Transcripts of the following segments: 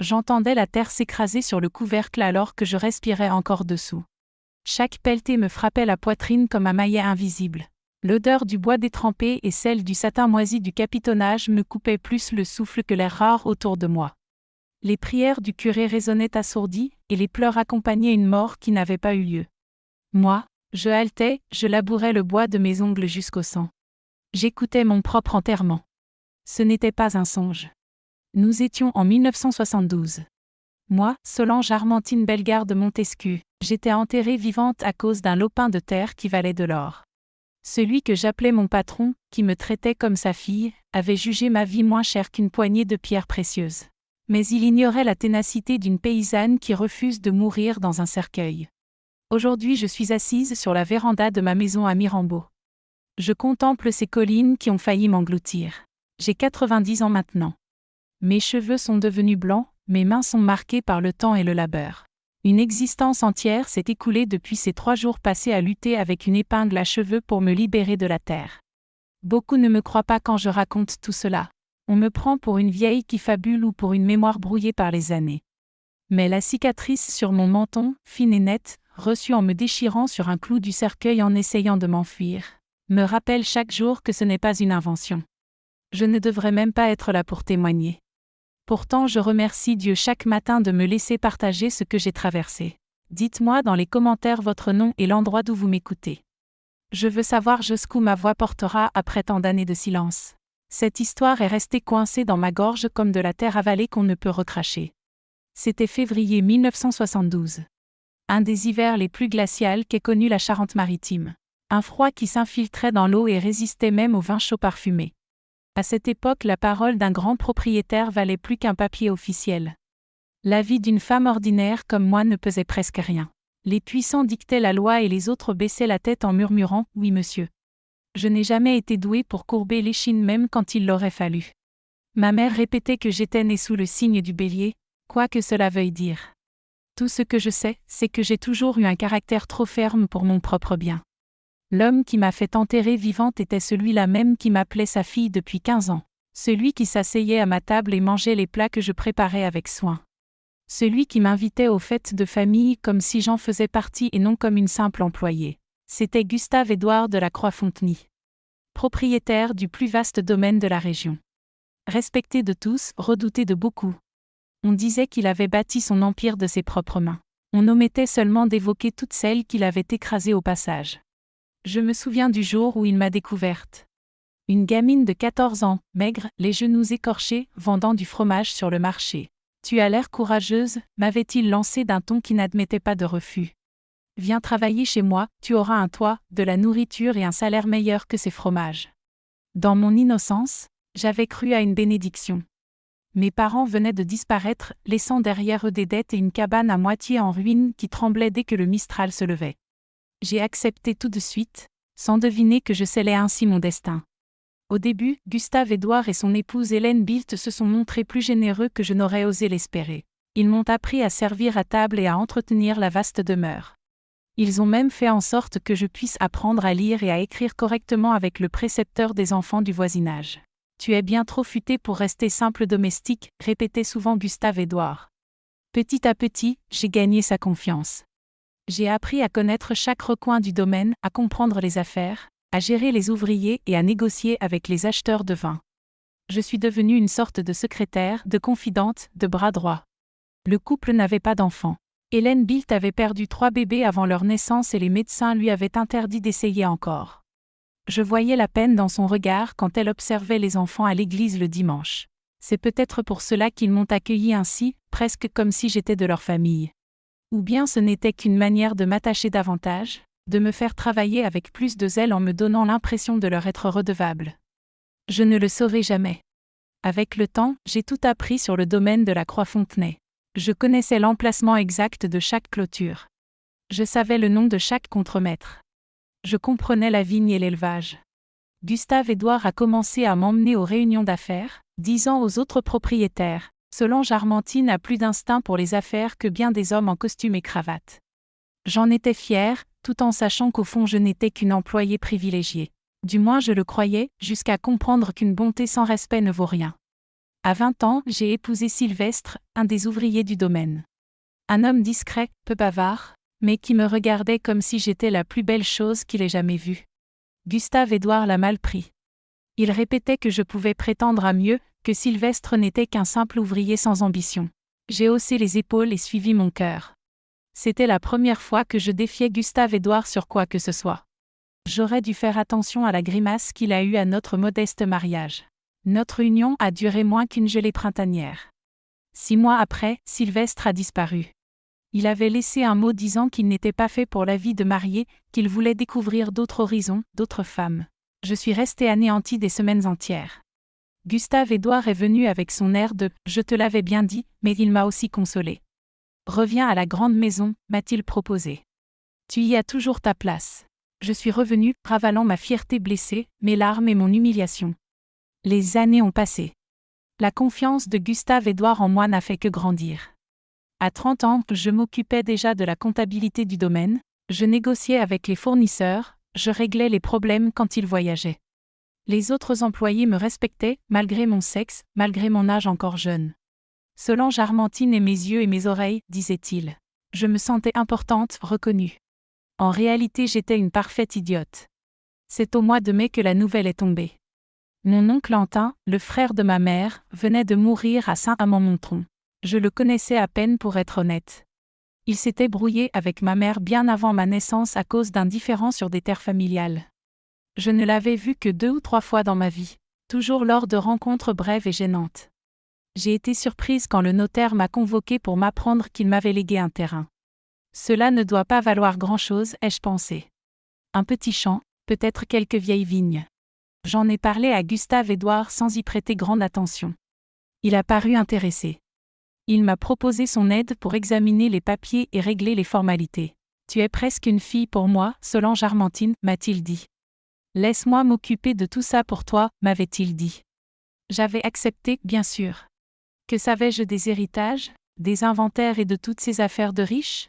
J'entendais la terre s'écraser sur le couvercle alors que je respirais encore dessous. Chaque pelletée me frappait la poitrine comme un maillet invisible. L'odeur du bois détrempé et celle du satin moisi du capitonnage me coupaient plus le souffle que l'air rare autour de moi. Les prières du curé résonnaient assourdies, et les pleurs accompagnaient une mort qui n'avait pas eu lieu. Moi, je haletais, je labourais le bois de mes ongles jusqu'au sang. J'écoutais mon propre enterrement. Ce n'était pas un songe. Nous étions en 1972. Moi, Solange Armentine Bellegarde Montesquieu, j'étais enterrée vivante à cause d'un lopin de terre qui valait de l'or. Celui que j'appelais mon patron, qui me traitait comme sa fille, avait jugé ma vie moins chère qu'une poignée de pierres précieuses. Mais il ignorait la ténacité d'une paysanne qui refuse de mourir dans un cercueil. Aujourd'hui je suis assise sur la véranda de ma maison à Mirambeau. Je contemple ces collines qui ont failli m'engloutir. J'ai 90 ans maintenant. Mes cheveux sont devenus blancs, mes mains sont marquées par le temps et le labeur. Une existence entière s'est écoulée depuis ces 3 jours passés à lutter avec une épingle à cheveux pour me libérer de la terre. Beaucoup ne me croient pas quand je raconte tout cela. On me prend pour une vieille qui fabule ou pour une mémoire brouillée par les années. Mais la cicatrice sur mon menton, fine et nette, reçue en me déchirant sur un clou du cercueil en essayant de m'enfuir, me rappelle chaque jour que ce n'est pas une invention. Je ne devrais même pas être là pour témoigner. Pourtant je remercie Dieu chaque matin de me laisser partager ce que j'ai traversé. Dites-moi dans les commentaires votre nom et l'endroit d'où vous m'écoutez. Je veux savoir jusqu'où ma voix portera après tant d'années de silence. Cette histoire est restée coincée dans ma gorge comme de la terre avalée qu'on ne peut recracher. C'était février 1972. Un des hivers les plus glacials qu'ait connu la Charente-Maritime. Un froid qui s'infiltrait dans l'eau et résistait même au vin chaud parfumé. À cette époque, la parole d'un grand propriétaire valait plus qu'un papier officiel. La vie d'une femme ordinaire comme moi ne pesait presque rien. Les puissants dictaient la loi et les autres baissaient la tête en murmurant « Oui, monsieur ». Je n'ai jamais été douée pour courber l'échine même quand il l'aurait fallu. Ma mère répétait que j'étais née sous le signe du bélier, quoi que cela veuille dire. Tout ce que je sais, c'est que j'ai toujours eu un caractère trop ferme pour mon propre bien. L'homme qui m'a fait enterrer vivante était celui-là même qui m'appelait sa fille depuis 15 ans. Celui qui s'asseyait à ma table et mangeait les plats que je préparais avec soin. Celui qui m'invitait aux fêtes de famille comme si j'en faisais partie et non comme une simple employée. C'était Gustave-Édouard de la Croix-Fontenay. Propriétaire du plus vaste domaine de la région. Respecté de tous, redouté de beaucoup. On disait qu'il avait bâti son empire de ses propres mains. On omettait seulement d'évoquer toutes celles qu'il avait écrasées au passage. Je me souviens du jour où il m'a découverte. Une gamine de 14 ans, maigre, les genoux écorchés, vendant du fromage sur le marché. « Tu as l'air courageuse », m'avait-il lancé d'un ton qui n'admettait pas de refus. « Viens travailler chez moi, tu auras un toit, de la nourriture et un salaire meilleur que ces fromages. » Dans mon innocence, j'avais cru à une bénédiction. Mes parents venaient de disparaître, laissant derrière eux des dettes et une cabane à moitié en ruine qui tremblait dès que le Mistral se levait. J'ai accepté tout de suite, sans deviner que je scellais ainsi mon destin. Au début, Gustave-Édouard et son épouse Hélène Bilt se sont montrés plus généreux que je n'aurais osé l'espérer. Ils m'ont appris à servir à table et à entretenir la vaste demeure. Ils ont même fait en sorte que je puisse apprendre à lire et à écrire correctement avec le précepteur des enfants du voisinage. « Tu es bien trop futé pour rester simple domestique », répétait souvent Gustave-Édouard. Petit à petit, j'ai gagné sa confiance. J'ai appris à connaître chaque recoin du domaine, à comprendre les affaires, à gérer les ouvriers et à négocier avec les acheteurs de vin. Je suis devenue une sorte de secrétaire, de confidente, de bras droit. Le couple n'avait pas d'enfants. Hélène Bilt avait perdu 3 bébés avant leur naissance et les médecins lui avaient interdit d'essayer encore. Je voyais la peine dans son regard quand elle observait les enfants à l'église le dimanche. C'est peut-être pour cela qu'ils m'ont accueillie ainsi, presque comme si j'étais de leur famille. Ou bien ce n'était qu'une manière de m'attacher davantage, de me faire travailler avec plus de zèle en me donnant l'impression de leur être redevable. Je ne le saurai jamais. Avec le temps, j'ai tout appris sur le domaine de la Croix-Fontenay. Je connaissais l'emplacement exact de chaque clôture. Je savais le nom de chaque contremaître. Je comprenais la vigne et l'élevage. Gustave-Édouard a commencé à m'emmener aux réunions d'affaires, disant aux autres propriétaires « Solange Armentine a plus d'instinct pour les affaires que bien des hommes en costume et cravate. » J'en étais fière, tout en sachant qu'au fond je n'étais qu'une employée privilégiée. Du moins je le croyais, jusqu'à comprendre qu'une bonté sans respect ne vaut rien. À 20 ans, j'ai épousé Sylvestre, un des ouvriers du domaine. Un homme discret, peu bavard, mais qui me regardait comme si j'étais la plus belle chose qu'il ait jamais vue. Gustave-Édouard l'a mal pris. Il répétait que je pouvais prétendre à mieux, que Sylvestre n'était qu'un simple ouvrier sans ambition. J'ai haussé les épaules et suivi mon cœur. C'était la première fois que je défiais Gustave-Édouard sur quoi que ce soit. J'aurais dû faire attention à la grimace qu'il a eue à notre modeste mariage. Notre union a duré moins qu'une gelée printanière. 6 mois après, Sylvestre a disparu. Il avait laissé un mot disant qu'il n'était pas fait pour la vie de marié, qu'il voulait découvrir d'autres horizons, d'autres femmes. Je suis restée anéantie des semaines entières. Gustave-Édouard est venu avec son air de « je te l'avais bien dit », mais il m'a aussi consolée. « Reviens à la grande maison », m'a-t-il proposé. « Tu y as toujours ta place. » Je suis revenue, ravalant ma fierté blessée, mes larmes et mon humiliation. Les années ont passé. La confiance de Gustave-Édouard en moi n'a fait que grandir. À 30 ans, je m'occupais déjà de la comptabilité du domaine, je négociais avec les fournisseurs, je réglais les problèmes quand ils voyageaient. Les autres employés me respectaient, malgré mon sexe, malgré mon âge encore jeune. Solange Armentine et mes yeux et mes oreilles, disait-il. Je me sentais importante, reconnue. En réalité, j'étais une parfaite idiote. C'est au mois de mai que la nouvelle est tombée. Mon oncle Antin, le frère de ma mère, venait de mourir à Saint-Amand-Montrond. Je le connaissais à peine pour être honnête. Il s'était brouillé avec ma mère bien avant ma naissance à cause d'un différend sur des terres familiales. Je ne l'avais vu que 2 ou 3 fois dans ma vie, toujours lors de rencontres brèves et gênantes. J'ai été surprise quand le notaire m'a convoquée pour m'apprendre qu'il m'avait légué un terrain. Cela ne doit pas valoir grand-chose, ai-je pensé. Un petit champ, peut-être quelques vieilles vignes. J'en ai parlé à Gustave-Édouard sans y prêter grande attention. Il a paru intéressé. Il m'a proposé son aide pour examiner les papiers et régler les formalités. « Tu es presque une fille pour moi, Solange Armentine », m'a-t-il dit. « Laisse-moi m'occuper de tout ça pour toi », m'avait-il dit. J'avais accepté, bien sûr. Que savais-je des héritages, des inventaires et de toutes ces affaires de riches ?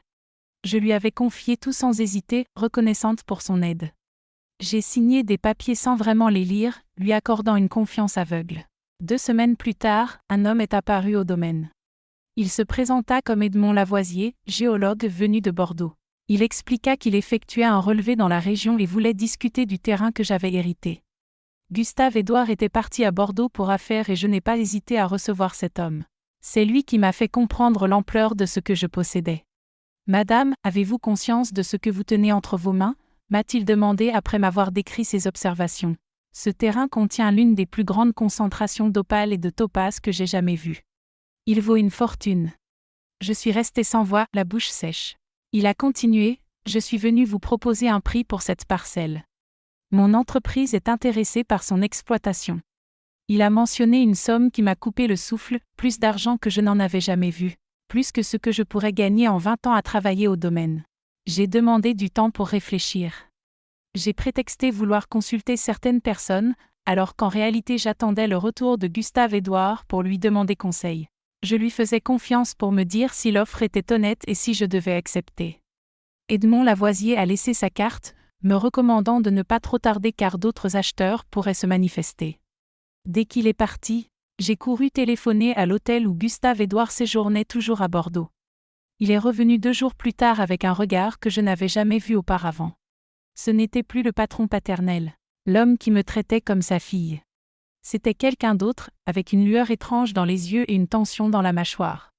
Je lui avais confié tout sans hésiter, reconnaissante pour son aide. J'ai signé des papiers sans vraiment les lire, lui accordant une confiance aveugle. 2 semaines plus tard, un homme est apparu au domaine. Il se présenta comme Edmond Lavoisier, géologue venu de Bordeaux. Il expliqua qu'il effectuait un relevé dans la région et voulait discuter du terrain que j'avais hérité. Gustave-Édouard était parti à Bordeaux pour affaires et je n'ai pas hésité à recevoir cet homme. C'est lui qui m'a fait comprendre l'ampleur de ce que je possédais. « Madame, avez-vous conscience de ce que vous tenez entre vos mains ?» m'a-t-il demandé après m'avoir décrit ses observations. « Ce terrain contient l'une des plus grandes concentrations d'opale et de topaze que j'ai jamais vues. Il vaut une fortune. » Je suis restée sans voix, la bouche sèche. Il a continué, « Je suis venu vous proposer un prix pour cette parcelle. Mon entreprise est intéressée par son exploitation. » Il a mentionné une somme qui m'a coupé le souffle, plus d'argent que je n'en avais jamais vu, plus que ce que je pourrais gagner en 20 ans à travailler au domaine. J'ai demandé du temps pour réfléchir. J'ai prétexté vouloir consulter certaines personnes, alors qu'en réalité j'attendais le retour de Gustave-Édouard pour lui demander conseil. Je lui faisais confiance pour me dire si l'offre était honnête et si je devais accepter. Edmond Lavoisier a laissé sa carte, me recommandant de ne pas trop tarder car d'autres acheteurs pourraient se manifester. Dès qu'il est parti, j'ai couru téléphoner à l'hôtel où Gustave-Édouard séjournait toujours à Bordeaux. Il est revenu 2 jours plus tard avec un regard que je n'avais jamais vu auparavant. Ce n'était plus le patron paternel, l'homme qui me traitait comme sa fille. C'était quelqu'un d'autre, avec une lueur étrange dans les yeux et une tension dans la mâchoire.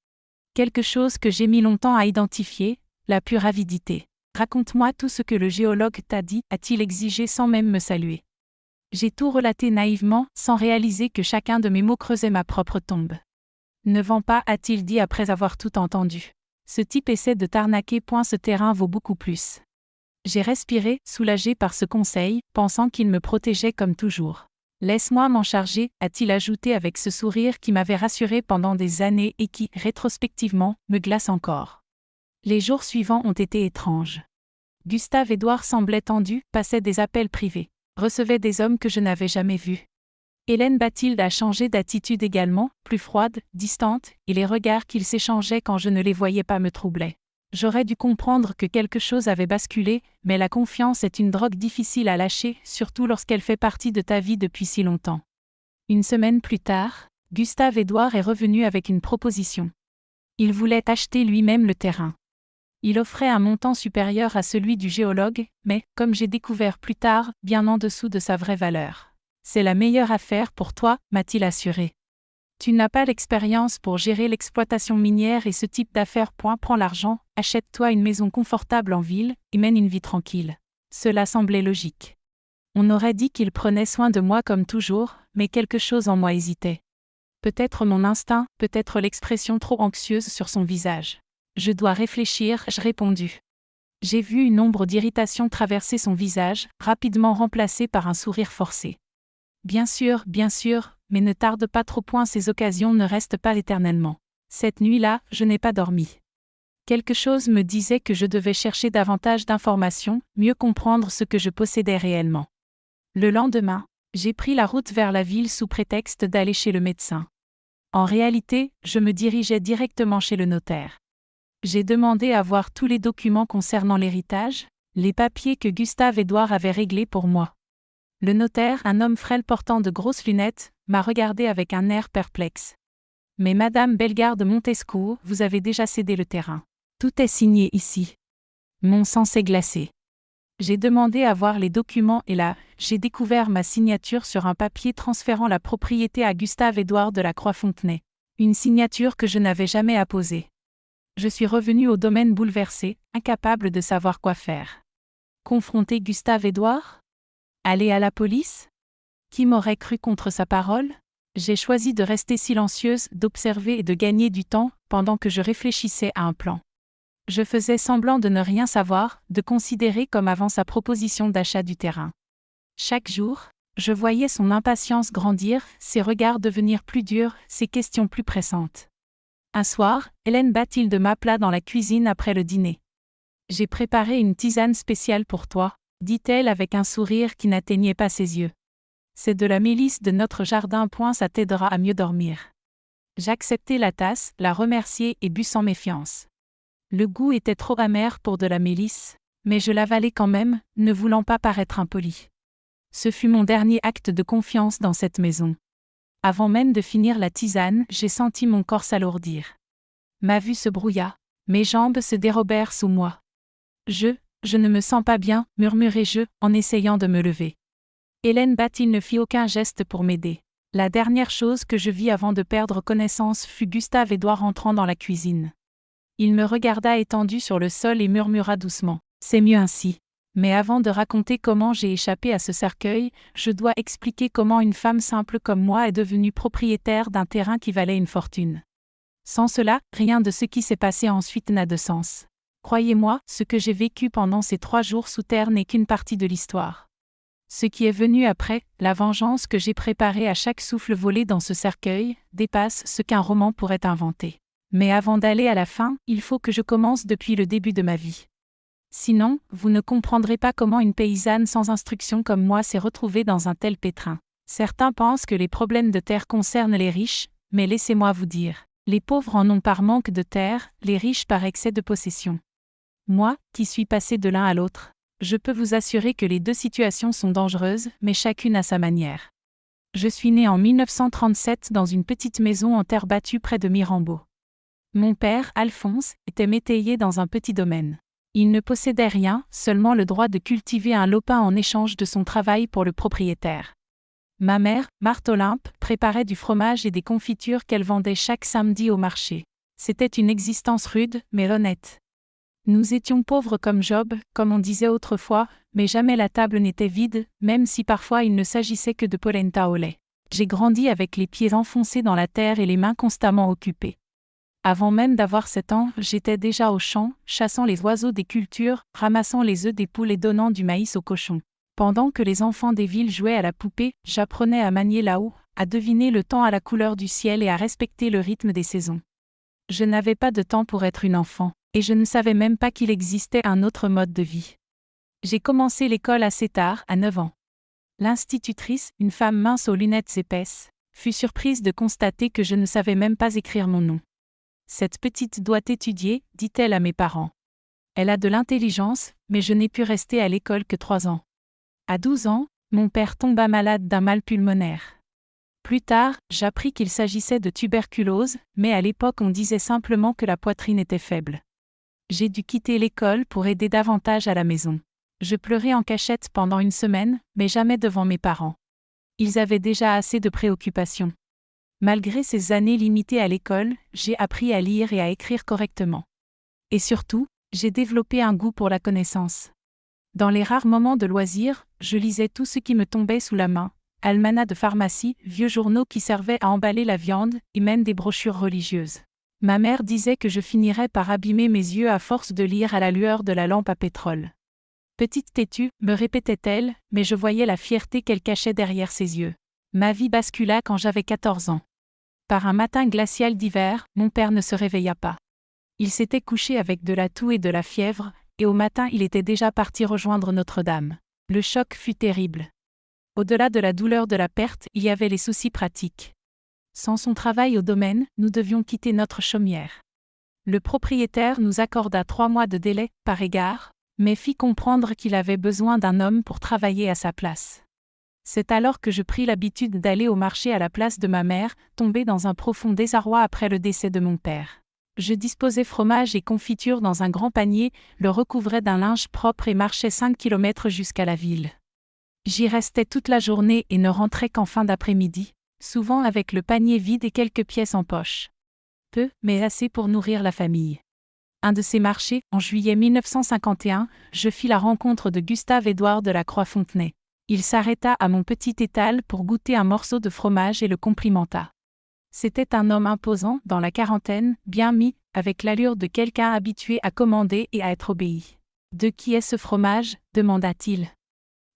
Quelque chose que j'ai mis longtemps à identifier, la pure avidité. « Raconte-moi tout ce que le géologue t'a dit », a-t-il exigé sans même me saluer. J'ai tout relaté naïvement, sans réaliser que chacun de mes mots creusait ma propre tombe. « Ne vends pas », a-t-il dit après avoir tout entendu. Ce type essaie de t'arnaquer. Ce terrain vaut beaucoup plus. J'ai respiré, soulagé par ce conseil, pensant qu'il me protégeait comme toujours. « Laisse-moi m'en charger », a-t-il ajouté avec ce sourire qui m'avait rassuré pendant des années et qui, rétrospectivement, me glace encore. Les jours suivants ont été étranges. Gustave-Édouard semblait tendu, passait des appels privés, recevait des hommes que je n'avais jamais vus. Hélène Bathilde a changé d'attitude également, plus froide, distante, et les regards qu'ils s'échangeaient quand je ne les voyais pas me troublaient. J'aurais dû comprendre que quelque chose avait basculé, mais la confiance est une drogue difficile à lâcher, surtout lorsqu'elle fait partie de ta vie depuis si longtemps. 1 semaine plus tard, Gustave-Édouard est revenu avec une proposition. Il voulait acheter lui-même le terrain. Il offrait un montant supérieur à celui du géologue, mais, comme j'ai découvert plus tard, bien en dessous de sa vraie valeur. C'est la meilleure affaire pour toi, m'a-t-il assuré. Tu n'as pas l'expérience pour gérer l'exploitation minière et ce type d'affaires. Prends l'argent, achète-toi une maison confortable en ville, et mène une vie tranquille. Cela semblait logique. On aurait dit qu'il prenait soin de moi comme toujours, mais quelque chose en moi hésitait. Peut-être mon instinct, peut-être l'expression trop anxieuse sur son visage. Je dois réfléchir, j'ai répondu. J'ai vu une ombre d'irritation traverser son visage, rapidement remplacée par un sourire forcé. Bien sûr, mais ne tarde pas trop. Ces occasions ne restent pas éternellement. Cette nuit-là, je n'ai pas dormi. Quelque chose me disait que je devais chercher davantage d'informations, mieux comprendre ce que je possédais réellement. Le lendemain, j'ai pris la route vers la ville sous prétexte d'aller chez le médecin. En réalité, je me dirigeais directement chez le notaire. J'ai demandé à voir tous les documents concernant l'héritage, les papiers que Gustave-Édouard avait réglés pour moi. Le notaire, un homme frêle portant de grosses lunettes, m'a regardé avec un air perplexe. « Mais Madame Bellegarde Montescourt, vous avez déjà cédé le terrain. Tout est signé ici. » Mon sang s'est glacé. J'ai demandé à voir les documents et là, j'ai découvert ma signature sur un papier transférant la propriété à Gustave-Édouard de la Croix-Fontenay. Une signature que je n'avais jamais apposée. Je suis revenu au domaine bouleversé, incapable de savoir quoi faire. Confronter Gustave-Édouard ? Aller à la police ? Qui m'aurait cru contre sa parole ? J'ai choisi de rester silencieuse, d'observer et de gagner du temps, pendant que je réfléchissais à un plan. Je faisais semblant de ne rien savoir, de considérer comme avant sa proposition d'achat du terrain. Chaque jour, je voyais son impatience grandir, ses regards devenir plus durs, ses questions plus pressantes. Un soir, Hélène Bathilde m'appela dans la cuisine après le dîner. « J'ai préparé une tisane spéciale pour toi », dit-elle avec un sourire qui n'atteignait pas ses yeux. « C'est de la mélisse de notre jardin. Ça t'aidera à mieux dormir. » J'acceptai la tasse, la remerciai et bus sans méfiance. Le goût était trop amer pour de la mélisse, mais je l'avalai quand même, ne voulant pas paraître impoli. Ce fut mon dernier acte de confiance dans cette maison. Avant même de finir la tisane, j'ai senti mon corps s'alourdir. Ma vue se brouilla, mes jambes se dérobèrent sous moi. Je ne me sens pas bien, murmurai-je, en essayant de me lever. Hélène Bathilde ne fit aucun geste pour m'aider. La dernière chose que je vis avant de perdre connaissance fut Gustave-Édouard entrant dans la cuisine. Il me regarda étendu sur le sol et murmura doucement « C'est mieux ainsi ». Mais avant de raconter comment j'ai échappé à ce cercueil, je dois expliquer comment une femme simple comme moi est devenue propriétaire d'un terrain qui valait une fortune. Sans cela, rien de ce qui s'est passé ensuite n'a de sens. Croyez-moi, ce que j'ai vécu pendant ces 3 jours sous terre n'est qu'une partie de l'histoire. Ce qui est venu après, la vengeance que j'ai préparée à chaque souffle volé dans ce cercueil, dépasse ce qu'un roman pourrait inventer. Mais avant d'aller à la fin, il faut que je commence depuis le début de ma vie. Sinon, vous ne comprendrez pas comment une paysanne sans instruction comme moi s'est retrouvée dans un tel pétrin. Certains pensent que les problèmes de terre concernent les riches, mais laissez-moi vous dire, les pauvres en ont par manque de terre, les riches par excès de possession. Moi, qui suis passé de l'un à l'autre, je peux vous assurer que les 2 situations sont dangereuses, mais chacune à sa manière. Je suis né en 1937 dans une petite maison en terre battue près de Mirambeau. Mon père, Alphonse, était métayer dans un petit domaine. Il ne possédait rien, seulement le droit de cultiver un lopin en échange de son travail pour le propriétaire. Ma mère, Marthe Olympe, préparait du fromage et des confitures qu'elle vendait chaque samedi au marché. C'était une existence rude, mais honnête. Nous étions pauvres comme Job, comme on disait autrefois, mais jamais la table n'était vide, même si parfois il ne s'agissait que de polenta au lait. J'ai grandi avec les pieds enfoncés dans la terre et les mains constamment occupées. Avant même d'avoir 7 ans, j'étais déjà au champ, chassant les oiseaux des cultures, ramassant les œufs des poules et donnant du maïs aux cochons. Pendant que les enfants des villes jouaient à la poupée, j'apprenais à manier la houe, à deviner le temps à la couleur du ciel et à respecter le rythme des saisons. Je n'avais pas de temps pour être une enfant, et je ne savais même pas qu'il existait un autre mode de vie. J'ai commencé l'école assez tard, à 9 ans. L'institutrice, une femme mince aux lunettes épaisses, fut surprise de constater que je ne savais même pas écrire mon nom. « Cette petite doit étudier », dit-elle à mes parents. Elle a de l'intelligence, mais je n'ai pu rester à l'école que 3 ans. À 12 ans, mon père tomba malade d'un mal pulmonaire. Plus tard, j'appris qu'il s'agissait de tuberculose, mais à l'époque on disait simplement que la poitrine était faible. J'ai dû quitter l'école pour aider davantage à la maison. Je pleurais en cachette pendant une semaine, mais jamais devant mes parents. Ils avaient déjà assez de préoccupations. Malgré ces années limitées à l'école, j'ai appris à lire et à écrire correctement. Et surtout, j'ai développé un goût pour la connaissance. Dans les rares moments de loisirs, je lisais tout ce qui me tombait sous la main, almanachs de pharmacie, vieux journaux qui servaient à emballer la viande, et même des brochures religieuses. Ma mère disait que je finirais par abîmer mes yeux à force de lire à la lueur de la lampe à pétrole. Petite têtue, me répétait-elle, mais je voyais la fierté qu'elle cachait derrière ses yeux. Ma vie bascula quand j'avais 14 ans. Par un matin glacial d'hiver, mon père ne se réveilla pas. Il s'était couché avec de la toux et de la fièvre, et au matin il était déjà parti rejoindre Notre-Dame. Le choc fut terrible. Au-delà de la douleur de la perte, il y avait les soucis pratiques. Sans son travail au domaine, nous devions quitter notre chaumière. Le propriétaire nous accorda 3 mois de délai, par égard, mais fit comprendre qu'il avait besoin d'un homme pour travailler à sa place. C'est alors que je pris l'habitude d'aller au marché à la place de ma mère, tombée dans un profond désarroi après le décès de mon père. Je disposais fromage et confiture dans un grand panier, le recouvrais d'un linge propre et marchais 5 kilomètres jusqu'à la ville. J'y restais toute la journée et ne rentrais qu'en fin d'après-midi, souvent avec le panier vide et quelques pièces en poche. Peu, mais assez pour nourrir la famille. Un de ces marchés, en juillet 1951, je fis la rencontre de Gustave-Édouard de la Croix-Fontenay. Il s'arrêta à mon petit étal pour goûter un morceau de fromage et le complimenta. C'était un homme imposant, dans la quarantaine, bien mis, avec l'allure de quelqu'un habitué à commander et à être obéi. « De qui est ce fromage » demanda-t-il.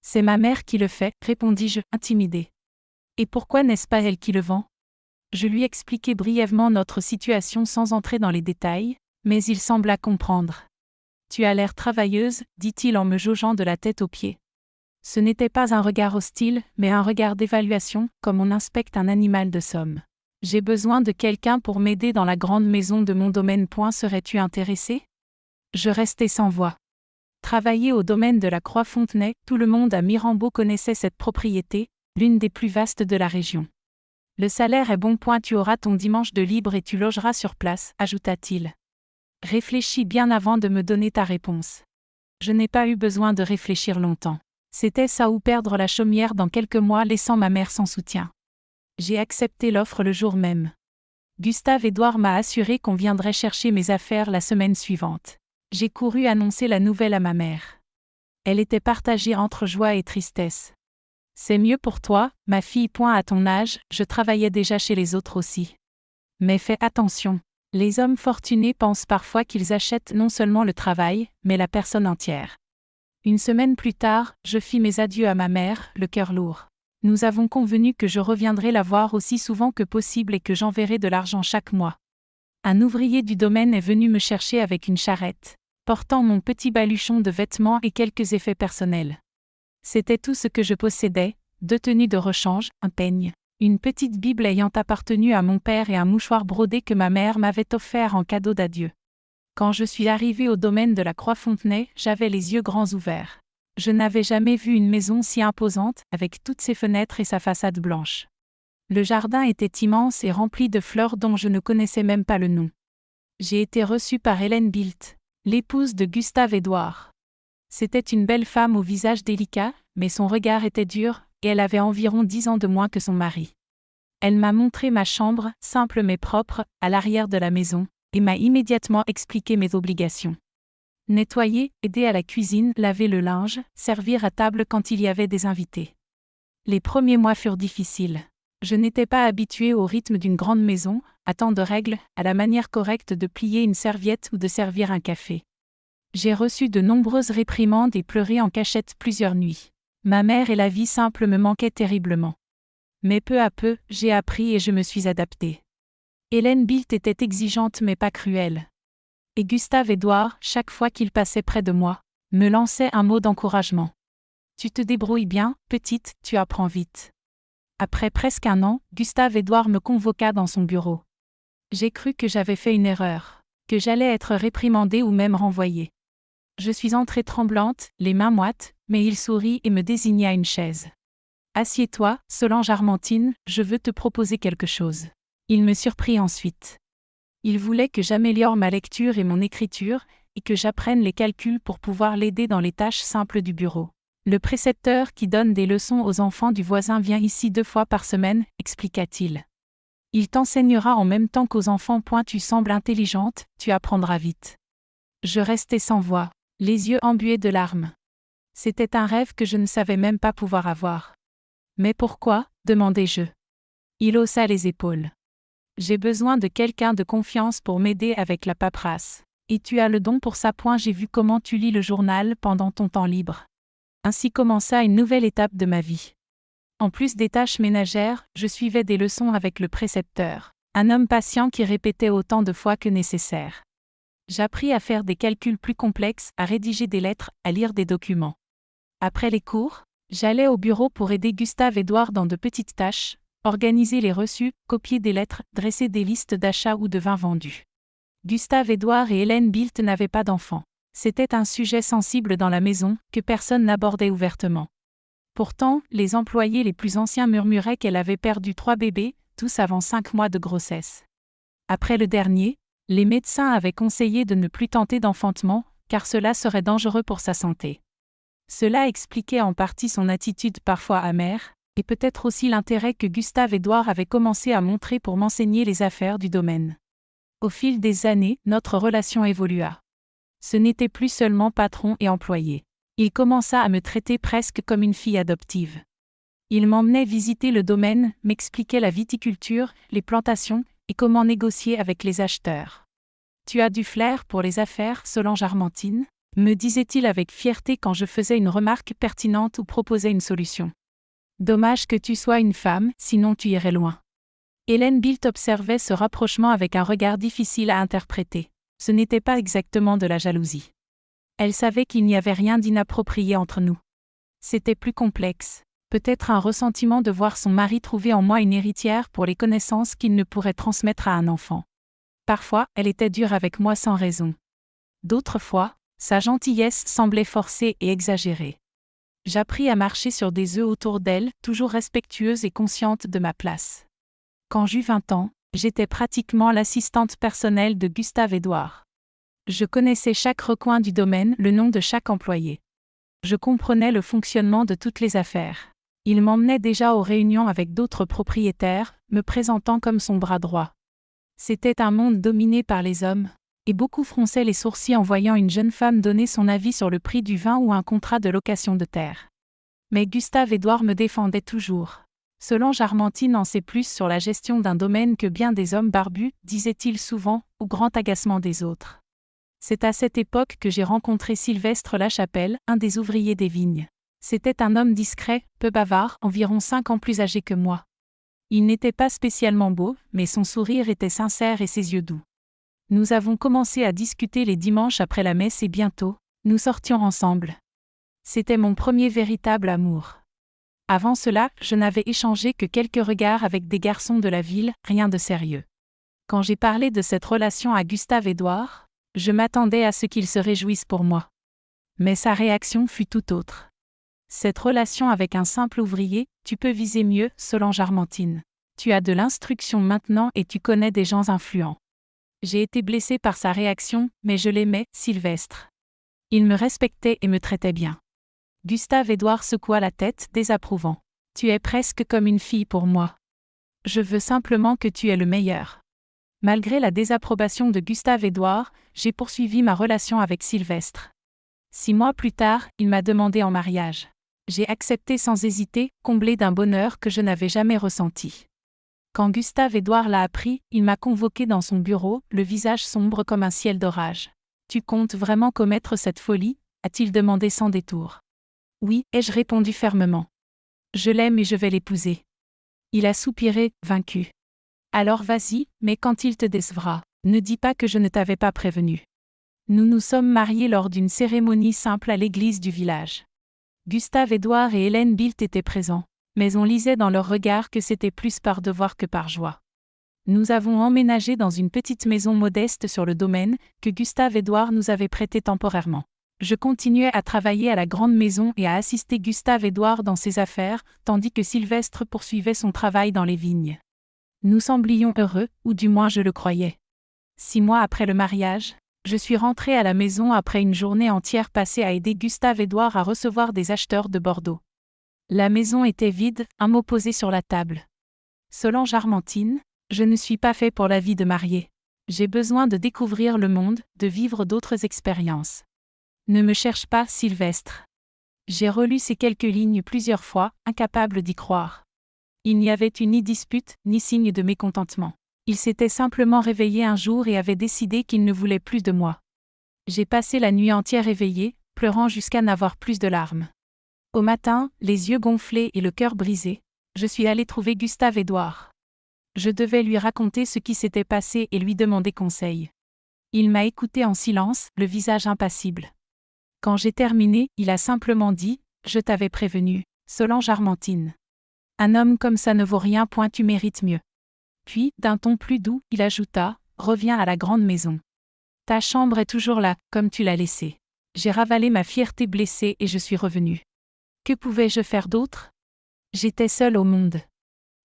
« C'est ma mère qui le fait » répondis-je, intimidé. « Et pourquoi n'est-ce pas elle qui le vend ?» Je lui expliquai brièvement notre situation sans entrer dans les détails, mais il sembla comprendre. « Tu as l'air travailleuse » dit-il en me jaugeant de la tête aux pieds. Ce n'était pas un regard hostile, mais un regard d'évaluation, comme on inspecte un animal de somme. « J'ai besoin de quelqu'un pour m'aider dans la grande maison de mon domaine. Serais-tu intéressé ?» Je restai sans voix. Travailler au domaine de la Croix-Fontenay, tout le monde à Mirambeau connaissait cette propriété, l'une des plus vastes de la région. « Le salaire est bon. Tu auras ton dimanche de libre et tu logeras sur place » ajouta-t-il. « Réfléchis bien avant de me donner ta réponse. » Je n'ai pas eu besoin de réfléchir longtemps. C'était ça ou perdre la chaumière dans quelques mois, laissant ma mère sans soutien. J'ai accepté l'offre le jour même. Gustave-Édouard m'a assuré qu'on viendrait chercher mes affaires la semaine suivante. J'ai couru annoncer la nouvelle à ma mère. Elle était partagée entre joie et tristesse. « C'est mieux pour toi, ma fille. À ton âge, je travaillais déjà chez les autres aussi. Mais fais attention. Les hommes fortunés pensent parfois qu'ils achètent non seulement le travail, mais la personne entière. » Une semaine plus tard, je fis mes adieux à ma mère, le cœur lourd. Nous avons convenu que je reviendrai la voir aussi souvent que possible et que j'enverrai de l'argent chaque mois. Un ouvrier du domaine est venu me chercher avec une charrette, portant mon petit baluchon de vêtements et quelques effets personnels. C'était tout ce que je possédais, 2 tenues de rechange, un peigne, une petite Bible ayant appartenu à mon père et un mouchoir brodé que ma mère m'avait offert en cadeau d'adieu. Quand je suis arrivée au domaine de la Croix-Fontenay, j'avais les yeux grands ouverts. Je n'avais jamais vu une maison si imposante, avec toutes ses fenêtres et sa façade blanche. Le jardin était immense et rempli de fleurs dont je ne connaissais même pas le nom. J'ai été reçue par Hélène Bilt, l'épouse de Gustave-Édouard. C'était une belle femme au visage délicat, mais son regard était dur, et elle avait environ 10 ans de moins que son mari. Elle m'a montré ma chambre, simple mais propre, à l'arrière de la maison, et m'a immédiatement expliqué mes obligations. Nettoyer, aider à la cuisine, laver le linge, servir à table quand il y avait des invités. Les premiers mois furent difficiles. Je n'étais pas habituée au rythme d'une grande maison, à tant de règles, à la manière correcte de plier une serviette ou de servir un café. J'ai reçu de nombreuses réprimandes et pleuré en cachette plusieurs nuits. Ma mère et la vie simple me manquaient terriblement. Mais peu à peu, j'ai appris et je me suis adaptée. Hélène Bilt était exigeante mais pas cruelle. Et Gustave-Édouard, chaque fois qu'il passait près de moi, me lançait un mot d'encouragement. « Tu te débrouilles bien, petite, tu apprends vite. » Après presque un an, Gustave-Édouard me convoqua dans son bureau. J'ai cru que j'avais fait une erreur, que j'allais être réprimandée ou même renvoyée. Je suis entrée tremblante, les mains moites, mais il sourit et me désigna une chaise. Assieds-toi, Solange-Armentine, je veux te proposer quelque chose. Il me surprit ensuite. Il voulait que j'améliore ma lecture et mon écriture, et que j'apprenne les calculs pour pouvoir l'aider dans les tâches simples du bureau. Le précepteur qui donne des leçons aux enfants du voisin vient ici 2 fois par semaine, expliqua-t-il. Il t'enseignera en même temps qu'aux enfants. Tu sembles intelligente, tu apprendras vite. Je restai sans voix, les yeux embués de larmes. C'était un rêve que je ne savais même pas pouvoir avoir. Mais pourquoi ? Demandai-je. Il haussa les épaules. J'ai besoin de quelqu'un de confiance pour m'aider avec la paperasse. Et tu as le don pour ça. J'ai vu comment tu lis le journal pendant ton temps libre. Ainsi commença une nouvelle étape de ma vie. En plus des tâches ménagères, je suivais des leçons avec le précepteur, un homme patient qui répétait autant de fois que nécessaire. J'appris à faire des calculs plus complexes, à rédiger des lettres, à lire des documents. Après les cours, j'allais au bureau pour aider Gustave-Édouard dans de petites tâches, organiser les reçus, copier des lettres, dresser des listes d'achats ou de vins vendus. Gustave-Édouard et Hélène Bilt n'avaient pas d'enfants. C'était un sujet sensible dans la maison, que personne n'abordait ouvertement. Pourtant, les employés les plus anciens murmuraient qu'elle avait perdu 3 bébés, tous avant 5 mois de grossesse. Après le dernier, les médecins avaient conseillé de ne plus tenter d'enfantement, car cela serait dangereux pour sa santé. Cela expliquait en partie son attitude parfois amère, et peut-être aussi l'intérêt que Gustave-Édouard avait commencé à montrer pour m'enseigner les affaires du domaine. Au fil des années, notre relation évolua. Ce n'était plus seulement patron et employé. Il commença à me traiter presque comme une fille adoptive. Il m'emmenait visiter le domaine, m'expliquait la viticulture, les plantations, et comment négocier avec les acheteurs. « Tu as du flair pour les affaires, Solange-Armentine ?» me disait-il avec fierté quand je faisais une remarque pertinente ou proposais une solution. « Dommage que tu sois une femme, sinon tu irais loin. » Hélène Bilt observait ce rapprochement avec un regard difficile à interpréter. Ce n'était pas exactement de la jalousie. Elle savait qu'il n'y avait rien d'inapproprié entre nous. C'était plus complexe, peut-être un ressentiment de voir son mari trouver en moi une héritière pour les connaissances qu'il ne pourrait transmettre à un enfant. Parfois, elle était dure avec moi sans raison. D'autres fois, sa gentillesse semblait forcée et exagérée. J'appris à marcher sur des œufs autour d'elle, toujours respectueuse et consciente de ma place. Quand j'eus 20 ans, j'étais pratiquement l'assistante personnelle de Gustave-Édouard. Je connaissais chaque recoin du domaine, le nom de chaque employé. Je comprenais le fonctionnement de toutes les affaires. Il m'emmenait déjà aux réunions avec d'autres propriétaires, me présentant comme son bras droit. C'était un monde dominé par les hommes, et beaucoup fronçaient les sourcils en voyant une jeune femme donner son avis sur le prix du vin ou un contrat de location de terre. Mais Gustave-Édouard me défendait toujours. Solange-Armentine en sait plus sur la gestion d'un domaine que bien des hommes barbus, disait-il souvent, au grand agacement des autres. C'est à cette époque que j'ai rencontré Sylvestre Lachapelle, un des ouvriers des vignes. C'était un homme discret, peu bavard, environ 5 ans plus âgé que moi. Il n'était pas spécialement beau, mais son sourire était sincère et ses yeux doux. Nous avons commencé à discuter les dimanches après la messe et bientôt, nous sortions ensemble. C'était mon premier véritable amour. Avant cela, je n'avais échangé que quelques regards avec des garçons de la ville, rien de sérieux. Quand j'ai parlé de cette relation à Gustave-Édouard, je m'attendais à ce qu'il se réjouisse pour moi. Mais sa réaction fut tout autre. Cette relation avec un simple ouvrier, tu peux viser mieux, Solange-Armentine. Tu as de l'instruction maintenant et tu connais des gens influents. J'ai été blessée par sa réaction, mais je l'aimais, Sylvestre. Il me respectait et me traitait bien. Gustave-Édouard secoua la tête, désapprouvant. Tu es presque comme une fille pour moi. Je veux simplement que tu aies le meilleur. Malgré la désapprobation de Gustave-Édouard, j'ai poursuivi ma relation avec Sylvestre. 6 mois plus tard, il m'a demandé en mariage. J'ai accepté sans hésiter, comblé d'un bonheur que je n'avais jamais ressenti. Quand Gustave-Édouard l'a appris, il m'a convoqué dans son bureau, le visage sombre comme un ciel d'orage. « Tu comptes vraiment commettre cette folie ?» a-t-il demandé sans détour. « Oui, ai-je répondu fermement. Je l'aime et je vais l'épouser. » Il a soupiré, vaincu. « Alors vas-y, mais quand il te décevra, ne dis pas que je ne t'avais pas prévenu. » Nous nous sommes mariés lors d'une cérémonie simple à l'église du village. Gustave-Édouard et Hélène Bilt étaient présents, mais on lisait dans leurs regards que c'était plus par devoir que par joie. Nous avons emménagé dans une petite maison modeste sur le domaine, que Gustave-Édouard nous avait prêtée temporairement. Je continuais à travailler à la grande maison et à assister Gustave-Édouard dans ses affaires, tandis que Sylvestre poursuivait son travail dans les vignes. Nous semblions heureux, ou du moins je le croyais. 6 mois après le mariage, je suis rentrée à la maison après une journée entière passée à aider Gustave-Édouard à recevoir des acheteurs de Bordeaux. La maison était vide, un mot posé sur la table. Solange Armentine, je ne suis pas fait pour la vie de mariée. J'ai besoin de découvrir le monde, de vivre d'autres expériences. Ne me cherche pas, Sylvestre. J'ai relu ces quelques lignes plusieurs fois, incapable d'y croire. Il n'y avait eu ni dispute, ni signe de mécontentement. Il s'était simplement réveillé un jour et avait décidé qu'il ne voulait plus de moi. J'ai passé la nuit entière éveillée, pleurant jusqu'à n'avoir plus de larmes. Au matin, les yeux gonflés et le cœur brisé, je suis allée trouver Gustave-Édouard. Je devais lui raconter ce qui s'était passé et lui demander conseil. Il m'a écouté en silence, le visage impassible. Quand j'ai terminé, il a simplement dit « Je t'avais prévenu, Solange Armentine. Un homme comme ça ne vaut rien, point, tu mérites mieux. » Puis, d'un ton plus doux, il ajouta « Reviens à la grande maison. Ta chambre est toujours là, comme tu l'as laissée. » J'ai ravalé ma fierté blessée et je suis revenue. Que pouvais-je faire d'autre? J'étais seule au monde.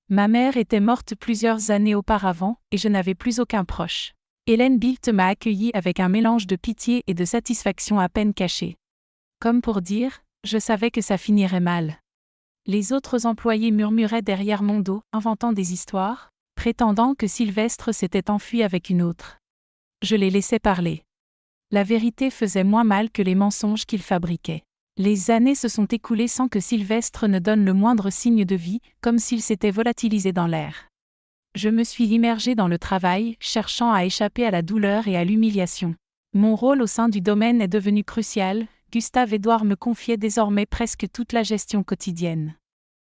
Ma mère était morte plusieurs années auparavant et je n'avais plus aucun proche. Hélène Bilt m'a accueillie avec un mélange de pitié et de satisfaction à peine cachée. Comme pour dire, je savais que ça finirait mal. Les autres employés murmuraient derrière mon dos, inventant des histoires, prétendant que Sylvestre s'était enfui avec une autre. Je les laissais parler. La vérité faisait moins mal que les mensonges qu'ils fabriquaient. Les années se sont écoulées sans que Sylvestre ne donne le moindre signe de vie, comme s'il s'était volatilisé dans l'air. Je me suis immergée dans le travail, cherchant à échapper à la douleur et à l'humiliation. Mon rôle au sein du domaine est devenu crucial, Gustave-Édouard me confiait désormais presque toute la gestion quotidienne.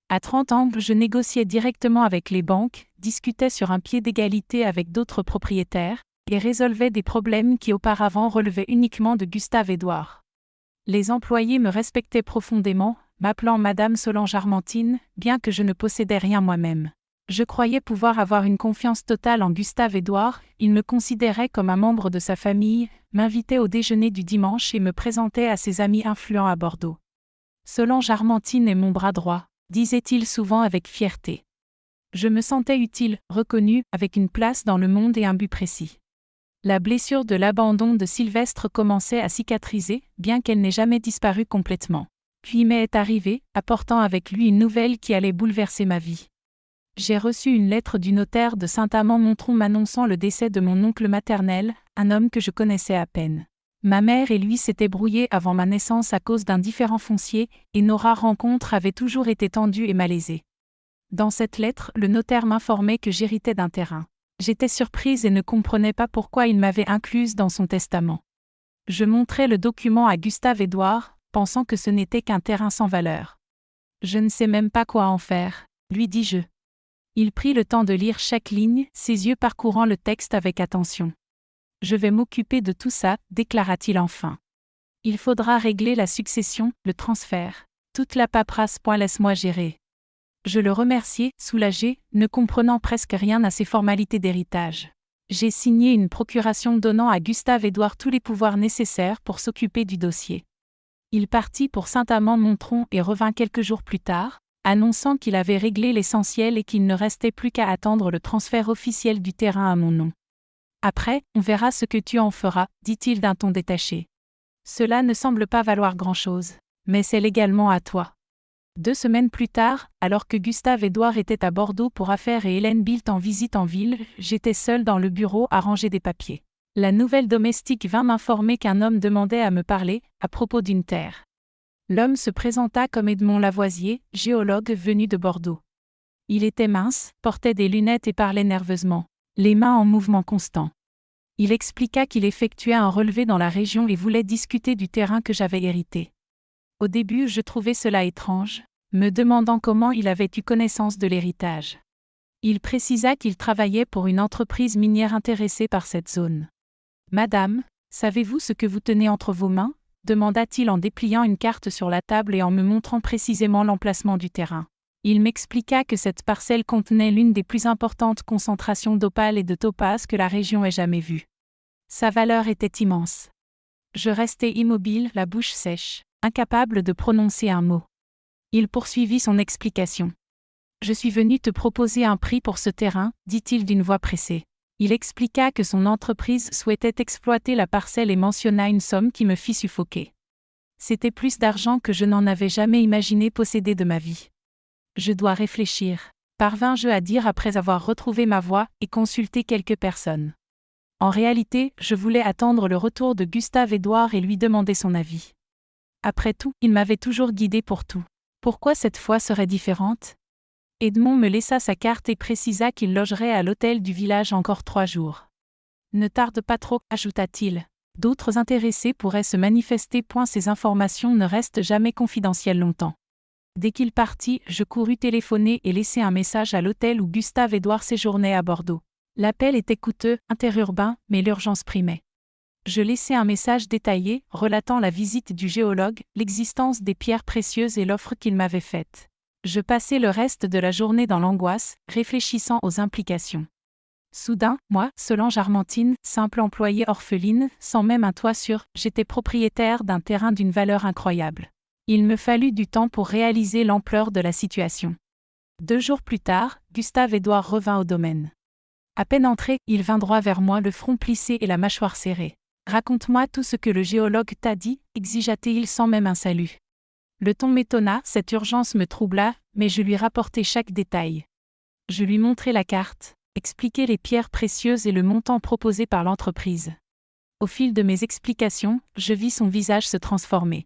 À 30 ans, je négociais directement avec les banques, discutais sur un pied d'égalité avec d'autres propriétaires, et résolvais des problèmes qui auparavant relevaient uniquement de Gustave-Édouard. Les employés me respectaient profondément, m'appelant Madame Solange Armentine, bien que je ne possédais rien moi-même. Je croyais pouvoir avoir une confiance totale en Gustave-Édouard, il me considérait comme un membre de sa famille, m'invitait au déjeuner du dimanche et me présentait à ses amis influents à Bordeaux. Solange Armentine est mon bras droit, disait-il souvent avec fierté. Je me sentais utile, reconnu, avec une place dans le monde et un but précis. La blessure de l'abandon de Sylvestre commençait à cicatriser, bien qu'elle n'ait jamais disparu complètement. Puis mai est arrivé, apportant avec lui une nouvelle qui allait bouleverser ma vie. J'ai reçu une lettre du notaire de Saint-Amand-Montrond m'annonçant le décès de mon oncle maternel, un homme que je connaissais à peine. Ma mère et lui s'étaient brouillés avant ma naissance à cause d'un différend foncier, et nos rares rencontres avaient toujours été tendues et malaisées. Dans cette lettre, le notaire m'informait que j'héritais d'un terrain. J'étais surprise et ne comprenais pas pourquoi il m'avait incluse dans son testament. Je montrai le document à Gustave-Édouard, pensant que ce n'était qu'un terrain sans valeur. Je ne sais même pas quoi en faire, lui dis-je. Il prit le temps de lire chaque ligne, ses yeux parcourant le texte avec attention. Je vais m'occuper de tout ça, déclara-t-il enfin. Il faudra régler la succession, le transfert. Toute la paperasse, laisse-moi gérer. Je le remerciai, soulagé, ne comprenant presque rien à ces formalités d'héritage. J'ai signé une procuration donnant à Gustave-Édouard tous les pouvoirs nécessaires pour s'occuper du dossier. Il partit pour Saint-Amand-Montrond et revint quelques jours plus tard, annonçant qu'il avait réglé l'essentiel et qu'il ne restait plus qu'à attendre le transfert officiel du terrain à mon nom. Après, on verra ce que tu en feras, dit-il d'un ton détaché. Cela ne semble pas valoir grand-chose, mais c'est légalement à toi. 2 semaines plus tard, alors que Gustave-Édouard était à Bordeaux pour affaires et Hélène Bilt en visite en ville, j'étais seule dans le bureau à ranger des papiers. La nouvelle domestique vint m'informer qu'un homme demandait à me parler, à propos d'une terre. L'homme se présenta comme Edmond Lavoisier, géologue venu de Bordeaux. Il était mince, portait des lunettes et parlait nerveusement, les mains en mouvement constant. Il expliqua qu'il effectuait un relevé dans la région et voulait discuter du terrain que j'avais hérité. Au début, je trouvais cela étrange, me demandant comment il avait eu connaissance de l'héritage. Il précisa qu'il travaillait pour une entreprise minière intéressée par cette zone. « Madame, savez-vous ce que vous tenez entre vos mains ?» demanda-t-il en dépliant une carte sur la table et en me montrant précisément l'emplacement du terrain. Il m'expliqua que cette parcelle contenait l'une des plus importantes concentrations d'opale et de topaze que la région ait jamais vues. Sa valeur était immense. Je restai immobile, la bouche sèche, incapable de prononcer un mot. Il poursuivit son explication. « Je suis venu te proposer un prix pour ce terrain, dit-il d'une voix pressée. Il expliqua que son entreprise souhaitait exploiter la parcelle et mentionna une somme qui me fit suffoquer. C'était plus d'argent que je n'en avais jamais imaginé posséder de ma vie. Je dois réfléchir, parvins-je à dire après avoir retrouvé ma voix et consulté quelques personnes. En réalité, je voulais attendre le retour de Gustave-Édouard et lui demander son avis. Après tout, il m'avait toujours guidé pour tout. Pourquoi cette fois serait différente ? Edmond me laissa sa carte et précisa qu'il logerait à l'hôtel du village encore 3 jours. Ne tarde pas trop, ajouta-t-il. D'autres intéressés pourraient se manifester. Ces informations ne restent jamais confidentielles longtemps. Dès qu'il partit, je courus téléphoner et laisser un message à l'hôtel où Gustave-Édouard séjournait à Bordeaux. L'appel était coûteux, interurbain, mais l'urgence primait. Je laissai un message détaillé, relatant la visite du géologue, l'existence des pierres précieuses et l'offre qu'il m'avait faite. Je passai le reste de la journée dans l'angoisse, réfléchissant aux implications. Soudain, moi, Solange Armentine, simple employée orpheline, sans même un toit sûr, j'étais propriétaire d'un terrain d'une valeur incroyable. Il me fallut du temps pour réaliser l'ampleur de la situation. 2 jours plus tard, Gustave-Édouard revint au domaine. À peine entré, il vint droit vers moi, le front plissé et la mâchoire serrée. « Raconte-moi tout ce que le géologue t'a dit » exigea-t-il sans même un salut. Le ton m'étonna, cette urgence me troubla, mais je lui rapportai chaque détail. Je lui montrai la carte, expliquai les pierres précieuses et le montant proposé par l'entreprise. Au fil de mes explications, je vis son visage se transformer.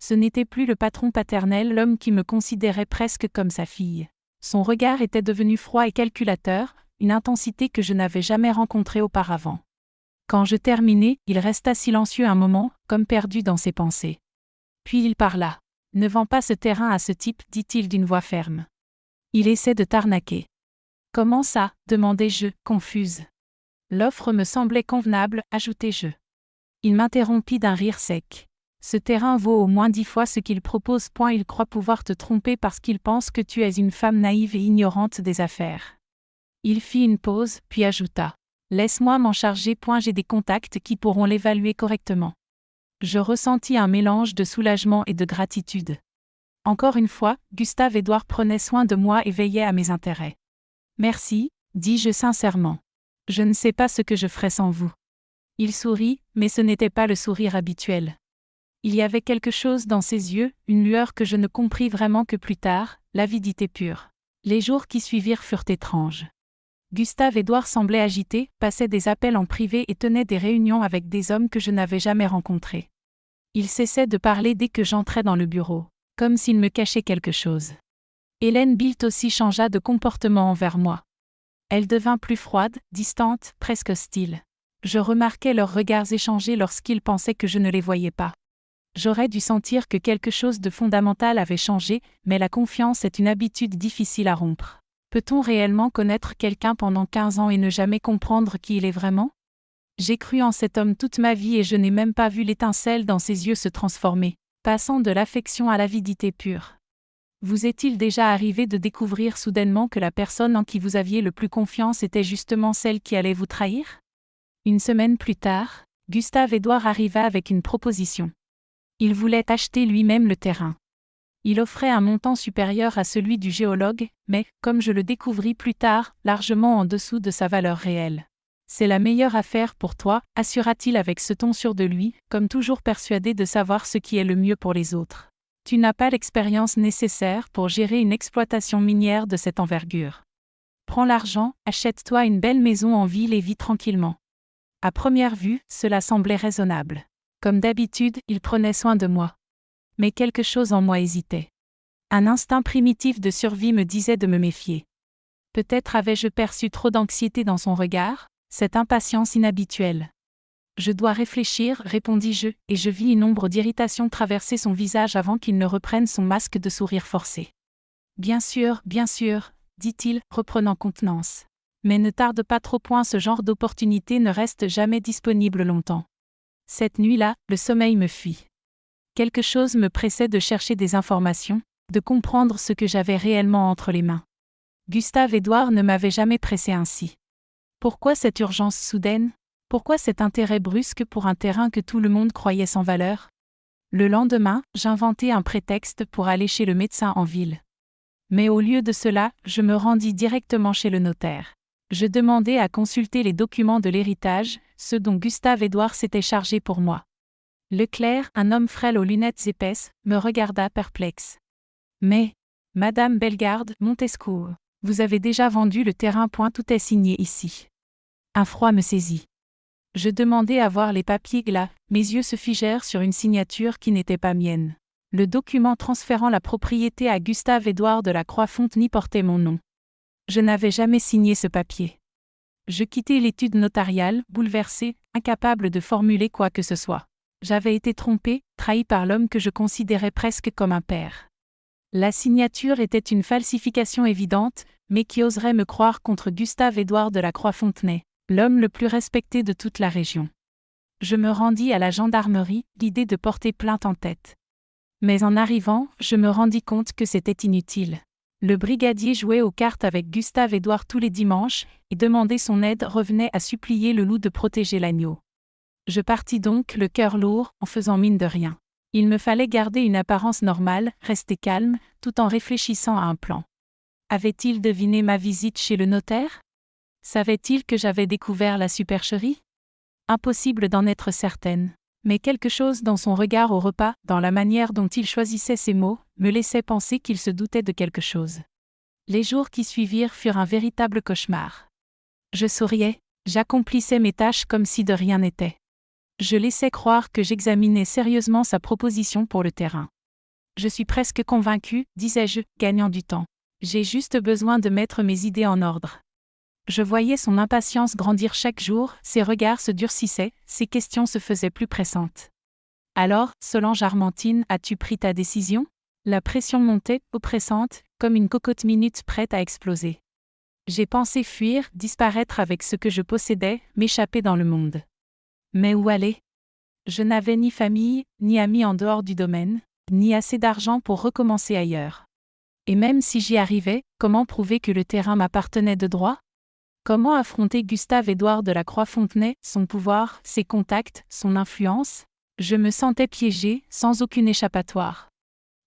Ce n'était plus le patron paternel, l'homme qui me considérait presque comme sa fille. Son regard était devenu froid et calculateur, une intensité que je n'avais jamais rencontrée auparavant. Quand je terminai, il resta silencieux un moment, comme perdu dans ses pensées. Puis il parla. « Ne vends pas ce terrain à ce type, dit-il d'une voix ferme. Il essaie de t'arnaquer. »« Comment ça ?» demandai-je, confuse. « L'offre me semblait convenable, ajoutai-je. Il m'interrompit d'un rire sec. « Ce terrain vaut au moins 10 fois ce qu'il propose. Il croit pouvoir te tromper parce qu'il pense que tu es une femme naïve et ignorante des affaires. » Il fit une pause, puis ajouta. « Laisse-moi m'en charger. J'ai des contacts qui pourront l'évaluer correctement. » Je ressentis un mélange de soulagement et de gratitude. Encore une fois, Gustave-Édouard prenait soin de moi et veillait à mes intérêts. « Merci, dis-je sincèrement. Je ne sais pas ce que je ferais sans vous. » Il sourit, mais ce n'était pas le sourire habituel. Il y avait quelque chose dans ses yeux, une lueur que je ne compris vraiment que plus tard, l'avidité pure. Les jours qui suivirent furent étranges. Gustave-Édouard semblait agité, passait des appels en privé et tenait des réunions avec des hommes que je n'avais jamais rencontrés. Il cessait de parler dès que j'entrais dans le bureau, comme s'il me cachait quelque chose. Hélène Bilt aussi changea de comportement envers moi. Elle devint plus froide, distante, presque hostile. Je remarquais leurs regards échangés lorsqu'ils pensaient que je ne les voyais pas. J'aurais dû sentir que quelque chose de fondamental avait changé, mais la confiance est une habitude difficile à rompre. Peut-on réellement connaître quelqu'un pendant 15 ans et ne jamais comprendre qui il est vraiment ? J'ai cru en cet homme toute ma vie et je n'ai même pas vu l'étincelle dans ses yeux se transformer, passant de l'affection à l'avidité pure. Vous est-il déjà arrivé de découvrir soudainement que la personne en qui vous aviez le plus confiance était justement celle qui allait vous trahir ? Une semaine plus tard, Gustave-Édouard arriva avec une proposition. Il voulait acheter lui-même le terrain. Il offrait un montant supérieur à celui du géologue, mais, comme je le découvris plus tard, largement en dessous de sa valeur réelle. « C'est la meilleure affaire pour toi », assura-t-il avec ce ton sûr de lui, comme toujours persuadé de savoir ce qui est le mieux pour les autres. « Tu n'as pas l'expérience nécessaire pour gérer une exploitation minière de cette envergure. Prends l'argent, achète-toi une belle maison en ville et vis tranquillement. » À première vue, cela semblait raisonnable. Comme d'habitude, il prenait soin de moi. Mais quelque chose en moi hésitait. Un instinct primitif de survie me disait de me méfier. Peut-être avais-je perçu trop d'anxiété dans son regard, cette impatience inhabituelle. « Je dois réfléchir », répondis-je, et je vis une ombre d'irritation traverser son visage avant qu'il ne reprenne son masque de sourire forcé. « Bien sûr, dit-il, reprenant contenance. Mais ne tarde pas trop. Ce genre d'opportunité ne reste jamais disponible longtemps. » Cette nuit-là, le sommeil me fuit. Quelque chose me pressait de chercher des informations, de comprendre ce que j'avais réellement entre les mains. Gustave-Édouard ne m'avait jamais pressé ainsi. Pourquoi cette urgence soudaine ? Pourquoi cet intérêt brusque pour un terrain que tout le monde croyait sans valeur? Le lendemain, j'inventai un prétexte pour aller chez le médecin en ville. Mais au lieu de cela, je me rendis directement chez le notaire. Je demandai à consulter les documents de l'héritage, ceux dont Gustave-Édouard s'était chargé pour moi. Leclerc, un homme frêle aux lunettes épaisses, me regarda perplexe. Mais, Madame Bellegarde, Montescourt, vous avez déjà vendu le terrain. Tout est signé ici. Un froid me saisit. Je demandai à voir les papiers là, mes yeux se figèrent sur une signature qui n'était pas mienne. Le document transférant la propriété à Gustave-Édouard de la Croix-Fontenay portait mon nom. Je n'avais jamais signé ce papier. Je quittai l'étude notariale, bouleversé, incapable de formuler quoi que ce soit. J'avais été trompé, trahi par l'homme que je considérais presque comme un père. La signature était une falsification évidente, mais qui oserait me croire contre Gustave-Édouard de la Croix-Fontenay, l'homme le plus respecté de toute la région. Je me rendis à la gendarmerie, l'idée de porter plainte en tête. Mais en arrivant, je me rendis compte que c'était inutile. Le brigadier jouait aux cartes avec Gustave-Édouard tous les dimanches, et demander son aide revenait à supplier le loup de protéger l'agneau. Je partis donc le cœur lourd, en faisant mine de rien. Il me fallait garder une apparence normale, rester calme, tout en réfléchissant à un plan. Avait-il deviné ma visite chez le notaire? Savait-il que j'avais découvert la supercherie? Impossible d'en être certaine. Mais quelque chose dans son regard au repas, dans la manière dont il choisissait ses mots, me laissait penser qu'il se doutait de quelque chose. Les jours qui suivirent furent un véritable cauchemar. Je souriais, j'accomplissais mes tâches comme si de rien n'était. Je laissais croire que j'examinais sérieusement sa proposition pour le terrain. Je suis presque convaincu, disais-je, gagnant du temps. J'ai juste besoin de mettre mes idées en ordre. Je voyais son impatience grandir chaque jour, ses regards se durcissaient, ses questions se faisaient plus pressantes. Alors, Solange Armentine, as-tu pris ta décision? La pression montait, oppressante, comme une cocotte minute prête à exploser. J'ai pensé fuir, disparaître avec ce que je possédais, m'échapper dans le monde. Mais où aller? Je n'avais ni famille, ni amis en dehors du domaine, ni assez d'argent pour recommencer ailleurs. Et même si j'y arrivais, comment prouver que le terrain m'appartenait de droit? Comment affronter Gustave-Édouard de la Croix-Fontenay, son pouvoir, ses contacts, son influence? Je me sentais piégée, sans aucune échappatoire.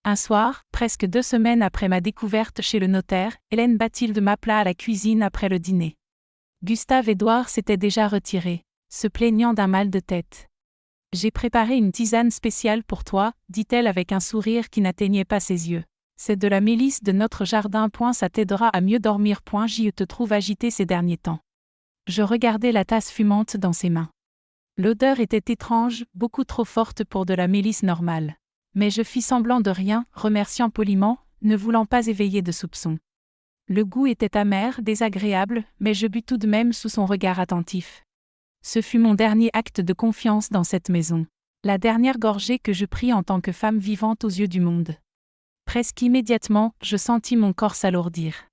Un soir, presque 2 semaines après ma découverte chez le notaire, Hélène Bathilde m'appela à la cuisine après le dîner. Gustave-Édouard s'était déjà retiré, se plaignant d'un mal de tête. « J'ai préparé une tisane spéciale pour toi, dit-elle avec un sourire qui n'atteignait pas ses yeux. C'est de la mélisse de notre jardin. Ça t'aidera à mieux dormir. J'y te trouve agité ces derniers temps. » Je regardais la tasse fumante dans ses mains. L'odeur était étrange, beaucoup trop forte pour de la mélisse normale. Mais je fis semblant de rien, remerciant poliment, ne voulant pas éveiller de soupçons. Le goût était amer, désagréable, mais je bus tout de même sous son regard attentif. Ce fut mon dernier acte de confiance dans cette maison. La dernière gorgée que je pris en tant que femme vivante aux yeux du monde. Presque immédiatement, je sentis mon corps s'alourdir.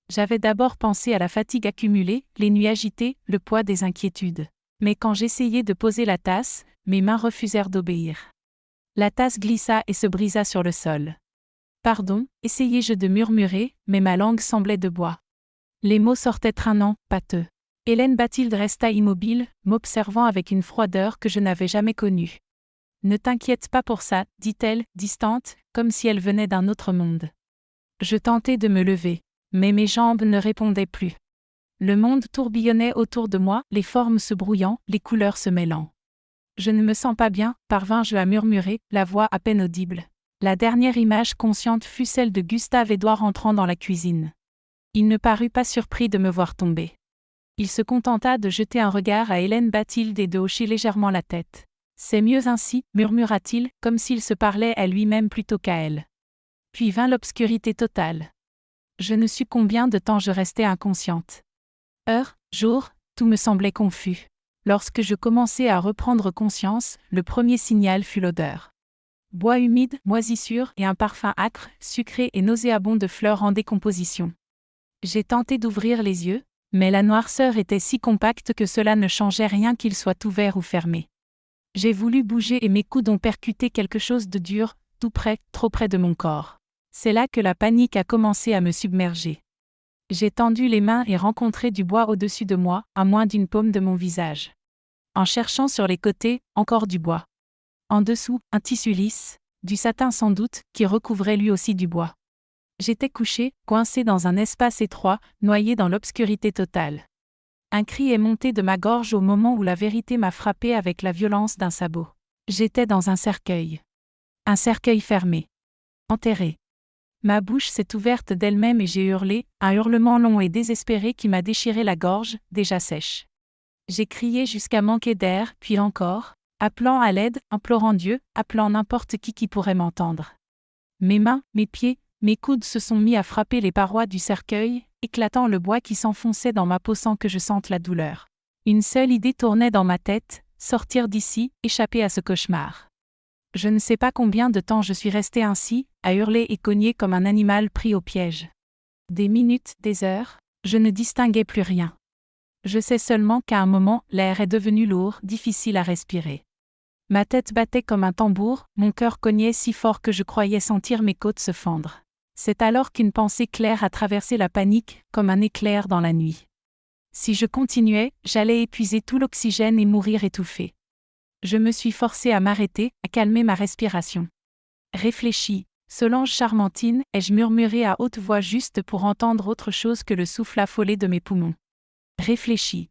J'avais d'abord pensé à la fatigue accumulée, les nuits agitées, le poids des inquiétudes. Mais quand j'essayai de poser la tasse, mes mains refusèrent d'obéir. La tasse glissa et se brisa sur le sol. « Pardon » essayai-je de murmurer, mais ma langue semblait de bois. Les mots sortaient traînants, pâteux. Hélène Bathilde resta immobile, m'observant avec une froideur que je n'avais jamais connue. « Ne t'inquiète pas pour ça, dit-elle, distante, comme si elle venait d'un autre monde. » Je tentai de me lever, mais mes jambes ne répondaient plus. Le monde tourbillonnait autour de moi, les formes se brouillant, les couleurs se mêlant. « Je ne me sens pas bien, parvins-je à murmurer, la voix à peine audible. La dernière image consciente fut celle de Gustave-Édouard entrant dans la cuisine. Il ne parut pas surpris de me voir tomber. Il se contenta de jeter un regard à Hélène Bathilde et de hocher légèrement la tête. « C'est mieux ainsi, murmura-t-il, comme s'il se parlait à lui-même plutôt qu'à elle. Puis vint l'obscurité totale. Je ne sus combien de temps je restais inconsciente. Heure, jour, tout me semblait confus. Lorsque je commençai à reprendre conscience, le premier signal fut l'odeur. Bois humide, moisissure et un parfum âcre, sucré et nauséabond de fleurs en décomposition. J'ai tenté d'ouvrir les yeux, mais la noirceur était si compacte que cela ne changeait rien qu'il soit ouvert ou fermé. J'ai voulu bouger et mes coudes ont percuté quelque chose de dur, tout près, trop près de mon corps. C'est là que la panique a commencé à me submerger. J'ai tendu les mains et rencontré du bois au-dessus de moi, à moins d'une paume de mon visage. En cherchant sur les côtés, encore du bois. En dessous, un tissu lisse, du satin sans doute, qui recouvrait lui aussi du bois. J'étais couché, coincé dans un espace étroit, noyé dans l'obscurité totale. Un cri est monté de ma gorge au moment où la vérité m'a frappé avec la violence d'un sabot. J'étais dans un cercueil. Un cercueil fermé. Enterré. Ma bouche s'est ouverte d'elle-même et j'ai hurlé, un hurlement long et désespéré qui m'a déchiré la gorge, déjà sèche. J'ai crié jusqu'à manquer d'air, puis encore, appelant à l'aide, implorant Dieu, appelant n'importe qui pourrait m'entendre. Mes mains, mes pieds, mes coudes se sont mis à frapper les parois du cercueil, éclatant le bois qui s'enfonçait dans ma peau sans que je sente la douleur. Une seule idée tournait dans ma tête, sortir d'ici, échapper à ce cauchemar. Je ne sais pas combien de temps je suis resté ainsi, à hurler et cogner comme un animal pris au piège. Des minutes, des heures, je ne distinguais plus rien. Je sais seulement qu'à un moment, l'air est devenu lourd, difficile à respirer. Ma tête battait comme un tambour, mon cœur cognait si fort que je croyais sentir mes côtes se fendre. C'est alors qu'une pensée claire a traversé la panique, comme un éclair dans la nuit. Si je continuais, j'allais épuiser tout l'oxygène et mourir étouffé. Je me suis forcé à m'arrêter, à calmer ma respiration. Réfléchis, Solange Charmantine, ai-je murmuré à haute voix juste pour entendre autre chose que le souffle affolé de mes poumons. Réfléchis.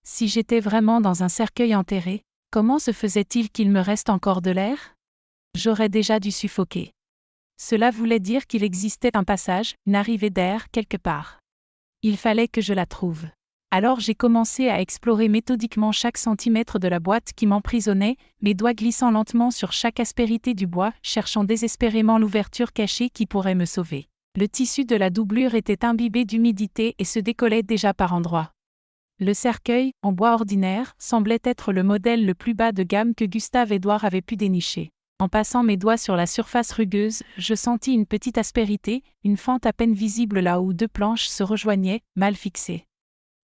Si j'étais vraiment dans un cercueil enterré, comment se faisait-il qu'il me reste encore de l'air? J'aurais déjà dû suffoquer. Cela voulait dire qu'il existait un passage, une arrivée d'air quelque part. Il fallait que je la trouve. Alors j'ai commencé à explorer méthodiquement chaque centimètre de la boîte qui m'emprisonnait, mes doigts glissant lentement sur chaque aspérité du bois, cherchant désespérément l'ouverture cachée qui pourrait me sauver. Le tissu de la doublure était imbibé d'humidité et se décollait déjà par endroits. Le cercueil, en bois ordinaire, semblait être le modèle le plus bas de gamme que Gustave-Édouard avait pu dénicher. En passant mes doigts sur la surface rugueuse, je sentis une petite aspérité, une fente à peine visible là où deux planches se rejoignaient, mal fixées.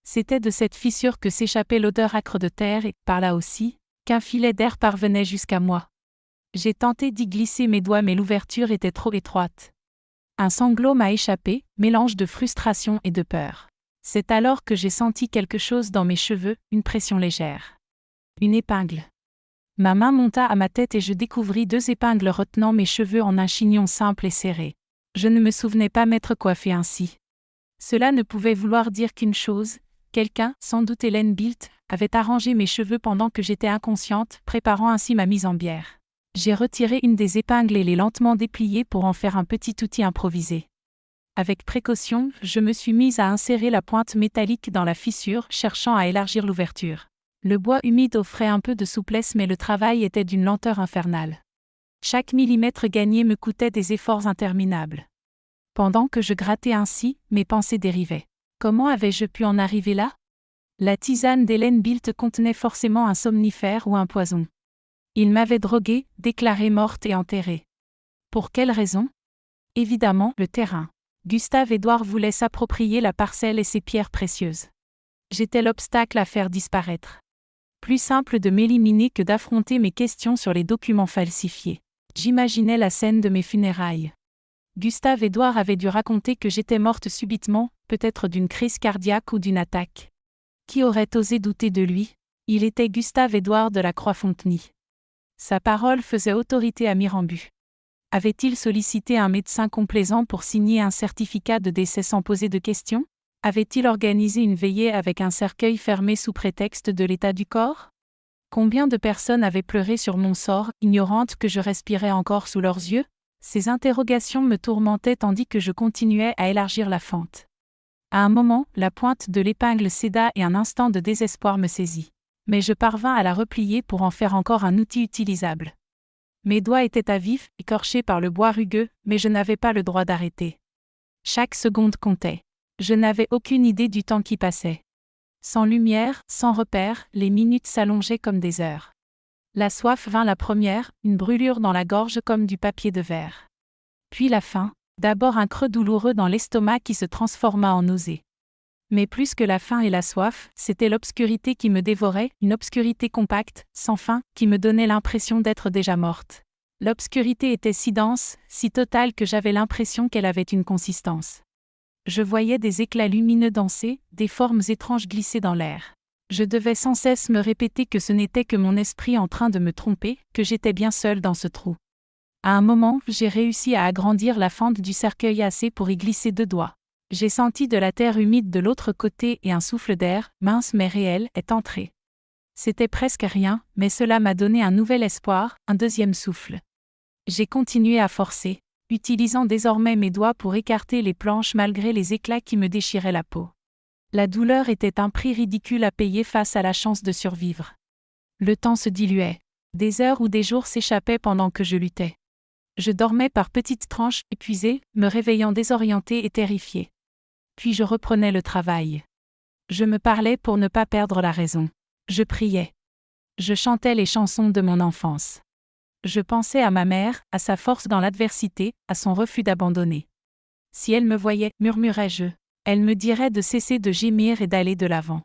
C'était de cette fissure que s'échappait l'odeur âcre de terre et, par là aussi, qu'un filet d'air parvenait jusqu'à moi. J'ai tenté d'y glisser mes doigts mais l'ouverture était trop étroite. Un sanglot m'a échappé, mélange de frustration et de peur. C'est alors que j'ai senti quelque chose dans mes cheveux, une pression légère. Une épingle. Ma main monta à ma tête et je découvris deux épingles retenant mes cheveux en un chignon simple et serré. Je ne me souvenais pas m'être coiffée ainsi. Cela ne pouvait vouloir dire qu'une chose, quelqu'un, sans doute Hélène Bilt, avait arrangé mes cheveux pendant que j'étais inconsciente, préparant ainsi ma mise en bière. J'ai retiré une des épingles et l'ai lentement dépliée pour en faire un petit outil improvisé. Avec précaution, je me suis mise à insérer la pointe métallique dans la fissure, cherchant à élargir l'ouverture. Le bois humide offrait un peu de souplesse mais le travail était d'une lenteur infernale. Chaque millimètre gagné me coûtait des efforts interminables. Pendant que je grattais ainsi, mes pensées dérivaient. Comment avais-je pu en arriver là? La tisane d'Hélène Bilt contenait forcément un somnifère ou un poison. Il m'avait droguée, déclarée morte et enterrée. Pour quelle raison? Évidemment, le terrain. Gustave-Édouard voulait s'approprier la parcelle et ses pierres précieuses. J'étais l'obstacle à faire disparaître. Plus simple de m'éliminer que d'affronter mes questions sur les documents falsifiés. J'imaginais la scène de mes funérailles. Gustave-Édouard avait dû raconter que j'étais morte subitement, peut-être d'une crise cardiaque ou d'une attaque. Qui aurait osé douter de lui? Il était Gustave-Édouard de la Croix-Fontenay. Sa parole faisait autorité à Mirambu. Avait-il sollicité un médecin complaisant pour signer un certificat de décès sans poser de questions? Avait-il organisé une veillée avec un cercueil fermé sous prétexte de l'état du corps? Combien de personnes avaient pleuré sur mon sort, ignorantes que je respirais encore sous leurs yeux? Ces interrogations me tourmentaient tandis que je continuais à élargir la fente. À un moment, la pointe de l'épingle céda et un instant de désespoir me saisit. Mais je parvins à la replier pour en faire encore un outil utilisable. Mes doigts étaient à vif, écorchés par le bois rugueux, mais je n'avais pas le droit d'arrêter. Chaque seconde comptait. Je n'avais aucune idée du temps qui passait. Sans lumière, sans repère, les minutes s'allongeaient comme des heures. La soif vint la première, une brûlure dans la gorge comme du papier de verre. Puis la faim, d'abord un creux douloureux dans l'estomac qui se transforma en nausée. Mais plus que la faim et la soif, c'était l'obscurité qui me dévorait, une obscurité compacte, sans fin, qui me donnait l'impression d'être déjà morte. L'obscurité était si dense, si totale que j'avais l'impression qu'elle avait une consistance. Je voyais des éclats lumineux danser, des formes étranges glisser dans l'air. Je devais sans cesse me répéter que ce n'était que mon esprit en train de me tromper, que j'étais bien seule dans ce trou. À un moment, j'ai réussi à agrandir la fente du cercueil assez pour y glisser 2 doigts. J'ai senti de la terre humide de l'autre côté et un souffle d'air, mince mais réel, est entré. C'était presque rien, mais cela m'a donné un nouvel espoir, un deuxième souffle. J'ai continué à forcer, utilisant désormais mes doigts pour écarter les planches malgré les éclats qui me déchiraient la peau. La douleur était un prix ridicule à payer face à la chance de survivre. Le temps se diluait. Des heures ou des jours s'échappaient pendant que je luttais. Je dormais par petites tranches, épuisé, me réveillant désorienté et terrifié. Puis je reprenais le travail. Je me parlais pour ne pas perdre la raison. Je priais. Je chantais les chansons de mon enfance. Je pensais à ma mère, à sa force dans l'adversité, à son refus d'abandonner. Si elle me voyait, murmurais-je, elle me dirait de cesser de gémir et d'aller de l'avant.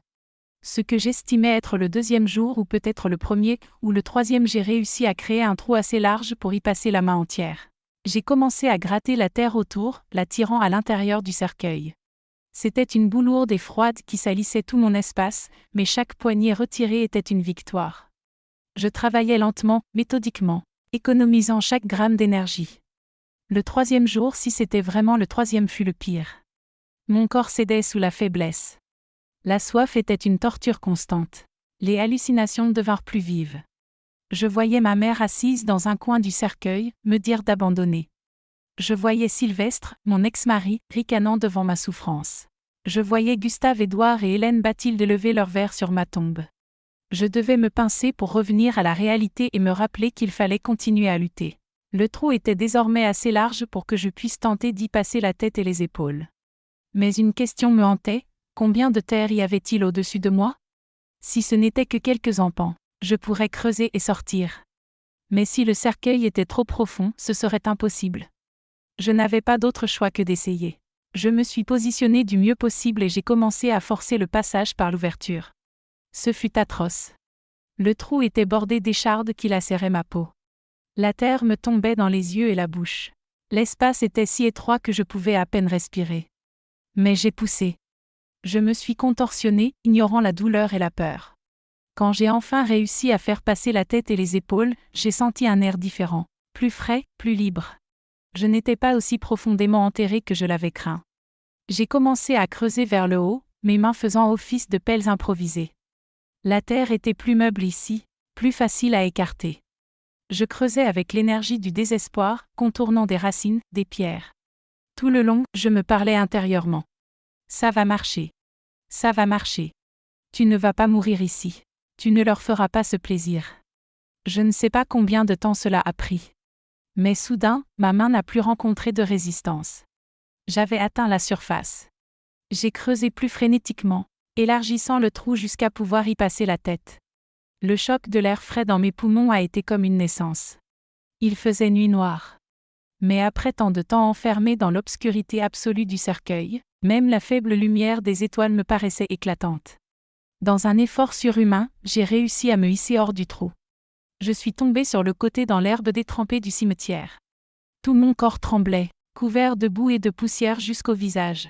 Ce que j'estimais être le 2e jour ou peut-être le 1er ou le 3e, j'ai réussi à créer un trou assez large pour y passer la main entière. J'ai commencé à gratter la terre autour, la tirant à l'intérieur du cercueil. C'était une boue lourde et froide qui salissait tout mon espace, mais chaque poignée retirée était une victoire. Je travaillais lentement, méthodiquement, économisant chaque gramme d'énergie. Le 3e jour, si c'était vraiment le 3e, fut le pire. Mon corps cédait sous la faiblesse. La soif était une torture constante. Les hallucinations devinrent plus vives. Je voyais ma mère assise dans un coin du cercueil, me dire d'abandonner. Je voyais Sylvestre, mon ex-mari, ricanant devant ma souffrance. Je voyais Gustave-Édouard et Hélène Bathilde lever leur verre sur ma tombe. Je devais me pincer pour revenir à la réalité et me rappeler qu'il fallait continuer à lutter. Le trou était désormais assez large pour que je puisse tenter d'y passer la tête et les épaules. Mais une question me hantait, combien de terre y avait-il au-dessus de moi? Si ce n'était que quelques empans, je pourrais creuser et sortir. Mais si le cercueil était trop profond, ce serait impossible. Je n'avais pas d'autre choix que d'essayer. Je me suis positionné du mieux possible et j'ai commencé à forcer le passage par l'ouverture. Ce fut atroce. Le trou était bordé d'échardes qui lacéraient ma peau. La terre me tombait dans les yeux et la bouche. L'espace était si étroit que je pouvais à peine respirer. Mais j'ai poussé. Je me suis contorsionné, ignorant la douleur et la peur. Quand j'ai enfin réussi à faire passer la tête et les épaules, j'ai senti un air différent, plus frais, plus libre. Je n'étais pas aussi profondément enterré que je l'avais craint. J'ai commencé à creuser vers le haut, mes mains faisant office de pelles improvisées. La terre était plus meuble ici, plus facile à écarter. Je creusais avec l'énergie du désespoir, contournant des racines, des pierres. Tout le long, je me parlais intérieurement. Ça va marcher. Ça va marcher. Tu ne vas pas mourir ici. Tu ne leur feras pas ce plaisir. Je ne sais pas combien de temps cela a pris. Mais soudain, ma main n'a plus rencontré de résistance. J'avais atteint la surface. J'ai creusé plus frénétiquement, élargissant le trou jusqu'à pouvoir y passer la tête. Le choc de l'air frais dans mes poumons a été comme une naissance. Il faisait nuit noire. Mais après tant de temps enfermé dans l'obscurité absolue du cercueil, même la faible lumière des étoiles me paraissait éclatante. Dans un effort surhumain, j'ai réussi à me hisser hors du trou. Je suis tombé sur le côté dans l'herbe détrempée du cimetière. Tout mon corps tremblait, couvert de boue et de poussière jusqu'au visage.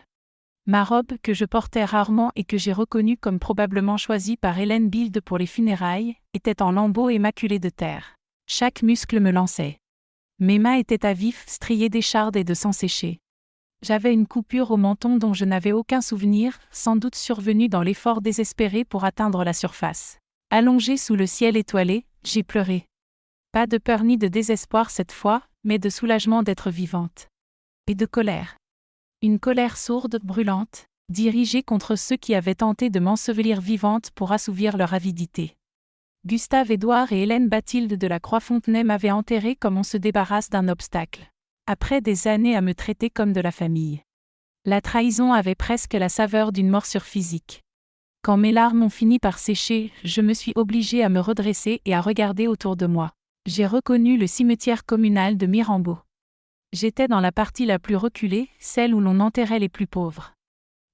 Ma robe, que je portais rarement et que j'ai reconnue comme probablement choisie par Hélène Bild pour les funérailles, était en lambeaux et maculée de terre. Chaque muscle me lançait. Mes mains étaient à vif, striées d'échardes et de sang séché. J'avais une coupure au menton dont je n'avais aucun souvenir, sans doute survenue dans l'effort désespéré pour atteindre la surface. Allongée sous le ciel étoilé, j'ai pleuré. Pas de peur ni de désespoir cette fois, mais de soulagement d'être vivante. Et de colère. Une colère sourde, brûlante, dirigée contre ceux qui avaient tenté de m'ensevelir vivante pour assouvir leur avidité. Gustave-Édouard et Hélène Bathilde de la Croix-Fontenay m'avaient enterrée comme on se débarrasse d'un obstacle. Après des années à me traiter comme de la famille. La trahison avait presque la saveur d'une morsure physique. Quand mes larmes ont fini par sécher, je me suis obligée à me redresser et à regarder autour de moi. J'ai reconnu le cimetière communal de Mirambeau. J'étais dans la partie la plus reculée, celle où l'on enterrait les plus pauvres.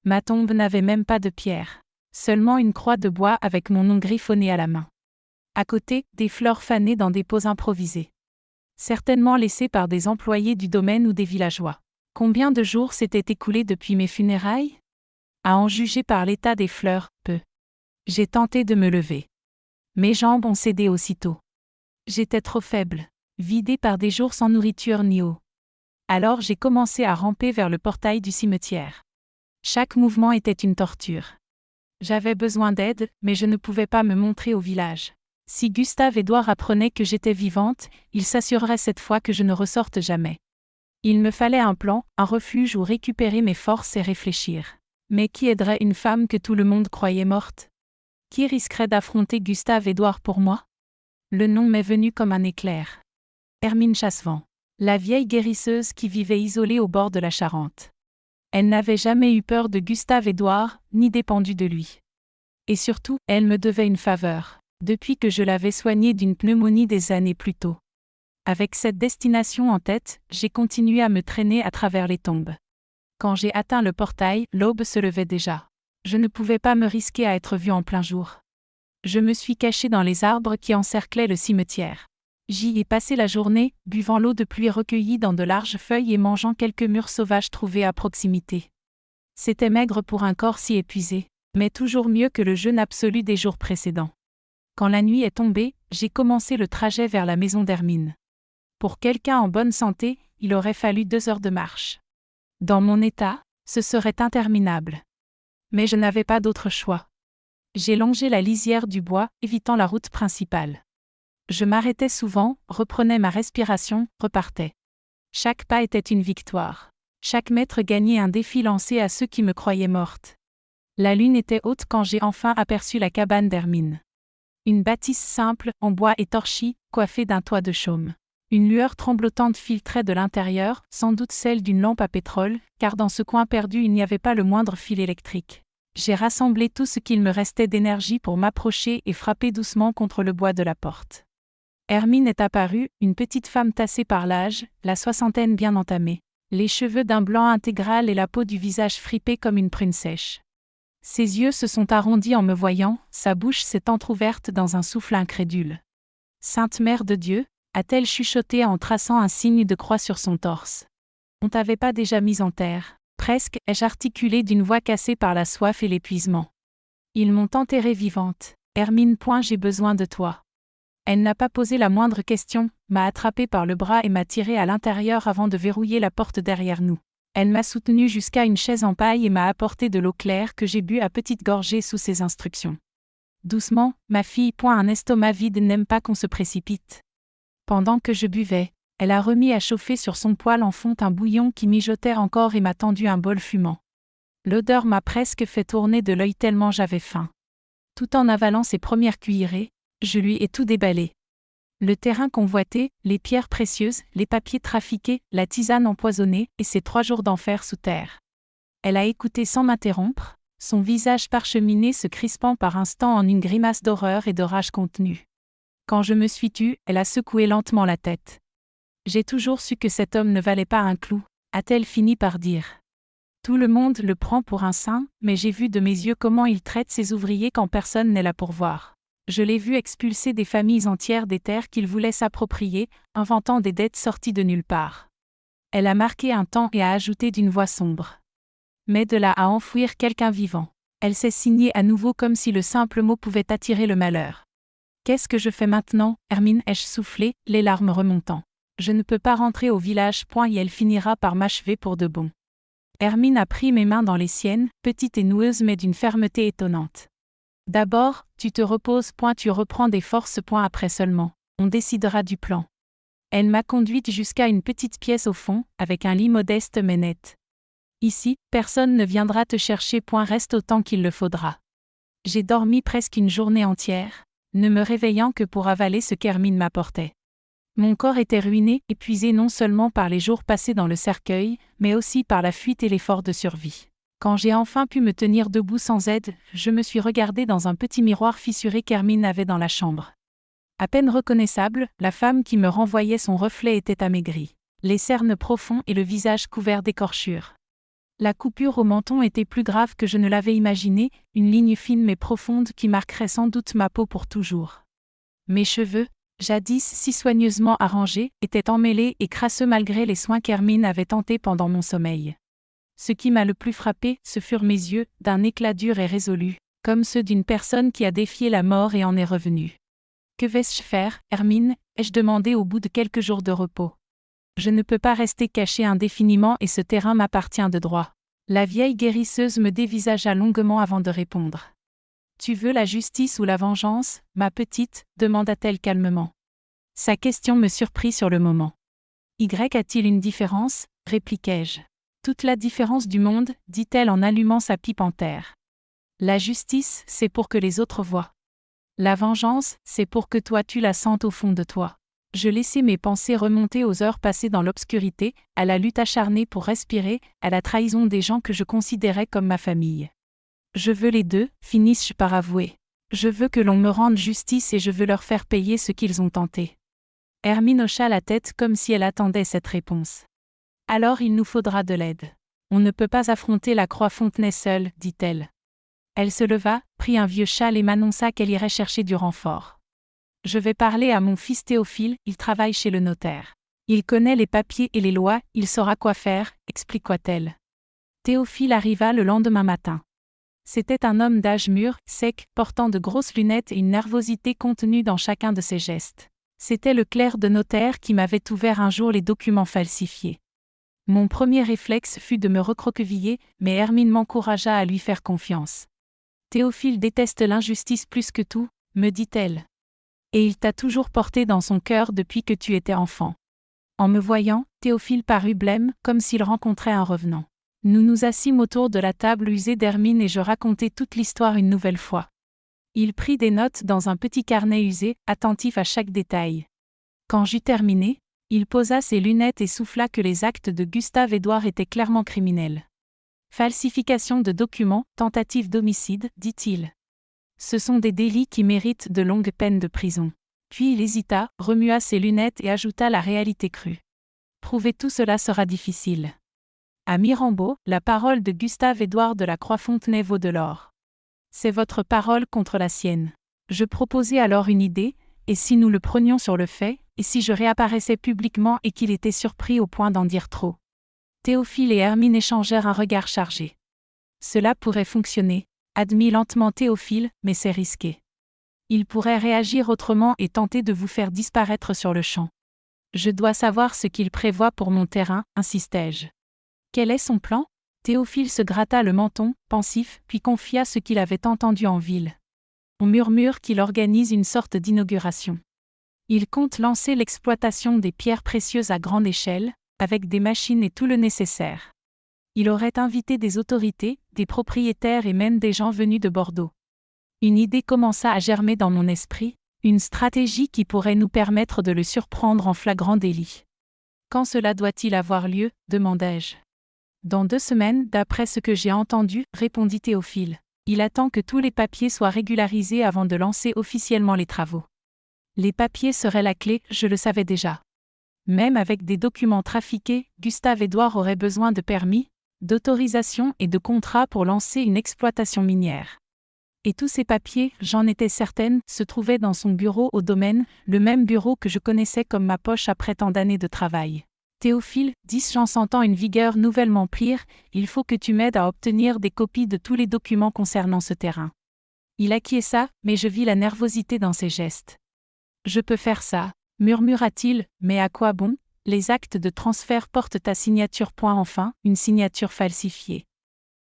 Ma tombe n'avait même pas de pierre. Seulement une croix de bois avec mon nom griffonné à la main. À côté, des fleurs fanées dans des pots improvisés. Certainement laissées par des employés du domaine ou des villageois. Combien de jours s'étaient écoulés depuis mes funérailles? À en juger par l'état des fleurs, peu. J'ai tenté de me lever. Mes jambes ont cédé aussitôt. J'étais trop faible, vidée par des jours sans nourriture ni eau. Alors j'ai commencé à ramper vers le portail du cimetière. Chaque mouvement était une torture. J'avais besoin d'aide, mais je ne pouvais pas me montrer au village. Si Gustave-Édouard apprenait que j'étais vivante, il s'assurerait cette fois que je ne ressorte jamais. Il me fallait un plan, un refuge où récupérer mes forces et réfléchir. Mais qui aiderait une femme que tout le monde croyait morte? Qui risquerait d'affronter Gustave-Édouard pour moi? Le nom m'est venu comme un éclair. Hermine Chassevent. La vieille guérisseuse qui vivait isolée au bord de la Charente. Elle n'avait jamais eu peur de Gustave-Édouard, ni dépendu de lui. Et surtout, elle me devait une faveur, depuis que je l'avais soignée d'une pneumonie des années plus tôt. Avec cette destination en tête, j'ai continué à me traîner à travers les tombes. Quand j'ai atteint le portail, l'aube se levait déjà. Je ne pouvais pas me risquer à être vue en plein jour. Je me suis cachée dans les arbres qui encerclaient le cimetière. J'y ai passé la journée, buvant l'eau de pluie recueillie dans de larges feuilles et mangeant quelques mûres sauvages trouvées à proximité. C'était maigre pour un corps si épuisé, mais toujours mieux que le jeûne absolu des jours précédents. Quand la nuit est tombée, j'ai commencé le trajet vers la maison d'Hermine. Pour quelqu'un en bonne santé, il aurait fallu 2 heures de marche. Dans mon état, ce serait interminable. Mais je n'avais pas d'autre choix. J'ai longé la lisière du bois, évitant la route principale. Je m'arrêtais souvent, reprenais ma respiration, repartais. Chaque pas était une victoire. Chaque mètre gagnait un défi lancé à ceux qui me croyaient morte. La lune était haute quand j'ai enfin aperçu la cabane d'Hermine. Une bâtisse simple, en bois étorchi, coiffée d'un toit de chaume. Une lueur tremblotante filtrait de l'intérieur, sans doute celle d'une lampe à pétrole, car dans ce coin perdu il n'y avait pas le moindre fil électrique. J'ai rassemblé tout ce qu'il me restait d'énergie pour m'approcher et frapper doucement contre le bois de la porte. Hermine est apparue, une petite femme tassée par l'âge, la soixantaine bien entamée. Les cheveux d'un blanc intégral et la peau du visage fripée comme une prune sèche. Ses yeux se sont arrondis en me voyant, sa bouche s'est entr'ouverte dans un souffle incrédule. « Sainte Mère de Dieu » a-t-elle chuchoté en traçant un signe de croix sur son torse. « On t'avait pas déjà mise en terre ?» Presque, ai-je articulé d'une voix cassée par la soif et l'épuisement. Ils m'ont enterrée vivante. Hermine, j'ai besoin de toi. Elle n'a pas posé la moindre question, m'a attrapée par le bras et m'a tirée à l'intérieur avant de verrouiller la porte derrière nous. Elle m'a soutenue jusqu'à une chaise en paille et m'a apporté de l'eau claire que j'ai bu à petites gorgées sous ses instructions. Doucement, ma fille, un estomac vide n'aime pas qu'on se précipite. Pendant que je buvais, elle a remis à chauffer sur son poêle en fonte un bouillon qui mijotait encore et m'a tendu un bol fumant. L'odeur m'a presque fait tourner de l'œil tellement j'avais faim. Tout en avalant ses premières cuillerées, je lui ai tout déballé. Le terrain convoité, les pierres précieuses, les papiers trafiqués, la tisane empoisonnée et ses 3 jours d'enfer sous terre. Elle a écouté sans m'interrompre, son visage parcheminé se crispant par instants en une grimace d'horreur et de rage contenue. Quand je me suis tue, elle a secoué lentement la tête. J'ai toujours su que cet homme ne valait pas un clou, a-t-elle fini par dire. Tout le monde le prend pour un saint, mais j'ai vu de mes yeux comment il traite ses ouvriers quand personne n'est là pour voir. Je l'ai vu expulser des familles entières des terres qu'il voulait s'approprier, inventant des dettes sorties de nulle part. Elle a marqué un temps et a ajouté d'une voix sombre. Mais de là à enfouir quelqu'un vivant, elle s'est signée à nouveau comme si le simple mot pouvait attirer le malheur. Qu'est-ce que je fais maintenant, Hermine, ai-je soufflé, les larmes remontant. Je ne peux pas rentrer au village, et elle finira par m'achever pour de bon. Hermine a pris mes mains dans les siennes, petite et noueuse mais d'une fermeté étonnante. D'abord, tu te reposes, tu reprends des forces, après seulement. On décidera du plan. Elle m'a conduite jusqu'à une petite pièce au fond, avec un lit modeste mais net. Ici, personne ne viendra te chercher, reste autant qu'il le faudra. J'ai dormi presque une journée entière, ne me réveillant que pour avaler ce qu'Hermine m'apportait. Mon corps était ruiné, épuisé non seulement par les jours passés dans le cercueil, mais aussi par la fuite et l'effort de survie. Quand j'ai enfin pu me tenir debout sans aide, je me suis regardée dans un petit miroir fissuré qu'Hermine avait dans la chambre. À peine reconnaissable, la femme qui me renvoyait son reflet était amaigrie, les cernes profonds et le visage couvert d'écorchures. La coupure au menton était plus grave que je ne l'avais imaginé, une ligne fine mais profonde qui marquerait sans doute ma peau pour toujours. Mes cheveux, jadis si soigneusement arrangés, étaient emmêlés et crasseux malgré les soins qu'Hermine avait tentés pendant mon sommeil. Ce qui m'a le plus frappé, ce furent mes yeux, d'un éclat dur et résolu, comme ceux d'une personne qui a défié la mort et en est revenue. Que vais-je faire, Hermine, ai-je demandé au bout de quelques jours de repos. Je ne peux pas rester caché indéfiniment et ce terrain m'appartient de droit. La vieille guérisseuse me dévisagea longuement avant de répondre. Tu veux la justice ou la vengeance, ma petite, demanda-t-elle calmement. Sa question me surprit sur le moment. Y a-t-il une différence, répliquai-je. Toute la différence du monde, dit-elle en allumant sa pipe en terre. La justice, c'est pour que les autres voient. La vengeance, c'est pour que toi tu la sentes au fond de toi. Je laissai mes pensées remonter aux heures passées dans l'obscurité, à la lutte acharnée pour respirer, à la trahison des gens que je considérais comme ma famille. Je veux les deux, finis-je par avouer. Je veux que l'on me rende justice et je veux leur faire payer ce qu'ils ont tenté. Hermine hocha la tête comme si elle attendait cette réponse. Alors il nous faudra de l'aide. On ne peut pas affronter la croix Fontenay seule, dit-elle. Elle se leva, prit un vieux châle et m'annonça qu'elle irait chercher du renfort. Je vais parler à mon fils Théophile, il travaille chez le notaire. Il connaît les papiers et les lois, il saura quoi faire, expliqua-t-elle. Théophile arriva le lendemain matin. C'était un homme d'âge mûr, sec, portant de grosses lunettes et une nervosité contenue dans chacun de ses gestes. C'était le clerc de notaire qui m'avait ouvert un jour les documents falsifiés. Mon premier réflexe fut de me recroqueviller, mais Hermine m'encouragea à lui faire confiance. Théophile déteste l'injustice plus que tout, me dit-elle. Et il t'a toujours porté dans son cœur depuis que tu étais enfant. En me voyant, Théophile parut blême, comme s'il rencontrait un revenant. Nous nous assîmes autour de la table usée d'Hermine et je racontai toute l'histoire une nouvelle fois. Il prit des notes dans un petit carnet usé, attentif à chaque détail. Quand j'eus terminé, il posa ses lunettes et souffla que les actes de Gustave-Édouard étaient clairement criminels. Falsification de documents, tentative d'homicide, dit-il. Ce sont des délits qui méritent de longues peines de prison. Puis il hésita, remua ses lunettes et ajouta la réalité crue. Prouver tout cela sera difficile. À Mirambeau, la parole de Gustave-Édouard de la Croix-Fontenay vaut de l'or. C'est votre parole contre la sienne. Je proposai alors une idée, et si nous le prenions sur le fait, et si je réapparaissais publiquement et qu'il était surpris au point d'en dire trop. Théophile et Hermine échangèrent un regard chargé. Cela pourrait fonctionner, admit lentement Théophile, mais c'est risqué. Il pourrait réagir autrement et tenter de vous faire disparaître sur le champ. Je dois savoir ce qu'il prévoit pour mon terrain, insistai-je. Quel est son plan ? Théophile se gratta le menton, pensif, puis confia ce qu'il avait entendu en ville. On murmure qu'il organise une sorte d'inauguration. Il compte lancer l'exploitation des pierres précieuses à grande échelle, avec des machines et tout le nécessaire. Il aurait invité des autorités, des propriétaires et même des gens venus de Bordeaux. Une idée commença à germer dans mon esprit, une stratégie qui pourrait nous permettre de le surprendre en flagrant délit. Quand cela doit-il avoir lieu ? Demandai-je. Dans 2 semaines, d'après ce que j'ai entendu, répondit Théophile. Il attend que tous les papiers soient régularisés avant de lancer officiellement les travaux. Les papiers seraient la clé, je le savais déjà. Même avec des documents trafiqués, Gustave-Édouard aurait besoin de permis, d'autorisation et de contrats pour lancer une exploitation minière. Et tous ces papiers, j'en étais certaine, se trouvaient dans son bureau au domaine, le même bureau que je connaissais comme ma poche après tant d'années de travail. Théophile, dis-je en sentant une vigueur nouvellement pire, il faut que tu m'aides à obtenir des copies de tous les documents concernant ce terrain. Il acquiesça, mais je vis la nervosité dans ses gestes. Je peux faire ça, murmura-t-il, mais à quoi bon ? Les actes de transfert portent ta signature. Enfin, une signature falsifiée.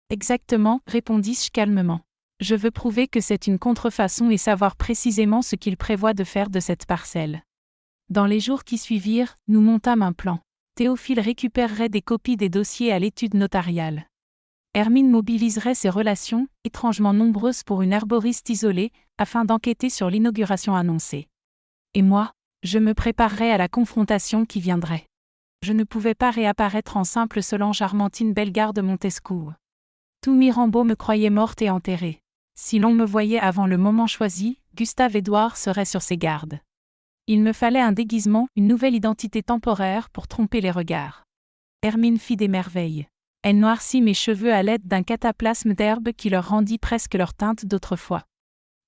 Exactement, répondis-je calmement. Je veux prouver que c'est une contrefaçon et savoir précisément ce qu'il prévoit de faire de cette parcelle. Dans les jours qui suivirent, nous montâmes un plan. Théophile récupérerait des copies des dossiers à l'étude notariale. Hermine mobiliserait ses relations, étrangement nombreuses pour une herboriste isolée, afin d'enquêter sur l'inauguration annoncée. Et moi, je me préparerais à la confrontation qui viendrait. Je ne pouvais pas réapparaître en simple Solange Armentine Bellegarde Montesquieu. Tout Mirambeau me croyait morte et enterrée. Si l'on me voyait avant le moment choisi, Gustave-Édouard serait sur ses gardes. Il me fallait un déguisement, une nouvelle identité temporaire pour tromper les regards. Hermine fit des merveilles. Elle noircit mes cheveux à l'aide d'un cataplasme d'herbe qui leur rendit presque leur teinte d'autrefois.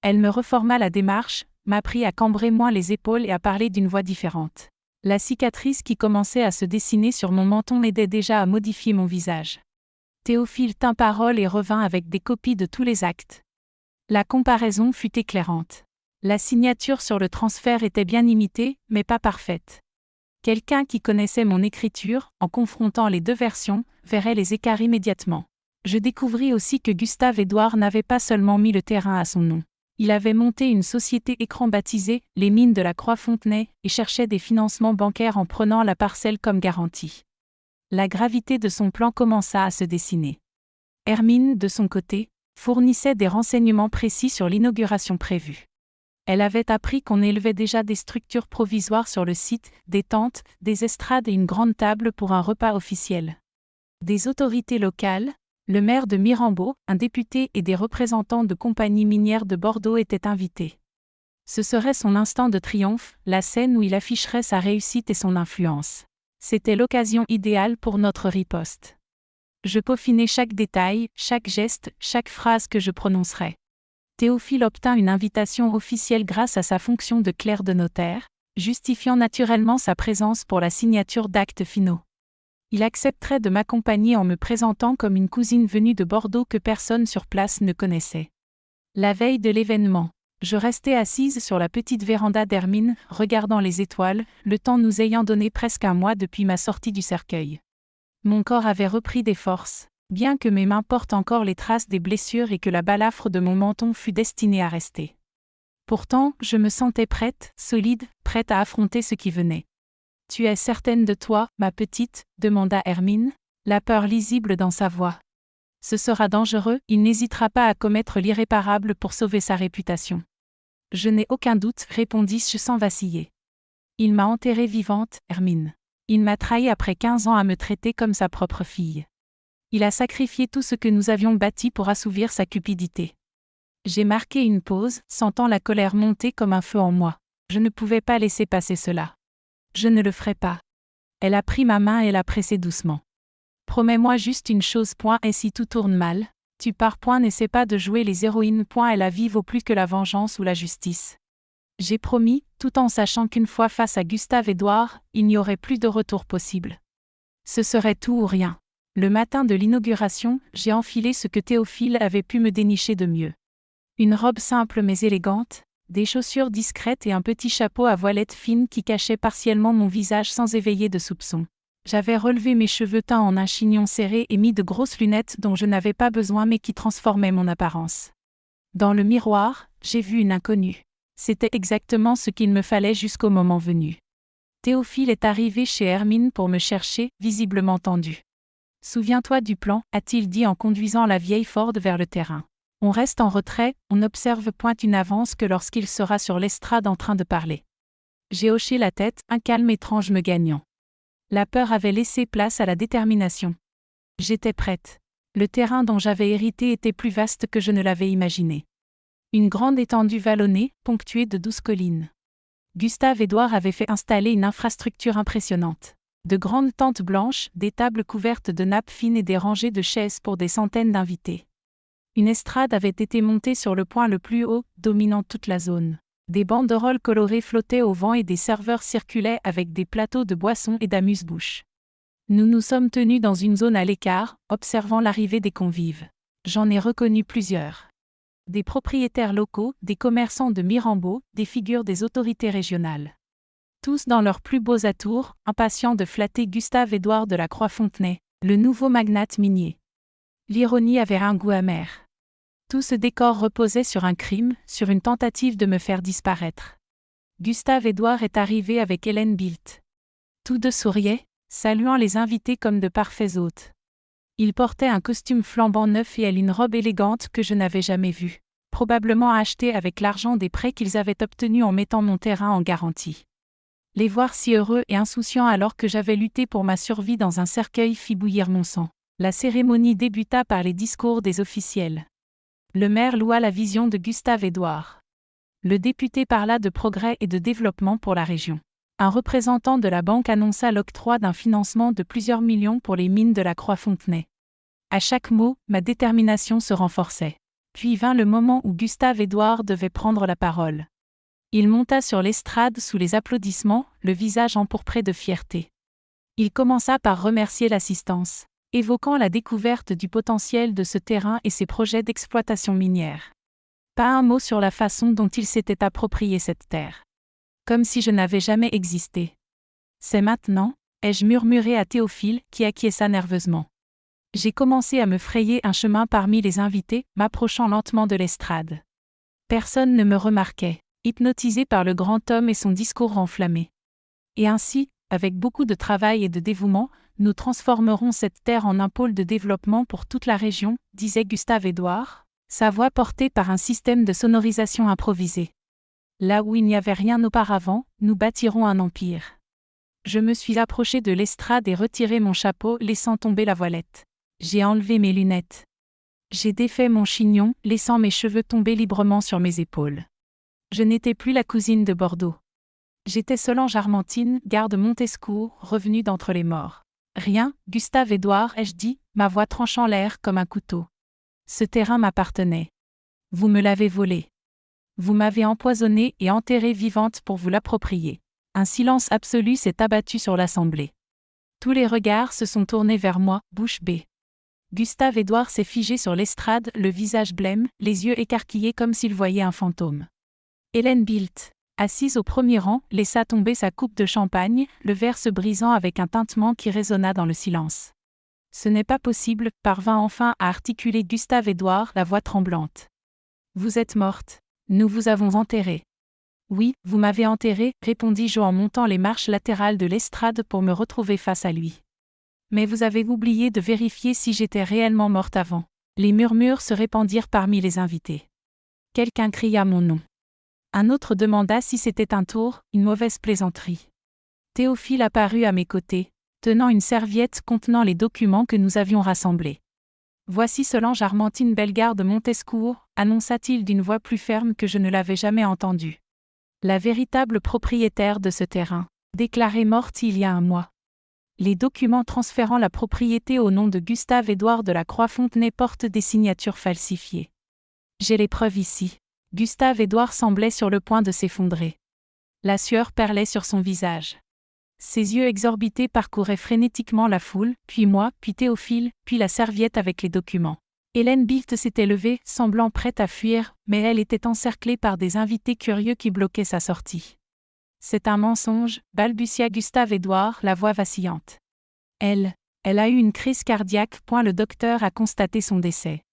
Elle me reforma la démarche, m'apprit à cambrer moins les épaules et à parler d'une voix différente. La cicatrice qui commençait à se dessiner sur mon menton aidait déjà à modifier mon visage. Théophile tint parole et revint avec des copies de tous les actes. La comparaison fut éclairante. La signature sur le transfert était bien imitée, mais pas parfaite. Quelqu'un qui connaissait mon écriture, en confrontant les deux versions, verrait les écarts immédiatement. Je découvris aussi que Gustave-Édouard n'avait pas seulement mis le terrain à son nom. Il avait monté une société écran baptisée « Les Mines de la Croix-Fontenay » et cherchait des financements bancaires en prenant la parcelle comme garantie. La gravité de son plan commença à se dessiner. Hermine, de son côté, fournissait des renseignements précis sur l'inauguration prévue. Elle avait appris qu'on élevait déjà des structures provisoires sur le site, des tentes, des estrades et une grande table pour un repas officiel. Des autorités locales, le maire de Mirambeau, un député et des représentants de compagnies minières de Bordeaux étaient invités. Ce serait son instant de triomphe, la scène où il afficherait sa réussite et son influence. C'était l'occasion idéale pour notre riposte. Je peaufinais chaque détail, chaque geste, chaque phrase que je prononcerais. Théophile obtint une invitation officielle grâce à sa fonction de clerc de notaire, justifiant naturellement sa présence pour la signature d'actes finaux. Il accepterait de m'accompagner en me présentant comme une cousine venue de Bordeaux que personne sur place ne connaissait. La veille de l'événement, je restais assise sur la petite véranda d'Hermine, regardant les étoiles, le temps nous ayant donné presque un mois depuis ma sortie du cercueil. Mon corps avait repris des forces, bien que mes mains portent encore les traces des blessures et que la balafre de mon menton fût destinée à rester. Pourtant, je me sentais prête, solide, prête à affronter ce qui venait. « Tu es certaine de toi, ma petite ?» demanda Hermine, la peur lisible dans sa voix. « Ce sera dangereux, il n'hésitera pas à commettre l'irréparable pour sauver sa réputation. » « Je n'ai aucun doute, répondis-je sans vaciller. Il m'a enterrée vivante, Hermine. Il m'a trahi après 15 ans à me traiter comme sa propre fille. Il a sacrifié tout ce que nous avions bâti pour assouvir sa cupidité. J'ai marqué une pause, sentant la colère monter comme un feu en moi. Je ne pouvais pas laisser passer cela. Je ne le ferai pas. Elle a pris ma main et l'a pressée doucement. Promets-moi juste une chose, et si tout tourne mal, tu pars, n'essaie pas de jouer les héroïnes, et la vie vaut plus que la vengeance ou la justice. J'ai promis, tout en sachant qu'une fois face à Gustave-Édouard, il n'y aurait plus de retour possible. Ce serait tout ou rien. Le matin de l'inauguration, j'ai enfilé ce que Théophile avait pu me dénicher de mieux. Une robe simple mais élégante, des chaussures discrètes et un petit chapeau à voilette fine qui cachait partiellement mon visage sans éveiller de soupçons. J'avais relevé mes cheveux teints en un chignon serré et mis de grosses lunettes dont je n'avais pas besoin mais qui transformaient mon apparence. Dans le miroir, j'ai vu une inconnue. C'était exactement ce qu'il me fallait jusqu'au moment venu. Théophile est arrivé chez Hermine pour me chercher, visiblement tendu. « Souviens-toi du plan » a-t-il dit en conduisant la vieille Ford vers le terrain. « On reste en retrait, on n'observe point une avance que lorsqu'il sera sur l'estrade en train de parler. » J'ai hoché la tête, un calme étrange me gagnant. La peur avait laissé place à la détermination. J'étais prête. Le terrain dont j'avais hérité était plus vaste que je ne l'avais imaginé. Une grande étendue vallonnée, ponctuée de douces collines. Gustave-Édouard avait fait installer une infrastructure impressionnante. De grandes tentes blanches, des tables couvertes de nappes fines et des rangées de chaises pour des centaines d'invités. Une estrade avait été montée sur le point le plus haut, dominant toute la zone. Des banderoles colorées flottaient au vent et des serveurs circulaient avec des plateaux de boissons et d'amuse-bouches. Nous nous sommes tenus dans une zone à l'écart, observant l'arrivée des convives. J'en ai reconnu plusieurs. Des propriétaires locaux, des commerçants de Mirambeau, des figures des autorités régionales. Tous dans leurs plus beaux atours, impatients de flatter Gustave-Édouard de la Croix-Fontenay, le nouveau magnate minier. L'ironie avait un goût amer. Tout ce décor reposait sur un crime, sur une tentative de me faire disparaître. Gustave-Édouard est arrivé avec Hélène Bildt. Tous deux souriaient, saluant les invités comme de parfaits hôtes. Il portait un costume flambant neuf et elle une robe élégante que je n'avais jamais vue, probablement achetée avec l'argent des prêts qu'ils avaient obtenus en mettant mon terrain en garantie. Les voir si heureux et insouciants alors que j'avais lutté pour ma survie dans un cercueil fit bouillir mon sang. La cérémonie débuta par les discours des officiels. Le maire loua la vision de Gustave-Édouard. Le député parla de progrès et de développement pour la région. Un représentant de la banque annonça l'octroi d'un financement de plusieurs millions pour les mines de la Croix-Fontenay. À chaque mot, ma détermination se renforçait. Puis vint le moment où Gustave-Édouard devait prendre la parole. Il monta sur l'estrade sous les applaudissements, le visage empourpré de fierté. Il commença par remercier l'assistance, évoquant la découverte du potentiel de ce terrain et ses projets d'exploitation minière. Pas un mot sur la façon dont il s'était approprié cette terre. Comme si je n'avais jamais existé. C'est maintenant, ai-je murmuré à Théophile, qui acquiesça nerveusement. J'ai commencé à me frayer un chemin parmi les invités, m'approchant lentement de l'estrade. Personne ne me remarquait, hypnotisé par le grand homme et son discours enflammé. Et ainsi, avec beaucoup de travail et de dévouement, nous transformerons cette terre en un pôle de développement pour toute la région, disait Gustave-Édouard, sa voix portée par un système de sonorisation improvisé. Là où il n'y avait rien auparavant, nous bâtirons un empire. Je me suis approché de l'estrade et retiré mon chapeau, laissant tomber la voilette. J'ai enlevé mes lunettes. J'ai défait mon chignon, laissant mes cheveux tomber librement sur mes épaules. Je n'étais plus la cousine de Bordeaux. J'étais Solange Armentine, garde Montescourt, revenue d'entre les morts. Rien, Gustave-Édouard, ai-je dit, ma voix tranchant l'air comme un couteau. Ce terrain m'appartenait. Vous me l'avez volé. Vous m'avez empoisonnée et enterrée vivante pour vous l'approprier. Un silence absolu s'est abattu sur l'assemblée. Tous les regards se sont tournés vers moi, bouche bée. Gustave-Édouard s'est figé sur l'estrade, le visage blême, les yeux écarquillés comme s'il voyait un fantôme. Hélène Bildt, assise au premier rang, laissa tomber sa coupe de champagne, le verre se brisant avec un tintement qui résonna dans le silence. Ce n'est pas possible, parvint enfin à articuler Gustave-Édouard, la voix tremblante. Vous êtes morte. Nous vous avons enterrée. Oui, vous m'avez enterrée, répondis-je en montant les marches latérales de l'estrade pour me retrouver face à lui. Mais vous avez oublié de vérifier si j'étais réellement morte avant. Les murmures se répandirent parmi les invités. Quelqu'un cria mon nom. Un autre demanda si c'était un tour, une mauvaise plaisanterie. Théophile apparut à mes côtés, tenant une serviette contenant les documents que nous avions rassemblés. Voici Solange Armentine Bellegarde Montescourt, annonça-t-il d'une voix plus ferme que je ne l'avais jamais entendue. La véritable propriétaire de ce terrain, déclarée morte il y a un mois. Les documents transférant la propriété au nom de Gustave-Édouard de la Croix-Fontenay portent des signatures falsifiées. J'ai les preuves ici. Gustave-Édouard semblait sur le point de s'effondrer. La sueur perlait sur son visage. Ses yeux exorbités parcouraient frénétiquement la foule, puis moi, puis Théophile, puis la serviette avec les documents. Hélène Bildt s'était levée, semblant prête à fuir, mais elle était encerclée par des invités curieux qui bloquaient sa sortie. C'est un mensonge, balbutia Gustave-Édouard, la voix vacillante. Elle a eu une crise cardiaque. Le docteur a constaté son décès.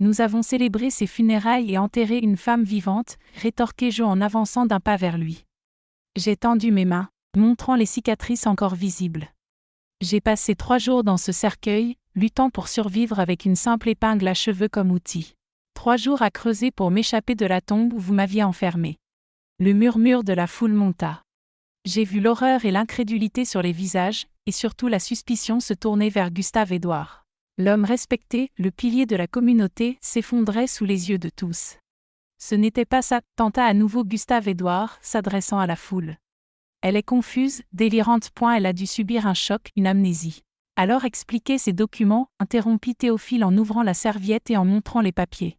Nous avons célébré ses funérailles et enterré une femme vivante, rétorquai-je en avançant d'un pas vers lui. J'ai tendu mes mains, montrant les cicatrices encore visibles. J'ai passé 3 jours dans ce cercueil, luttant pour survivre avec une simple épingle à cheveux comme outil. 3 jours à creuser pour m'échapper de la tombe où vous m'aviez enfermé. Le murmure de la foule monta. J'ai vu l'horreur et l'incrédulité sur les visages, et surtout la suspicion se tourner vers Gustave-Édouard. L'homme respecté, le pilier de la communauté, s'effondrait sous les yeux de tous. Ce n'était pas ça, tenta à nouveau Gustave-Édouard, s'adressant à la foule. Elle est confuse, délirante. Elle a dû subir un choc, une amnésie. Alors expliquez ces documents, interrompit Théophile en ouvrant la serviette et en montrant les papiers.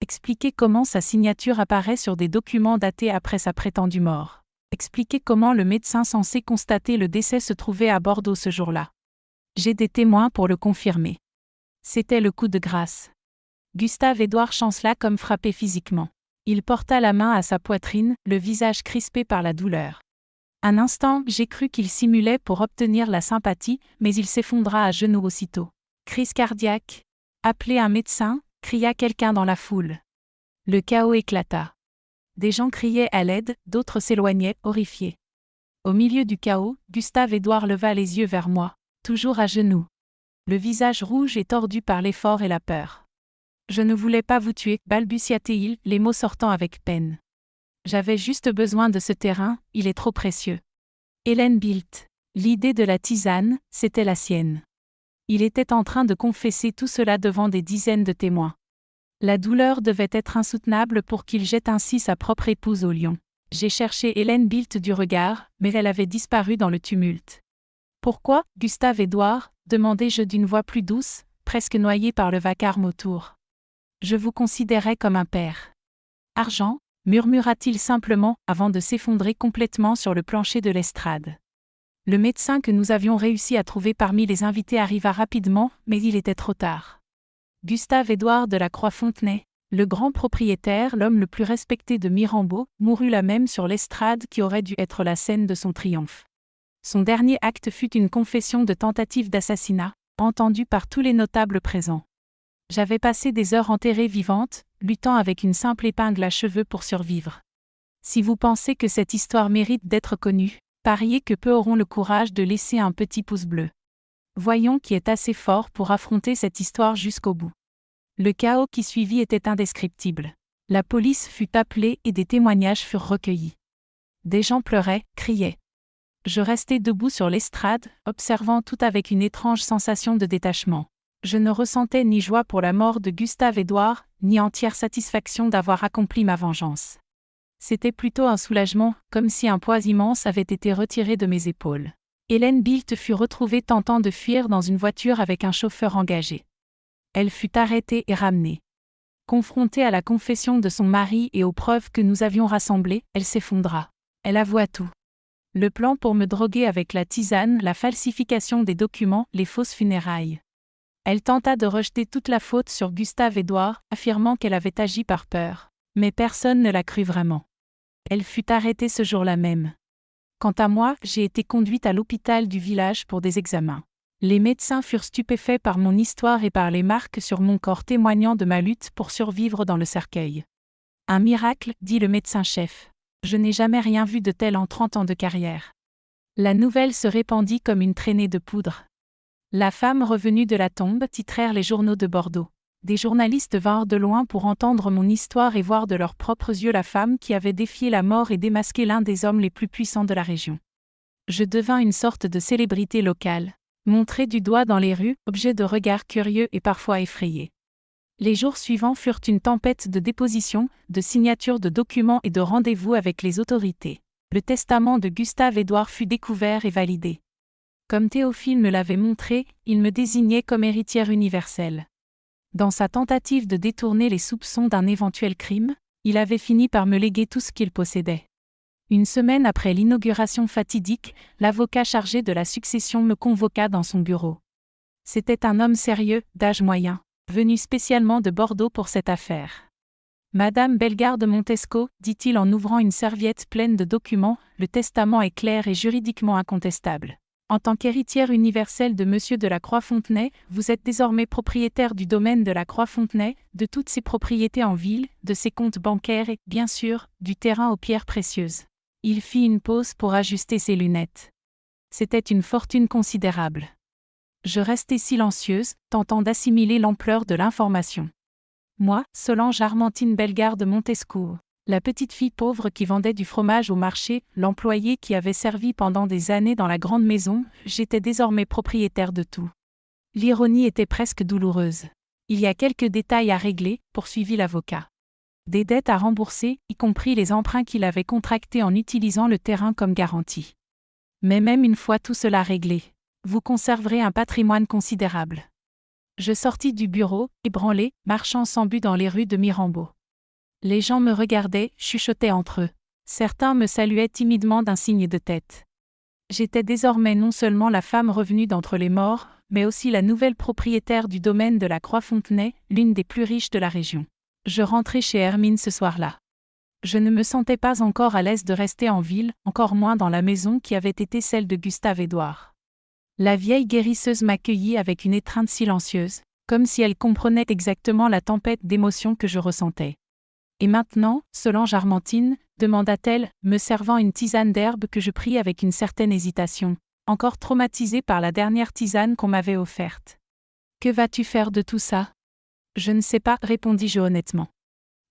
Expliquez comment sa signature apparaît sur des documents datés après sa prétendue mort. Expliquez comment le médecin censé constater le décès se trouvait à Bordeaux ce jour-là. J'ai des témoins pour le confirmer. C'était le coup de grâce. Gustave-Édouard chancela comme frappé physiquement. Il porta la main à sa poitrine, le visage crispé par la douleur. Un instant, j'ai cru qu'il simulait pour obtenir la sympathie, mais il s'effondra à genoux aussitôt. Crise cardiaque. Appelez un médecin, cria quelqu'un dans la foule. Le chaos éclata. Des gens criaient à l'aide, d'autres s'éloignaient, horrifiés. Au milieu du chaos, Gustave-Édouard leva les yeux vers moi, toujours à genoux. Le visage rouge et tordu par l'effort et la peur. Je ne voulais pas vous tuer, balbutia-t-il, les mots sortant avec peine. J'avais juste besoin de ce terrain, il est trop précieux. Hélène Bildt. L'idée de la tisane, c'était la sienne. Il était en train de confesser tout cela devant des dizaines de témoins. La douleur devait être insoutenable pour qu'il jette ainsi sa propre épouse au lion. J'ai cherché Hélène Bildt du regard, mais elle avait disparu dans le tumulte. Pourquoi, Gustave-Édouard, demandai-je d'une voix plus douce, presque noyée par le vacarme autour. Je vous considérais comme un père. Argent, murmura-t-il simplement, avant de s'effondrer complètement sur le plancher de l'estrade. Le médecin que nous avions réussi à trouver parmi les invités arriva rapidement, mais il était trop tard. Gustave-Édouard de la Croix-Fontenay, Le grand propriétaire, l'homme le plus respecté de Mirambeau, mourut là même sur l'estrade qui aurait dû être la scène de son triomphe. Son dernier acte fut une confession de tentative d'assassinat, entendue par tous les notables présents. J'avais passé des heures enterrée vivante, luttant avec une simple épingle à cheveux pour survivre. Si vous pensez que cette histoire mérite d'être connue, pariez que peu auront le courage de laisser un petit pouce bleu. Voyons qui est assez fort pour affronter cette histoire jusqu'au bout. Le chaos qui suivit était indescriptible. La police fut appelée et des témoignages furent recueillis. Des gens pleuraient, criaient. Je restai debout sur l'estrade, observant tout avec une étrange sensation de détachement. Je ne ressentais ni joie pour la mort de Gustave-Édouard, ni entière satisfaction d'avoir accompli ma vengeance. C'était plutôt un soulagement, comme si un poids immense avait été retiré de mes épaules. Hélène Bildt fut retrouvée tentant de fuir dans une voiture avec un chauffeur engagé. Elle fut arrêtée et ramenée. Confrontée à la confession de son mari et aux preuves que nous avions rassemblées, elle s'effondra. Elle avoua tout. Le plan pour me droguer avec la tisane, la falsification des documents, les fausses funérailles. Elle tenta de rejeter toute la faute sur Gustave-Édouard, affirmant qu'elle avait agi par peur. Mais personne ne la crut vraiment. Elle fut arrêtée ce jour-là même. Quant à moi, j'ai été conduite à l'hôpital du village pour des examens. Les médecins furent stupéfaits par mon histoire et par les marques sur mon corps témoignant de ma lutte pour survivre dans le cercueil. Un miracle, dit le médecin-chef. Je n'ai jamais rien vu de tel en 30 ans de carrière. La nouvelle se répandit comme une traînée de poudre. La femme revenue de la tombe, titrèrent les journaux de Bordeaux. Des journalistes vinrent de loin pour entendre mon histoire et voir de leurs propres yeux la femme qui avait défié la mort et démasqué l'un des hommes les plus puissants de la région. Je devins une sorte de célébrité locale. Montré du doigt dans les rues, objet de regards curieux et parfois effrayés. Les jours suivants furent une tempête de dépositions, de signatures de documents et de rendez-vous avec les autorités. Le testament de Gustave-Édouard fut découvert et validé. Comme Théophile me l'avait montré, il me désignait comme héritière universelle. Dans sa tentative de détourner les soupçons d'un éventuel crime, il avait fini par me léguer tout ce qu'il possédait. Une semaine après l'inauguration fatidique, l'avocat chargé de la succession me convoqua dans son bureau. C'était un homme sérieux, d'âge moyen, venu spécialement de Bordeaux pour cette affaire. « Madame Bellegarde Montesco, dit-il en ouvrant une serviette pleine de documents, le testament est clair et juridiquement incontestable. En tant qu'héritière universelle de Monsieur de la Croix-Fontenay, vous êtes désormais propriétaire du domaine de la Croix-Fontenay, de toutes ses propriétés en ville, de ses comptes bancaires et, bien sûr, du terrain aux pierres précieuses. » Il fit une pause pour ajuster ses lunettes. C'était une fortune considérable. Je restai silencieuse, tentant d'assimiler l'ampleur de l'information. Moi, Solange Armentine Bellegarde Montescourt, la petite fille pauvre qui vendait du fromage au marché, l'employée qui avait servi pendant des années dans la grande maison, j'étais désormais propriétaire de tout. L'ironie était presque douloureuse. Il y a quelques détails à régler, poursuivit l'avocat. Des dettes à rembourser, y compris les emprunts qu'il avait contractés en utilisant le terrain comme garantie. Mais même une fois tout cela réglé, vous conserverez un patrimoine considérable. Je sortis du bureau, ébranlé, marchant sans but dans les rues de Mirambeau. Les gens me regardaient, chuchotaient entre eux. Certains me saluaient timidement d'un signe de tête. J'étais désormais non seulement la femme revenue d'entre les morts, mais aussi la nouvelle propriétaire du domaine de la Croix-Fontenay, l'une des plus riches de la région. Je rentrai chez Hermine ce soir-là. Je ne me sentais pas encore à l'aise de rester en ville, encore moins dans la maison qui avait été celle de Gustave-Édouard. La vieille guérisseuse m'accueillit avec une étreinte silencieuse, comme si elle comprenait exactement la tempête d'émotions que je ressentais. « Et maintenant, Solange Armentine ?» demanda-t-elle, me servant une tisane d'herbe que je pris avec une certaine hésitation, encore traumatisée par la dernière tisane qu'on m'avait offerte. « Que vas-tu faire de tout ça ? » « Je ne sais pas, répondis-je honnêtement.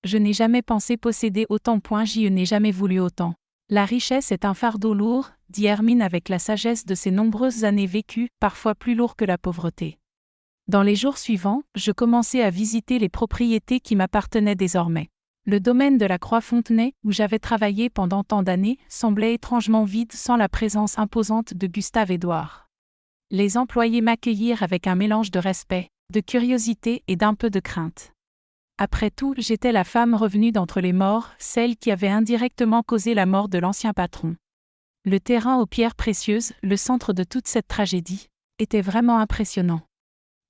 Je n'ai jamais pensé posséder autant, je n'ai jamais voulu autant. La richesse est un fardeau lourd, dit Hermine avec la sagesse de ses nombreuses années vécues, parfois plus lourd que la pauvreté. Dans les jours suivants, je commençai à visiter les propriétés qui m'appartenaient désormais. Le domaine de la Croix-Fontenay, où j'avais travaillé pendant tant d'années, semblait étrangement vide sans la présence imposante de Gustave-Édouard. Les employés m'accueillirent avec un mélange de respect, de curiosité et d'un peu de crainte. Après tout, j'étais la femme revenue d'entre les morts, celle qui avait indirectement causé la mort de l'ancien patron. Le terrain aux pierres précieuses, le centre de toute cette tragédie, était vraiment impressionnant.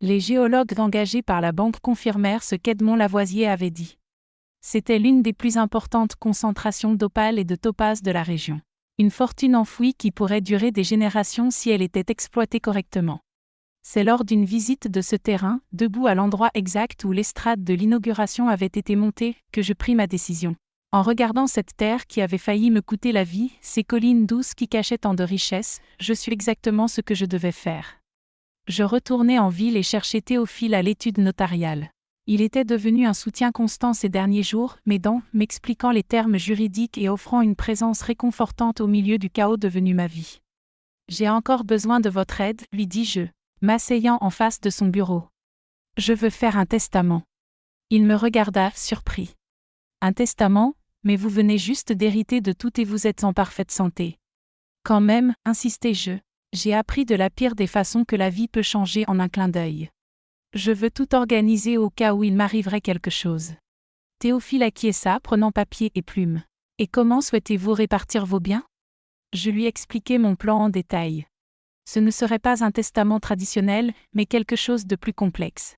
Les géologues engagés par la banque confirmèrent ce qu'Edmond Lavoisier avait dit. C'était l'une des plus importantes concentrations d'opale et de topaze de la région. Une fortune enfouie qui pourrait durer des générations si elle était exploitée correctement. C'est lors d'une visite de ce terrain, debout à l'endroit exact où l'estrade de l'inauguration avait été montée, que je pris ma décision. En regardant cette terre qui avait failli me coûter la vie, ces collines douces qui cachaient tant de richesses, je suis exactement ce que je devais faire. Je retournai en ville et cherchai Théophile à l'étude notariale. Il était devenu un soutien constant ces derniers jours, m'aidant, m'expliquant les termes juridiques et offrant une présence réconfortante au milieu du chaos devenu ma vie. « J'ai encore besoin de votre aide, lui dis-je, m'asseyant en face de son bureau. Je veux faire un testament. Il me regarda, surpris. Un testament, mais vous venez juste d'hériter de tout et vous êtes en parfaite santé. Quand même, insistai-je, j'ai appris de la pire des façons que la vie peut changer en un clin d'œil. Je veux tout organiser au cas où il m'arriverait quelque chose. Théophile acquiesça, prenant papier et plume. Et comment souhaitez-vous répartir vos biens? Je lui expliquai mon plan en détail. Ce ne serait pas un testament traditionnel, mais quelque chose de plus complexe.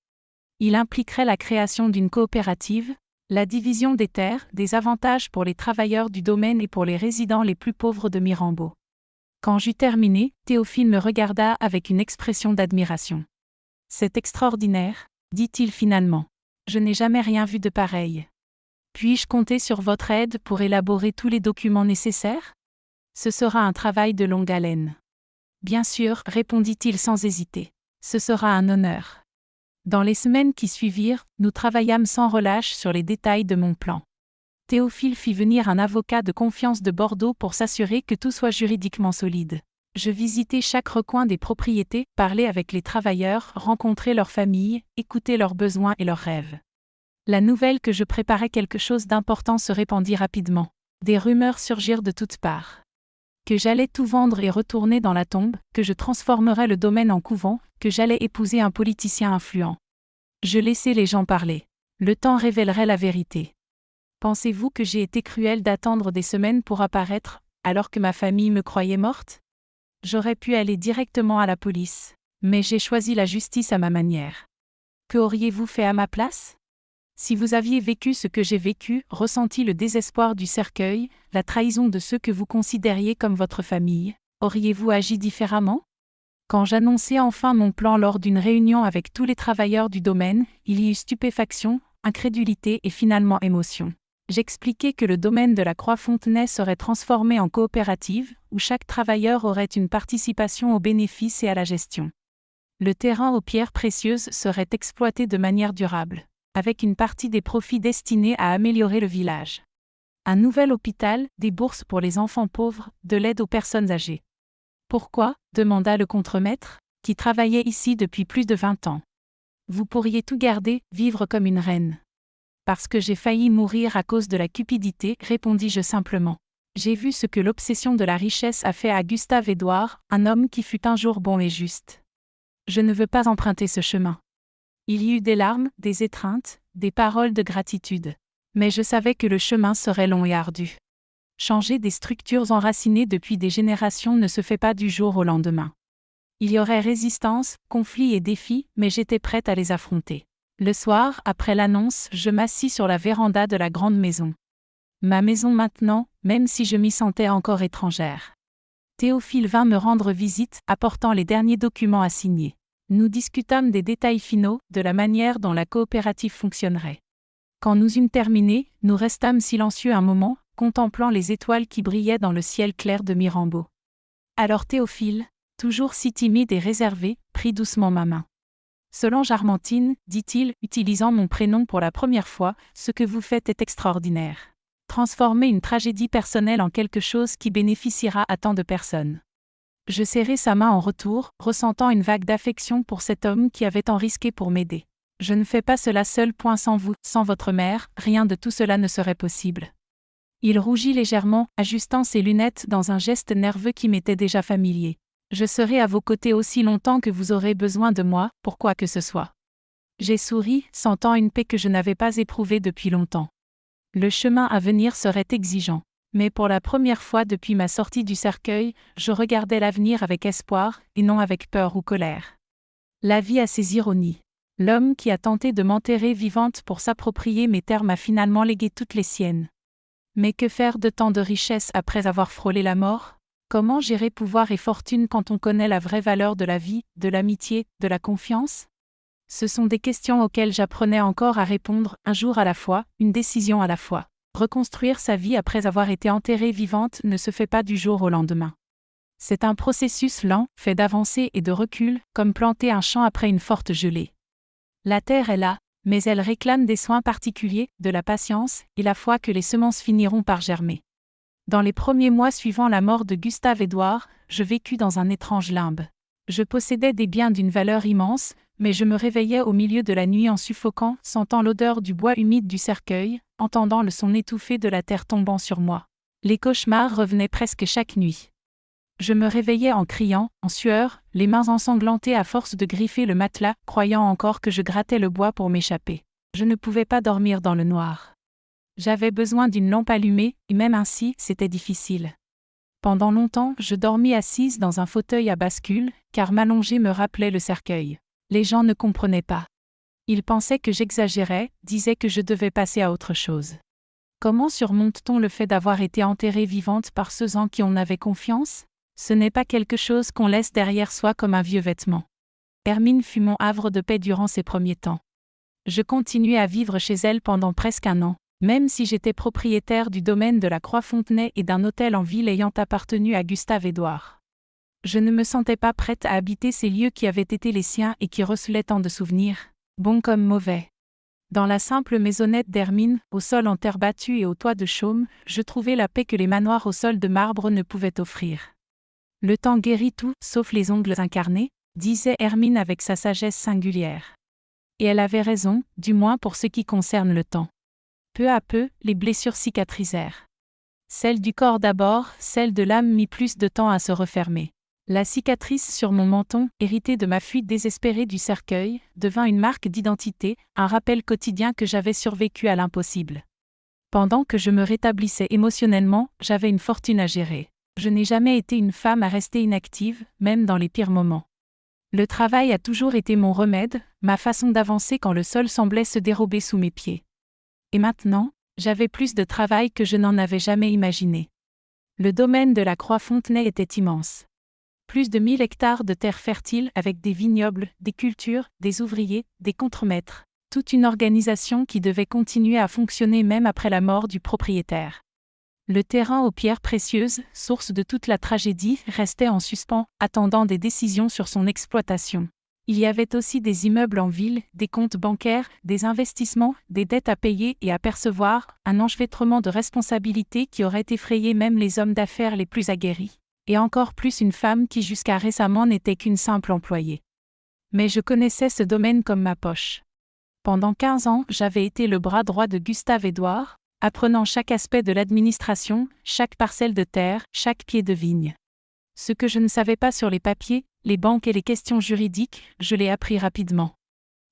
Il impliquerait la création d'une coopérative, la division des terres, des avantages pour les travailleurs du domaine et pour les résidents les plus pauvres de Mirambeau. Quand j'eus terminé, Théophile me regarda avec une expression d'admiration. « C'est extraordinaire, dit-il finalement. Je n'ai jamais rien vu de pareil. Puis-je compter sur votre aide pour élaborer tous les documents nécessaires? Ce sera un travail de longue haleine. Bien sûr, répondit-il sans hésiter. Ce sera un honneur. Dans les semaines qui suivirent, nous travaillâmes sans relâche sur les détails de mon plan. Théophile fit venir un avocat de confiance de Bordeaux pour s'assurer que tout soit juridiquement solide. Je visitai chaque recoin des propriétés, parlai avec les travailleurs, rencontrai leurs familles, écoutai leurs besoins et leurs rêves. La nouvelle que je préparais quelque chose d'important se répandit rapidement. Des rumeurs surgirent de toutes parts. Que j'allais tout vendre et retourner dans la tombe, que je transformerais le domaine en couvent, que j'allais épouser un politicien influent. Je laissai les gens parler. Le temps révélerait la vérité. Pensez-vous que j'ai été cruel d'attendre des semaines pour apparaître, alors que ma famille me croyait morte? J'aurais pu aller directement à la police, mais j'ai choisi la justice à ma manière. Que auriez-vous fait à ma place? Si vous aviez vécu ce que j'ai vécu, ressenti le désespoir du cercueil, la trahison de ceux que vous considériez comme votre famille, auriez-vous agi différemment? Quand j'annonçai enfin mon plan lors d'une réunion avec tous les travailleurs du domaine, il y eut stupéfaction, incrédulité et finalement émotion. J'expliquai que le domaine de la Croix-Fontenay serait transformé en coopérative, où chaque travailleur aurait une participation aux bénéfices et à la gestion. Le terrain aux pierres précieuses serait exploité de manière durable, avec une partie des profits destinés à améliorer le village. Un nouvel hôpital, des bourses pour les enfants pauvres, de l'aide aux personnes âgées. Pourquoi? Demanda le contremaître, qui travaillait ici depuis plus de 20 ans. Vous pourriez tout garder, vivre comme une reine. Parce que j'ai failli mourir à cause de la cupidité, répondis-je simplement. J'ai vu ce que l'obsession de la richesse a fait à Gustave-Édouard, un homme qui fut un jour bon et juste. Je ne veux pas emprunter ce chemin. Il y eut des larmes, des étreintes, des paroles de gratitude. Mais je savais que le chemin serait long et ardu. Changer des structures enracinées depuis des générations ne se fait pas du jour au lendemain. Il y aurait résistance, conflits et défis, mais j'étais prête à les affronter. Le soir, après l'annonce, je m'assis sur la véranda de la grande maison. Ma maison maintenant, même si je m'y sentais encore étrangère. Théophile vint me rendre visite, apportant les derniers documents à signer. Nous discutâmes des détails finaux, de la manière dont la coopérative fonctionnerait. Quand nous eûmes terminé, nous restâmes silencieux un moment, contemplant les étoiles qui brillaient dans le ciel clair de Mirambeau. Alors Théophile, toujours si timide et réservé, prit doucement ma main. Solange Armentine, dit-il, utilisant mon prénom pour la première fois, ce que vous faites est extraordinaire. Transformer une tragédie personnelle en quelque chose qui bénéficiera à tant de personnes. Je serrai sa main en retour, ressentant une vague d'affection pour cet homme qui avait tant risqué pour m'aider. Je ne fais pas cela seul. Sans vous, sans votre mère, rien de tout cela ne serait possible. Il rougit légèrement, ajustant ses lunettes dans un geste nerveux qui m'était déjà familier. Je serai à vos côtés aussi longtemps que vous aurez besoin de moi, pour quoi que ce soit. J'ai souri, sentant une paix que je n'avais pas éprouvée depuis longtemps. Le chemin à venir serait exigeant. Mais pour la première fois depuis ma sortie du cercueil, je regardais l'avenir avec espoir, et non avec peur ou colère. La vie a ses ironies. L'homme qui a tenté de m'enterrer vivante pour s'approprier mes terres m'a finalement légué toutes les siennes. Mais que faire de tant de richesses après avoir frôlé la mort? Comment gérer pouvoir et fortune quand on connaît la vraie valeur de la vie, de l'amitié, de la confiance? Ce sont des questions auxquelles j'apprenais encore à répondre, un jour à la fois, une décision à la fois. Reconstruire sa vie après avoir été enterrée vivante ne se fait pas du jour au lendemain. C'est un processus lent, fait d'avancées et de recul, comme planter un champ après une forte gelée. La terre est là, mais elle réclame des soins particuliers, de la patience, et la foi que les semences finiront par germer. Dans les premiers mois suivant la mort de Gustave-Édouard, je vécus dans un étrange limbe. Je possédais des biens d'une valeur immense, mais je me réveillais au milieu de la nuit en suffoquant, sentant l'odeur du bois humide du cercueil, entendant le son étouffé de la terre tombant sur moi. Les cauchemars revenaient presque chaque nuit. Je me réveillais en criant, en sueur, les mains ensanglantées à force de griffer le matelas, croyant encore que je grattais le bois pour m'échapper. Je ne pouvais pas dormir dans le noir. J'avais besoin d'une lampe allumée, et même ainsi, c'était difficile. Pendant longtemps, je dormis assise dans un fauteuil à bascule, car m'allonger me rappelait le cercueil. Les gens ne comprenaient pas. Ils pensaient que j'exagérais, disaient que je devais passer à autre chose. Comment surmonte-t-on le fait d'avoir été enterrée vivante par ceux en qui on avait confiance? Ce n'est pas quelque chose qu'on laisse derrière soi comme un vieux vêtement. Hermine fut mon havre de paix durant ces premiers temps. Je continuai à vivre chez elle pendant presque un an, même si j'étais propriétaire du domaine de la Croix-Fontenay et d'un hôtel en ville ayant appartenu à Gustave-Édouard. Je ne me sentais pas prête à habiter ces lieux qui avaient été les siens et qui recelaient tant de souvenirs, bons comme mauvais. Dans la simple maisonnette d'Hermine, au sol en terre battue et au toit de chaume, je trouvais la paix que les manoirs au sol de marbre ne pouvaient offrir. Le temps guérit tout, sauf les ongles incarnés, disait Hermine avec sa sagesse singulière. Et elle avait raison, du moins pour ce qui concerne le temps. Peu à peu, les blessures cicatrisèrent. Celle du corps d'abord, celle de l'âme mit plus de temps à se refermer. La cicatrice sur mon menton, héritée de ma fuite désespérée du cercueil, devint une marque d'identité, un rappel quotidien que j'avais survécu à l'impossible. Pendant que je me rétablissais émotionnellement, j'avais une fortune à gérer. Je n'ai jamais été une femme à rester inactive, même dans les pires moments. Le travail a toujours été mon remède, ma façon d'avancer quand le sol semblait se dérober sous mes pieds. Et maintenant, j'avais plus de travail que je n'en avais jamais imaginé. Le domaine de la Croix-Fontenay était immense. Plus de 1000 hectares de terre fertile avec des vignobles, des cultures, des ouvriers, des contremaîtres, toute une organisation qui devait continuer à fonctionner même après la mort du propriétaire. Le terrain aux pierres précieuses, source de toute la tragédie, restait en suspens, attendant des décisions sur son exploitation. Il y avait aussi des immeubles en ville, des comptes bancaires, des investissements, des dettes à payer et à percevoir, un enchevêtrement de responsabilités qui aurait effrayé même les hommes d'affaires les plus aguerris. Et encore plus une femme qui jusqu'à récemment n'était qu'une simple employée. Mais je connaissais ce domaine comme ma poche. Pendant 15 ans, j'avais été le bras droit de Gustave-Édouard, apprenant chaque aspect de l'administration, chaque parcelle de terre, chaque pied de vigne. Ce que je ne savais pas sur les papiers, les banques et les questions juridiques, je l'ai appris rapidement.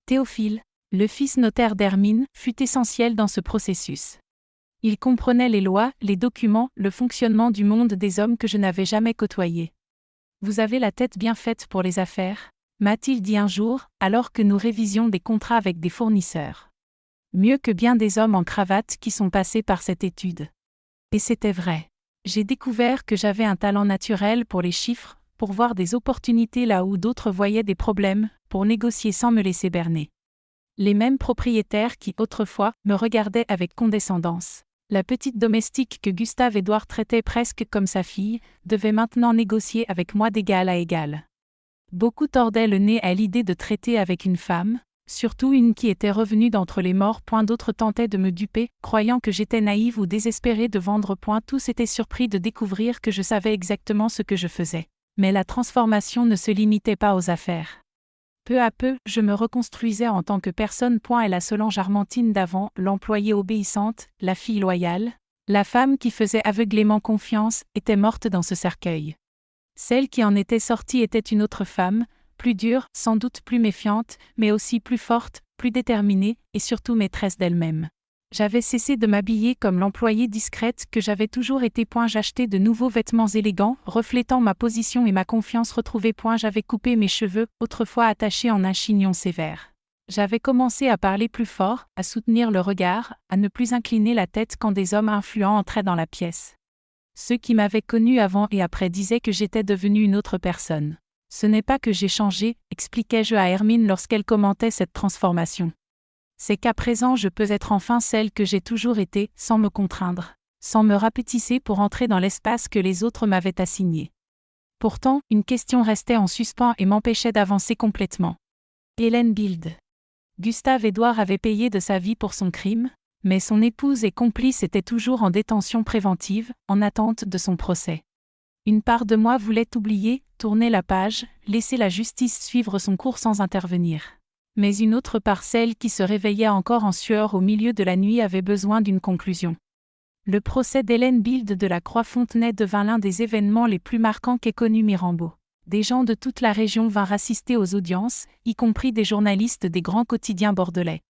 Théophile, le fils notaire d'Hermine, fut essentiel dans ce processus. Il comprenait les lois, les documents, le fonctionnement du monde des hommes que je n'avais jamais côtoyé. « Vous avez la tête bien faite pour les affaires », m'a-t-il dit un jour, alors que nous révisions des contrats avec des fournisseurs. Mieux que bien des hommes en cravate qui sont passés par cette étude. Et c'était vrai. J'ai découvert que j'avais un talent naturel pour les chiffres, pour voir des opportunités là où d'autres voyaient des problèmes, pour négocier sans me laisser berner. Les mêmes propriétaires qui, autrefois, me regardaient avec condescendance. La petite domestique que Gustave-Édouard traitait presque comme sa fille, devait maintenant négocier avec moi d'égal à égal. Beaucoup tordaient le nez à l'idée de traiter avec une femme, surtout une qui était revenue d'entre les morts. Point d'autres tentaient de me duper, croyant que j'étais naïve ou désespérée de vendre. Point tous étaient surpris de découvrir que je savais exactement ce que je faisais. Mais la transformation ne se limitait pas aux affaires. Peu à peu, je me reconstruisais en tant que personne. Et la Solange Armentine d'avant, l'employée obéissante, la fille loyale, la femme qui faisait aveuglément confiance, était morte dans ce cercueil. Celle qui en était sortie était une autre femme, plus dure, sans doute plus méfiante, mais aussi plus forte, plus déterminée, et surtout maîtresse d'elle-même. J'avais cessé de m'habiller comme l'employée discrète que j'avais toujours été. J'achetais de nouveaux vêtements élégants, reflétant ma position et ma confiance retrouvée. J'avais coupé mes cheveux, autrefois attachés en un chignon sévère. J'avais commencé à parler plus fort, à soutenir le regard, à ne plus incliner la tête quand des hommes influents entraient dans la pièce. Ceux qui m'avaient connu avant et après disaient que j'étais devenue une autre personne. Ce n'est pas que j'ai changé, expliquai-je à Hermine lorsqu'elle commentait cette transformation. C'est qu'à présent je peux être enfin celle que j'ai toujours été, sans me contraindre, sans me rapetisser pour entrer dans l'espace que les autres m'avaient assigné. Pourtant, une question restait en suspens et m'empêchait d'avancer complètement. Hélène Bild. Gustave-Édouard avait payé de sa vie pour son crime, mais son épouse et complice était toujours en détention préventive, en attente de son procès. Une part de moi voulait oublier, tourner la page, laisser la justice suivre son cours sans intervenir. Mais une autre part, celle qui se réveillait encore en sueur au milieu de la nuit, avait besoin d'une conclusion. Le procès d'Hélène Bild de la Croix-Fontenay devint l'un des événements les plus marquants qu'ait connu Mirambeau. Des gens de toute la région vinrent assister aux audiences, y compris des journalistes des grands quotidiens bordelais.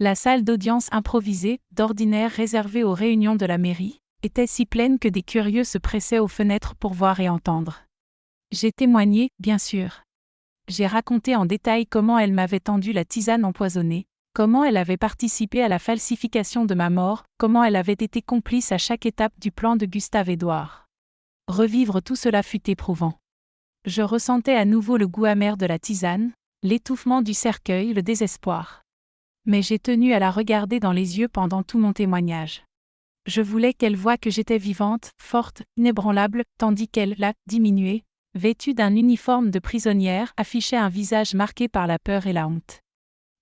La salle d'audience improvisée, d'ordinaire réservée aux réunions de la mairie, était si pleine que des curieux se pressaient aux fenêtres pour voir et entendre. J'ai témoigné, bien sûr. J'ai raconté en détail comment elle m'avait tendu la tisane empoisonnée, comment elle avait participé à la falsification de ma mort, comment elle avait été complice à chaque étape du plan de Gustave-Édouard. Revivre tout cela fut éprouvant. Je ressentais à nouveau le goût amer de la tisane, l'étouffement du cercueil, le désespoir. Mais j'ai tenu à la regarder dans les yeux pendant tout mon témoignage. Je voulais qu'elle voie que j'étais vivante, forte, inébranlable, tandis qu'elle, là, diminuée, vêtue d'un uniforme de prisonnière, affichait un visage marqué par la peur et la honte.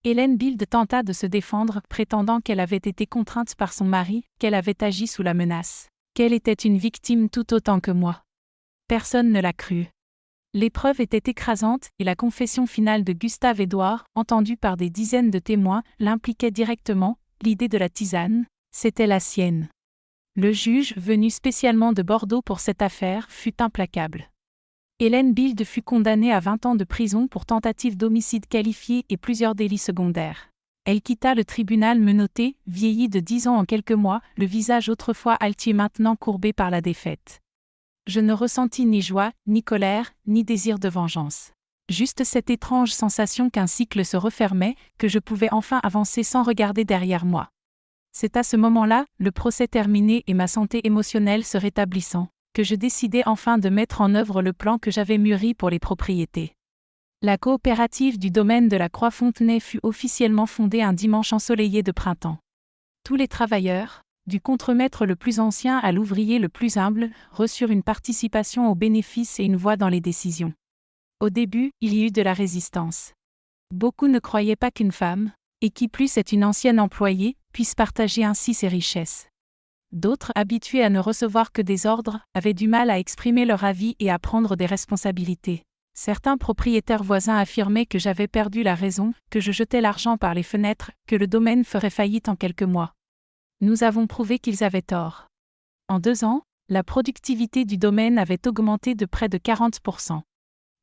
Hélène Bild tenta de se défendre, prétendant qu'elle avait été contrainte par son mari, qu'elle avait agi sous la menace, qu'elle était une victime tout autant que moi. Personne ne l'a crue. L'épreuve était écrasante et la confession finale de Gustave-Édouard, entendue par des dizaines de témoins, l'impliquait directement. L'idée de la tisane, c'était la sienne. Le juge, venu spécialement de Bordeaux pour cette affaire, fut implacable. Hélène Bild fut condamnée à 20 ans de prison pour tentative d'homicide qualifié et plusieurs délits secondaires. Elle quitta le tribunal menottée, vieillie de 10 ans en quelques mois, le visage autrefois altier maintenant courbé par la défaite. Je ne ressentis ni joie, ni colère, ni désir de vengeance. Juste cette étrange sensation qu'un cycle se refermait, que je pouvais enfin avancer sans regarder derrière moi. C'est à ce moment-là, le procès terminé et ma santé émotionnelle se rétablissant, que je décidai enfin de mettre en œuvre le plan que j'avais mûri pour les propriétés. La coopérative du domaine de la Croix-Fontenay fut officiellement fondée un dimanche ensoleillé de printemps. Tous les travailleurs, du contremaître le plus ancien à l'ouvrier le plus humble, reçurent une participation aux bénéfices et une voix dans les décisions. Au début, il y eut de la résistance. Beaucoup ne croyaient pas qu'une femme, et qui plus est une ancienne employée, puisse partager ainsi ses richesses. D'autres, habitués à ne recevoir que des ordres, avaient du mal à exprimer leur avis et à prendre des responsabilités. Certains propriétaires voisins affirmaient que j'avais perdu la raison, que je jetais l'argent par les fenêtres, que le domaine ferait faillite en quelques mois. Nous avons prouvé qu'ils avaient tort. En 2 ans, la productivité du domaine avait augmenté de près de 40%.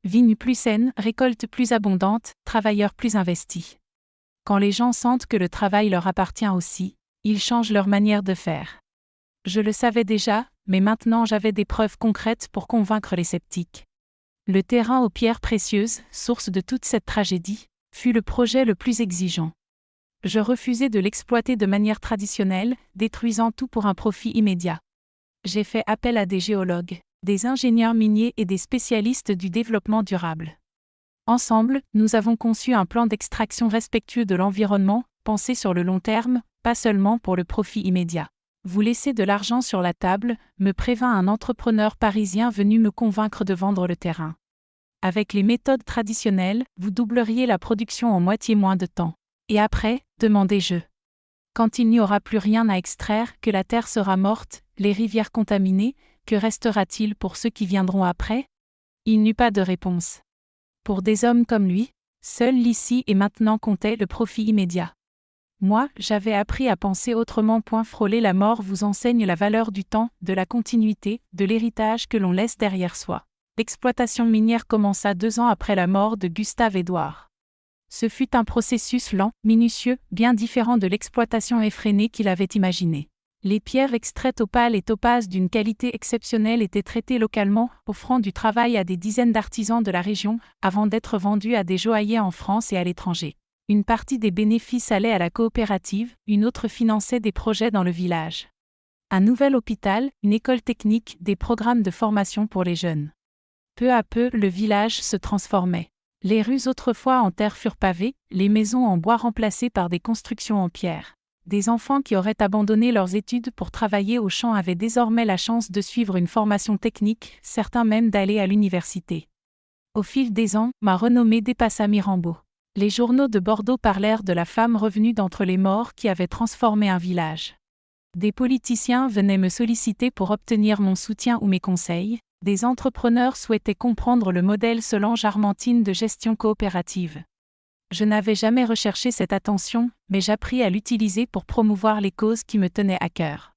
Vignes plus saines, récoltes plus abondantes, travailleurs plus investis. Quand les gens sentent que le travail leur appartient aussi, ils changent leur manière de faire. Je le savais déjà, mais maintenant j'avais des preuves concrètes pour convaincre les sceptiques. Le terrain aux pierres précieuses, source de toute cette tragédie, fut le projet le plus exigeant. Je refusais de l'exploiter de manière traditionnelle, détruisant tout pour un profit immédiat. J'ai fait appel à des géologues, des ingénieurs miniers et des spécialistes du développement durable. Ensemble, nous avons conçu un plan d'extraction respectueux de l'environnement, pensé sur le long terme, pas seulement pour le profit immédiat. Vous laissez de l'argent sur la table, me prévint un entrepreneur parisien venu me convaincre de vendre le terrain. Avec les méthodes traditionnelles, vous doubleriez la production en moitié moins de temps. Et après, demandai-je. Quand il n'y aura plus rien à extraire, que la terre sera morte, les rivières contaminées, que restera-t-il pour ceux qui viendront après ? Il n'eut pas de réponse. Pour des hommes comme lui, seul l'ici et maintenant comptait le profit immédiat. Moi, j'avais appris à penser autrement. Frôler la mort vous enseigne la valeur du temps, de la continuité, de l'héritage que l'on laisse derrière soi. L'exploitation minière commença 2 ans après la mort de Gustave-Édouard. Ce fut un processus lent, minutieux, bien différent de l'exploitation effrénée qu'il avait imaginée. Les pierres extraites opales et topazes d'une qualité exceptionnelle étaient traitées localement, offrant du travail à des dizaines d'artisans de la région, avant d'être vendues à des joailliers en France et à l'étranger. Une partie des bénéfices allait à la coopérative, une autre finançait des projets dans le village. Un nouvel hôpital, une école technique, des programmes de formation pour les jeunes. Peu à peu, le village se transformait. Les rues autrefois en terre furent pavées, les maisons en bois remplacées par des constructions en pierre. Des enfants qui auraient abandonné leurs études pour travailler au champ avaient désormais la chance de suivre une formation technique, certains même d'aller à l'université. Au fil des ans, ma renommée dépassa Mirambeau. Les journaux de Bordeaux parlèrent de la femme revenue d'entre les morts qui avait transformé un village. Des politiciens venaient me solliciter pour obtenir mon soutien ou mes conseils, des entrepreneurs souhaitaient comprendre le modèle Solange-Armentine de gestion coopérative. Je n'avais jamais recherché cette attention, mais j'appris à l'utiliser pour promouvoir les causes qui me tenaient à cœur.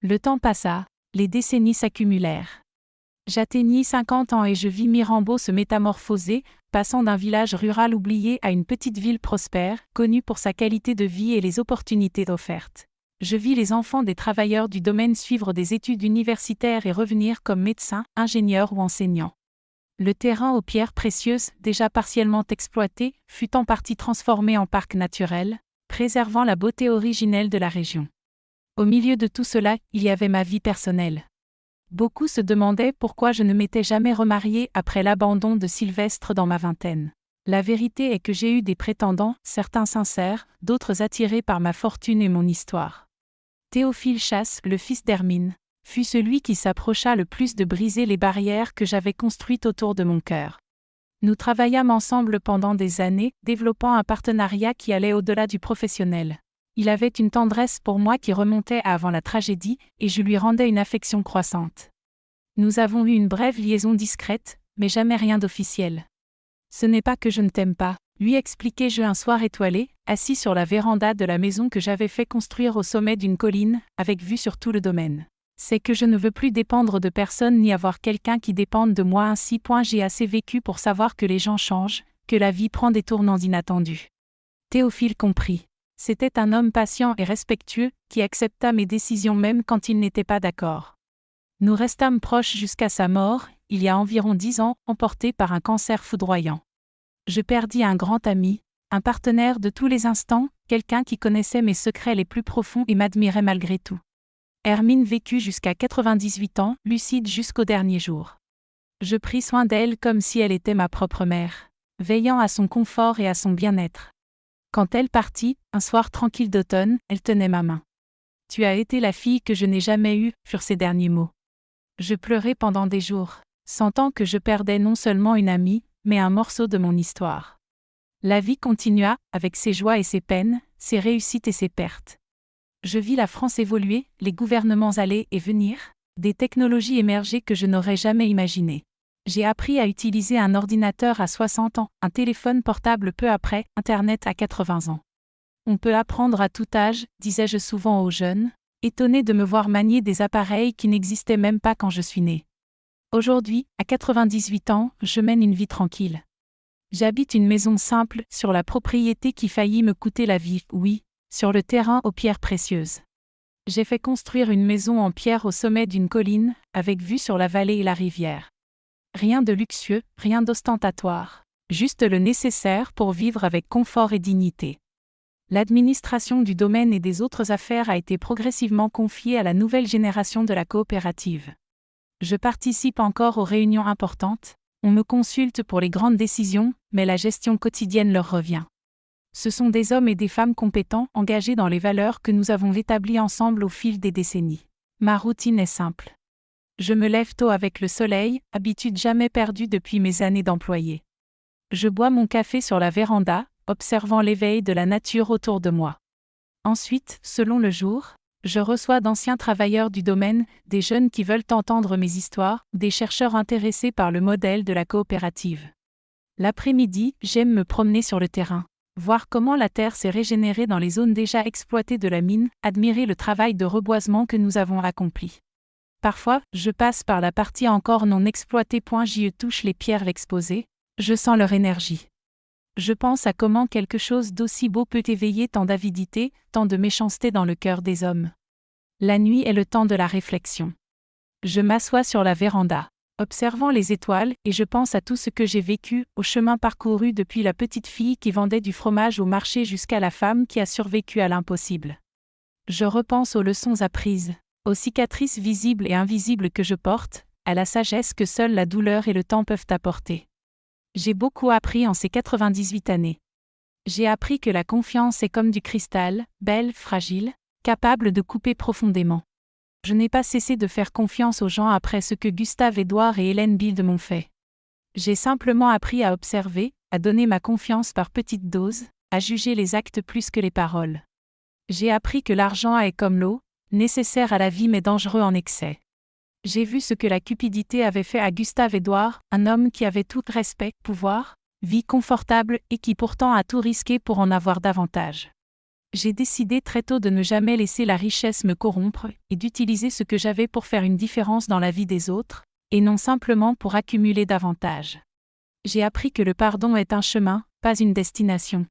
Le temps passa, les décennies s'accumulèrent. J'atteignis 50 ans et je vis Mirambeau se métamorphoser, passant d'un village rural oublié à une petite ville prospère, connue pour sa qualité de vie et les opportunités offertes. Je vis les enfants des travailleurs du domaine suivre des études universitaires et revenir comme médecins, ingénieurs ou enseignants. Le terrain aux pierres précieuses, déjà partiellement exploité, fut en partie transformé en parc naturel, préservant la beauté originelle de la région. Au milieu de tout cela, il y avait ma vie personnelle. Beaucoup se demandaient pourquoi je ne m'étais jamais remariée après l'abandon de Sylvestre dans ma vingtaine. La vérité est que j'ai eu des prétendants, certains sincères, d'autres attirés par ma fortune et mon histoire. Théophile Chasse, le fils d'Hermine, fut celui qui s'approcha le plus de briser les barrières que j'avais construites autour de mon cœur. Nous travaillâmes ensemble pendant des années, développant un partenariat qui allait au-delà du professionnel. Il avait une tendresse pour moi qui remontait à avant la tragédie, et je lui rendais une affection croissante. Nous avons eu une brève liaison discrète, mais jamais rien d'officiel. Ce n'est pas que je ne t'aime pas, lui expliquai-je un soir étoilé, assis sur la véranda de la maison que j'avais fait construire au sommet d'une colline, avec vue sur tout le domaine. C'est que je ne veux plus dépendre de personne ni avoir quelqu'un qui dépende de moi ainsi. J'ai assez vécu pour savoir que les gens changent, que la vie prend des tournants inattendus. Théophile comprit. C'était un homme patient et respectueux, qui accepta mes décisions même quand il n'était pas d'accord. Nous restâmes proches jusqu'à sa mort, il y a environ 10 ans, emporté par un cancer foudroyant. Je perdis un grand ami, un partenaire de tous les instants, quelqu'un qui connaissait mes secrets les plus profonds et m'admirait malgré tout. Hermine vécut jusqu'à 98 ans, lucide jusqu'au dernier jour. Je pris soin d'elle comme si elle était ma propre mère, veillant à son confort et à son bien-être. Quand elle partit, un soir tranquille d'automne, elle tenait ma main. « Tu as été la fille que je n'ai jamais eue », furent ses derniers mots. Je pleurai pendant des jours, sentant que je perdais non seulement une amie, mais un morceau de mon histoire. La vie continua, avec ses joies et ses peines, ses réussites et ses pertes. Je vis la France évoluer, les gouvernements aller et venir, des technologies émerger que je n'aurais jamais imaginées. J'ai appris à utiliser un ordinateur à 60 ans, un téléphone portable peu après, Internet à 80 ans. On peut apprendre à tout âge, disais-je souvent aux jeunes, étonnés de me voir manier des appareils qui n'existaient même pas quand je suis née. Aujourd'hui, à 98 ans, je mène une vie tranquille. J'habite une maison simple, sur la propriété qui faillit me coûter la vie, oui, sur le terrain aux pierres précieuses. J'ai fait construire une maison en pierre au sommet d'une colline, avec vue sur la vallée et la rivière. Rien de luxueux, rien d'ostentatoire, juste le nécessaire pour vivre avec confort et dignité. L'administration du domaine et des autres affaires a été progressivement confiée à la nouvelle génération de la coopérative. Je participe encore aux réunions importantes, on me consulte pour les grandes décisions, mais la gestion quotidienne leur revient. Ce sont des hommes et des femmes compétents, engagés dans les valeurs que nous avons établies ensemble au fil des décennies. Ma routine est simple. Je me lève tôt avec le soleil, habitude jamais perdue depuis mes années d'employé. Je bois mon café sur la véranda, observant l'éveil de la nature autour de moi. Ensuite, selon le jour, je reçois d'anciens travailleurs du domaine, des jeunes qui veulent entendre mes histoires, des chercheurs intéressés par le modèle de la coopérative. L'après-midi, j'aime me promener sur le terrain, voir comment la terre s'est régénérée dans les zones déjà exploitées de la mine, admirer le travail de reboisement que nous avons accompli. Parfois, je passe par la partie encore non exploitée. J'y touche les pierres exposées, je sens leur énergie. Je pense à comment quelque chose d'aussi beau peut éveiller tant d'avidité, tant de méchanceté dans le cœur des hommes. La nuit est le temps de la réflexion. Je m'assois sur la véranda. Observant les étoiles, et je pense à tout ce que j'ai vécu, au chemin parcouru depuis la petite fille qui vendait du fromage au marché jusqu'à la femme qui a survécu à l'impossible. Je repense aux leçons apprises, aux cicatrices visibles et invisibles que je porte, à la sagesse que seule la douleur et le temps peuvent apporter. J'ai beaucoup appris en ces 98 années. J'ai appris que la confiance est comme du cristal, belle, fragile, capable de couper profondément. Je n'ai pas cessé de faire confiance aux gens après ce que Gustave Edouard et Hélène Bild m'ont fait. J'ai simplement appris à observer, à donner ma confiance par petites doses, à juger les actes plus que les paroles. J'ai appris que l'argent est comme l'eau, nécessaire à la vie mais dangereux en excès. J'ai vu ce que la cupidité avait fait à Gustave Edouard, un homme qui avait tout respect, pouvoir, vie confortable et qui pourtant a tout risqué pour en avoir davantage. J'ai décidé très tôt de ne jamais laisser la richesse me corrompre et d'utiliser ce que j'avais pour faire une différence dans la vie des autres, et non simplement pour accumuler davantage. J'ai appris que le pardon est un chemin, pas une destination.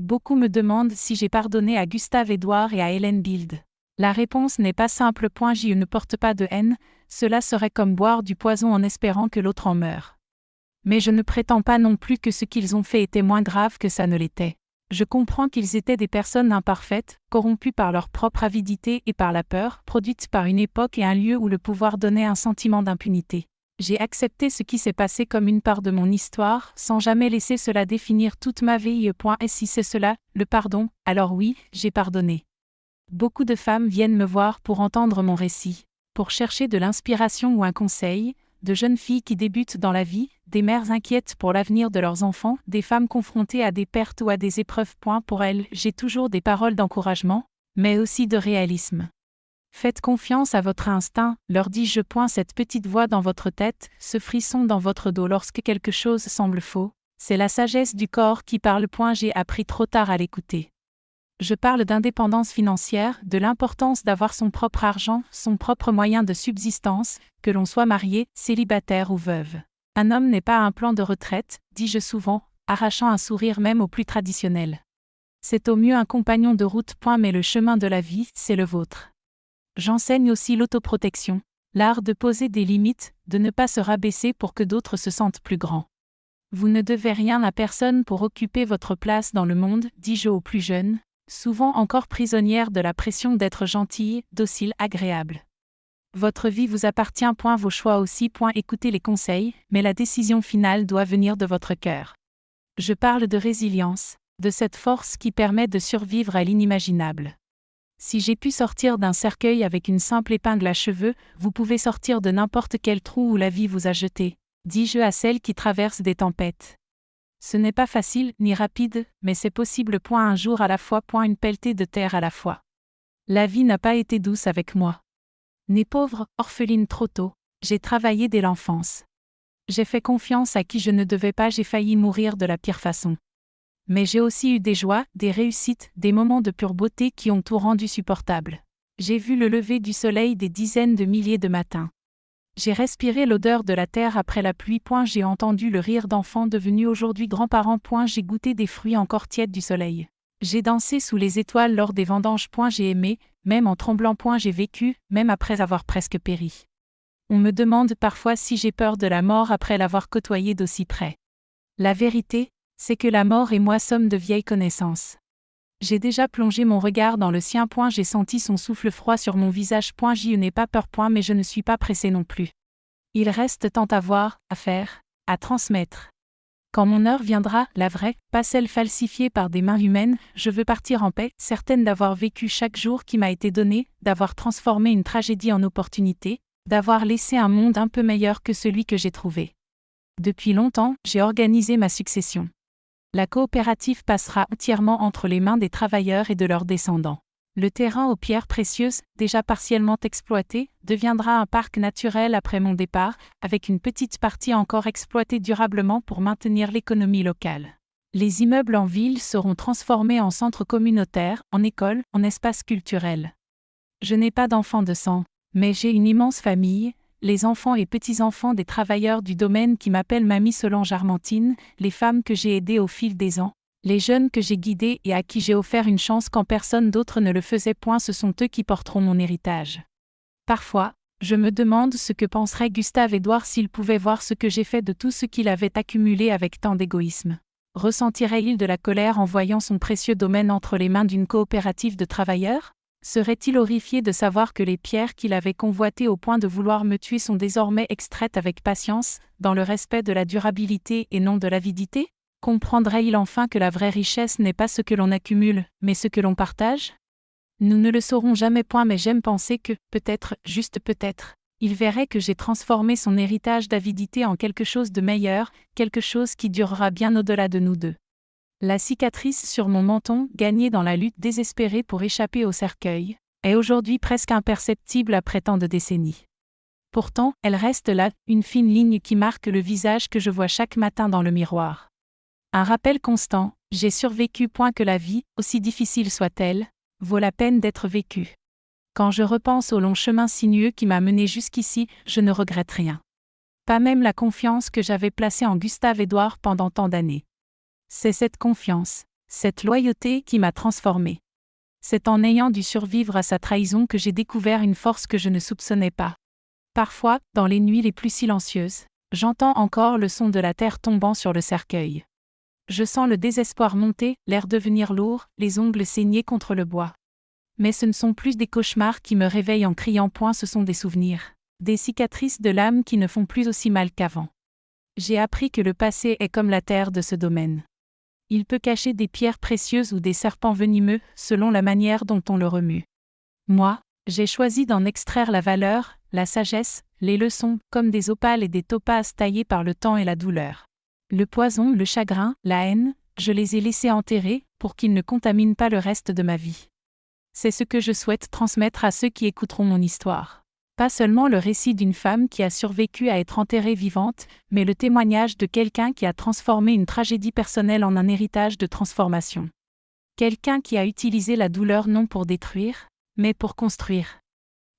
Beaucoup me demandent si j'ai pardonné à Gustave Edouard et à Hélène Bild. La réponse n'est pas simple. Je ne porte pas de haine, cela serait comme boire du poison en espérant que l'autre en meure. Mais je ne prétends pas non plus que ce qu'ils ont fait était moins grave que ça ne l'était. Je comprends qu'ils étaient des personnes imparfaites, corrompues par leur propre avidité et par la peur, produite par une époque et un lieu où le pouvoir donnait un sentiment d'impunité. J'ai accepté ce qui s'est passé comme une part de mon histoire, sans jamais laisser cela définir toute ma vie. Et si c'est cela, le pardon, alors oui, j'ai pardonné. Beaucoup de femmes viennent me voir pour entendre mon récit, pour chercher de l'inspiration ou un conseil, de jeunes filles qui débutent dans la vie, des mères inquiètes pour l'avenir de leurs enfants, des femmes confrontées à des pertes ou à des épreuves. Pour elles, j'ai toujours des paroles d'encouragement, mais aussi de réalisme. Faites confiance à votre instinct, leur dis-je. Cette petite voix dans votre tête, ce frisson dans votre dos lorsque quelque chose semble faux, c'est la sagesse du corps qui parle. J'ai appris trop tard à l'écouter. Je parle d'indépendance financière, de l'importance d'avoir son propre argent, son propre moyen de subsistance, que l'on soit marié, célibataire ou veuve. Un homme n'est pas un plan de retraite, dis-je souvent, arrachant un sourire même au plus traditionnel. C'est au mieux un compagnon de route. Mais le chemin de la vie, c'est le vôtre. J'enseigne aussi l'autoprotection, l'art de poser des limites, de ne pas se rabaisser pour que d'autres se sentent plus grands. Vous ne devez rien à personne pour occuper votre place dans le monde, dis-je aux plus jeunes, souvent encore prisonnières de la pression d'être gentille, docile, agréable. Votre vie vous appartient. Vos choix aussi. Écoutez les conseils, mais la décision finale doit venir de votre cœur. Je parle de résilience, de cette force qui permet de survivre à l'inimaginable. Si j'ai pu sortir d'un cercueil avec une simple épingle à cheveux, vous pouvez sortir de n'importe quel trou où la vie vous a jeté, dis-je à celles qui traversent des tempêtes. Ce n'est pas facile ni rapide, mais c'est possible. Un jour à la fois. Une pelletée de terre à la fois. La vie n'a pas été douce avec moi. Née pauvre, orpheline trop tôt, j'ai travaillé dès l'enfance. J'ai fait confiance à qui je ne devais pas. J'ai failli mourir de la pire façon. Mais j'ai aussi eu des joies, des réussites, des moments de pure beauté qui ont tout rendu supportable. J'ai vu le lever du soleil des dizaines de milliers de matins. J'ai respiré l'odeur de la terre après la pluie. J'ai entendu le rire d'enfants devenus aujourd'hui grands-parents. J'ai goûté des fruits encore tièdes du soleil. J'ai dansé sous les étoiles lors des vendanges. J'ai aimé, même en tremblant. J'ai vécu, même après avoir presque péri. On me demande parfois si j'ai peur de la mort après l'avoir côtoyée d'aussi près. La vérité, c'est que la mort et moi sommes de vieilles connaissances. J'ai déjà plongé mon regard dans le sien. J'ai senti son souffle froid sur mon visage. Je n'ai pas peur. Mais je ne suis pas pressé non plus. Il reste tant à voir, à faire, à transmettre. Quand mon heure viendra, la vraie, pas celle falsifiée par des mains humaines, je veux partir en paix, certaine d'avoir vécu chaque jour qui m'a été donné, d'avoir transformé une tragédie en opportunité, d'avoir laissé un monde un peu meilleur que celui que j'ai trouvé. Depuis longtemps, j'ai organisé ma succession. La coopérative passera entièrement entre les mains des travailleurs et de leurs descendants. Le terrain aux pierres précieuses, déjà partiellement exploité, deviendra un parc naturel après mon départ, avec une petite partie encore exploitée durablement pour maintenir l'économie locale. Les immeubles en ville seront transformés en centres communautaires, en écoles, en espaces culturels. Je n'ai pas d'enfants de sang, mais j'ai une immense famille, les enfants et petits-enfants des travailleurs du domaine qui m'appellent Mamie Solange Armentine, les femmes que j'ai aidées au fil des ans, les jeunes que j'ai guidés et à qui j'ai offert une chance quand personne d'autre ne le faisait. Ce sont eux qui porteront mon héritage. Parfois, Je me demande ce que penserait Gustave-Édouard s'il pouvait voir ce que j'ai fait de tout ce qu'il avait accumulé avec tant d'égoïsme. Ressentirait-il de la colère en voyant son précieux domaine entre les mains d'une coopérative de travailleurs? Serait-il horrifié de savoir que les pierres qu'il avait convoitées au point de vouloir me tuer sont désormais extraites avec patience, dans le respect de la durabilité et non de l'avidité? Comprendrait-il enfin que la vraie richesse n'est pas ce que l'on accumule, mais ce que l'on partage? Nous ne le saurons jamais point, mais j'aime penser que, peut-être, juste peut-être, il verrait que j'ai transformé son héritage d'avidité en quelque chose de meilleur, quelque chose qui durera bien au-delà de nous deux. La cicatrice sur mon menton, gagnée dans la lutte désespérée pour échapper au cercueil, est aujourd'hui presque imperceptible après tant de décennies. Pourtant, elle reste là, une fine ligne qui marque le visage que je vois chaque matin dans le miroir. Un rappel constant, j'ai survécu point que la vie, aussi difficile soit-elle, vaut la peine d'être vécue. Quand je repense au long chemin sinueux qui m'a mené jusqu'ici, je ne regrette rien. Pas même la confiance que j'avais placée en Gustave-Édouard pendant tant d'années. C'est cette confiance, cette loyauté qui m'a transformé. C'est en ayant dû survivre à sa trahison que j'ai découvert une force que je ne soupçonnais pas. Parfois, dans les nuits les plus silencieuses, j'entends encore le son de la terre tombant sur le cercueil. Je sens le désespoir monter, l'air devenir lourd, les ongles saigner contre le bois. Mais ce ne sont plus des cauchemars qui me réveillent en criant point, ce sont des souvenirs, des cicatrices de l'âme qui ne font plus aussi mal qu'avant. J'ai appris que le passé est comme la terre de ce domaine. Il peut cacher des pierres précieuses ou des serpents venimeux, selon la manière dont on le remue. Moi, j'ai choisi d'en extraire la valeur, la sagesse, les leçons, comme des opales et des topazes taillés par le temps et la douleur. Le poison, le chagrin, la haine, je les ai laissés enterrer, pour qu'ils ne contaminent pas le reste de ma vie. C'est ce que je souhaite transmettre à ceux qui écouteront mon histoire. Pas seulement le récit d'une femme qui a survécu à être enterrée vivante, mais le témoignage de quelqu'un qui a transformé une tragédie personnelle en un héritage de transformation. Quelqu'un qui a utilisé la douleur non pour détruire, mais pour construire.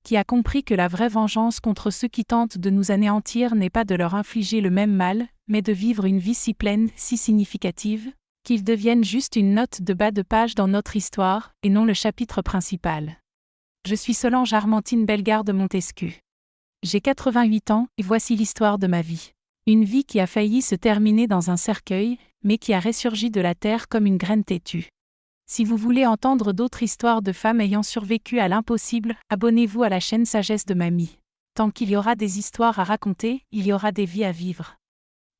Qui a compris que la vraie vengeance contre ceux qui tentent de nous anéantir n'est pas de leur infliger le même mal, mais de vivre une vie si pleine, si significative, qu'ils deviennent juste une note de bas de page dans notre histoire, et non le chapitre principal. Je suis Solange Armentine Bellegarde Montesquieu. J'ai 88 ans, et voici l'histoire de ma vie. Une vie qui a failli se terminer dans un cercueil, mais qui a ressurgi de la terre comme une graine têtue. Si vous voulez entendre d'autres histoires de femmes ayant survécu à l'impossible, abonnez-vous à la chaîne Sagesse de Mamie. Tant qu'il y aura des histoires à raconter, il y aura des vies à vivre.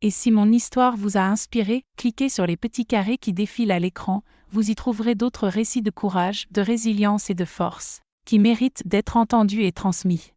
Et si mon histoire vous a inspiré, cliquez sur les petits carrés qui défilent à l'écran, vous y trouverez d'autres récits de courage, de résilience et de force, qui méritent d'être entendus et transmis.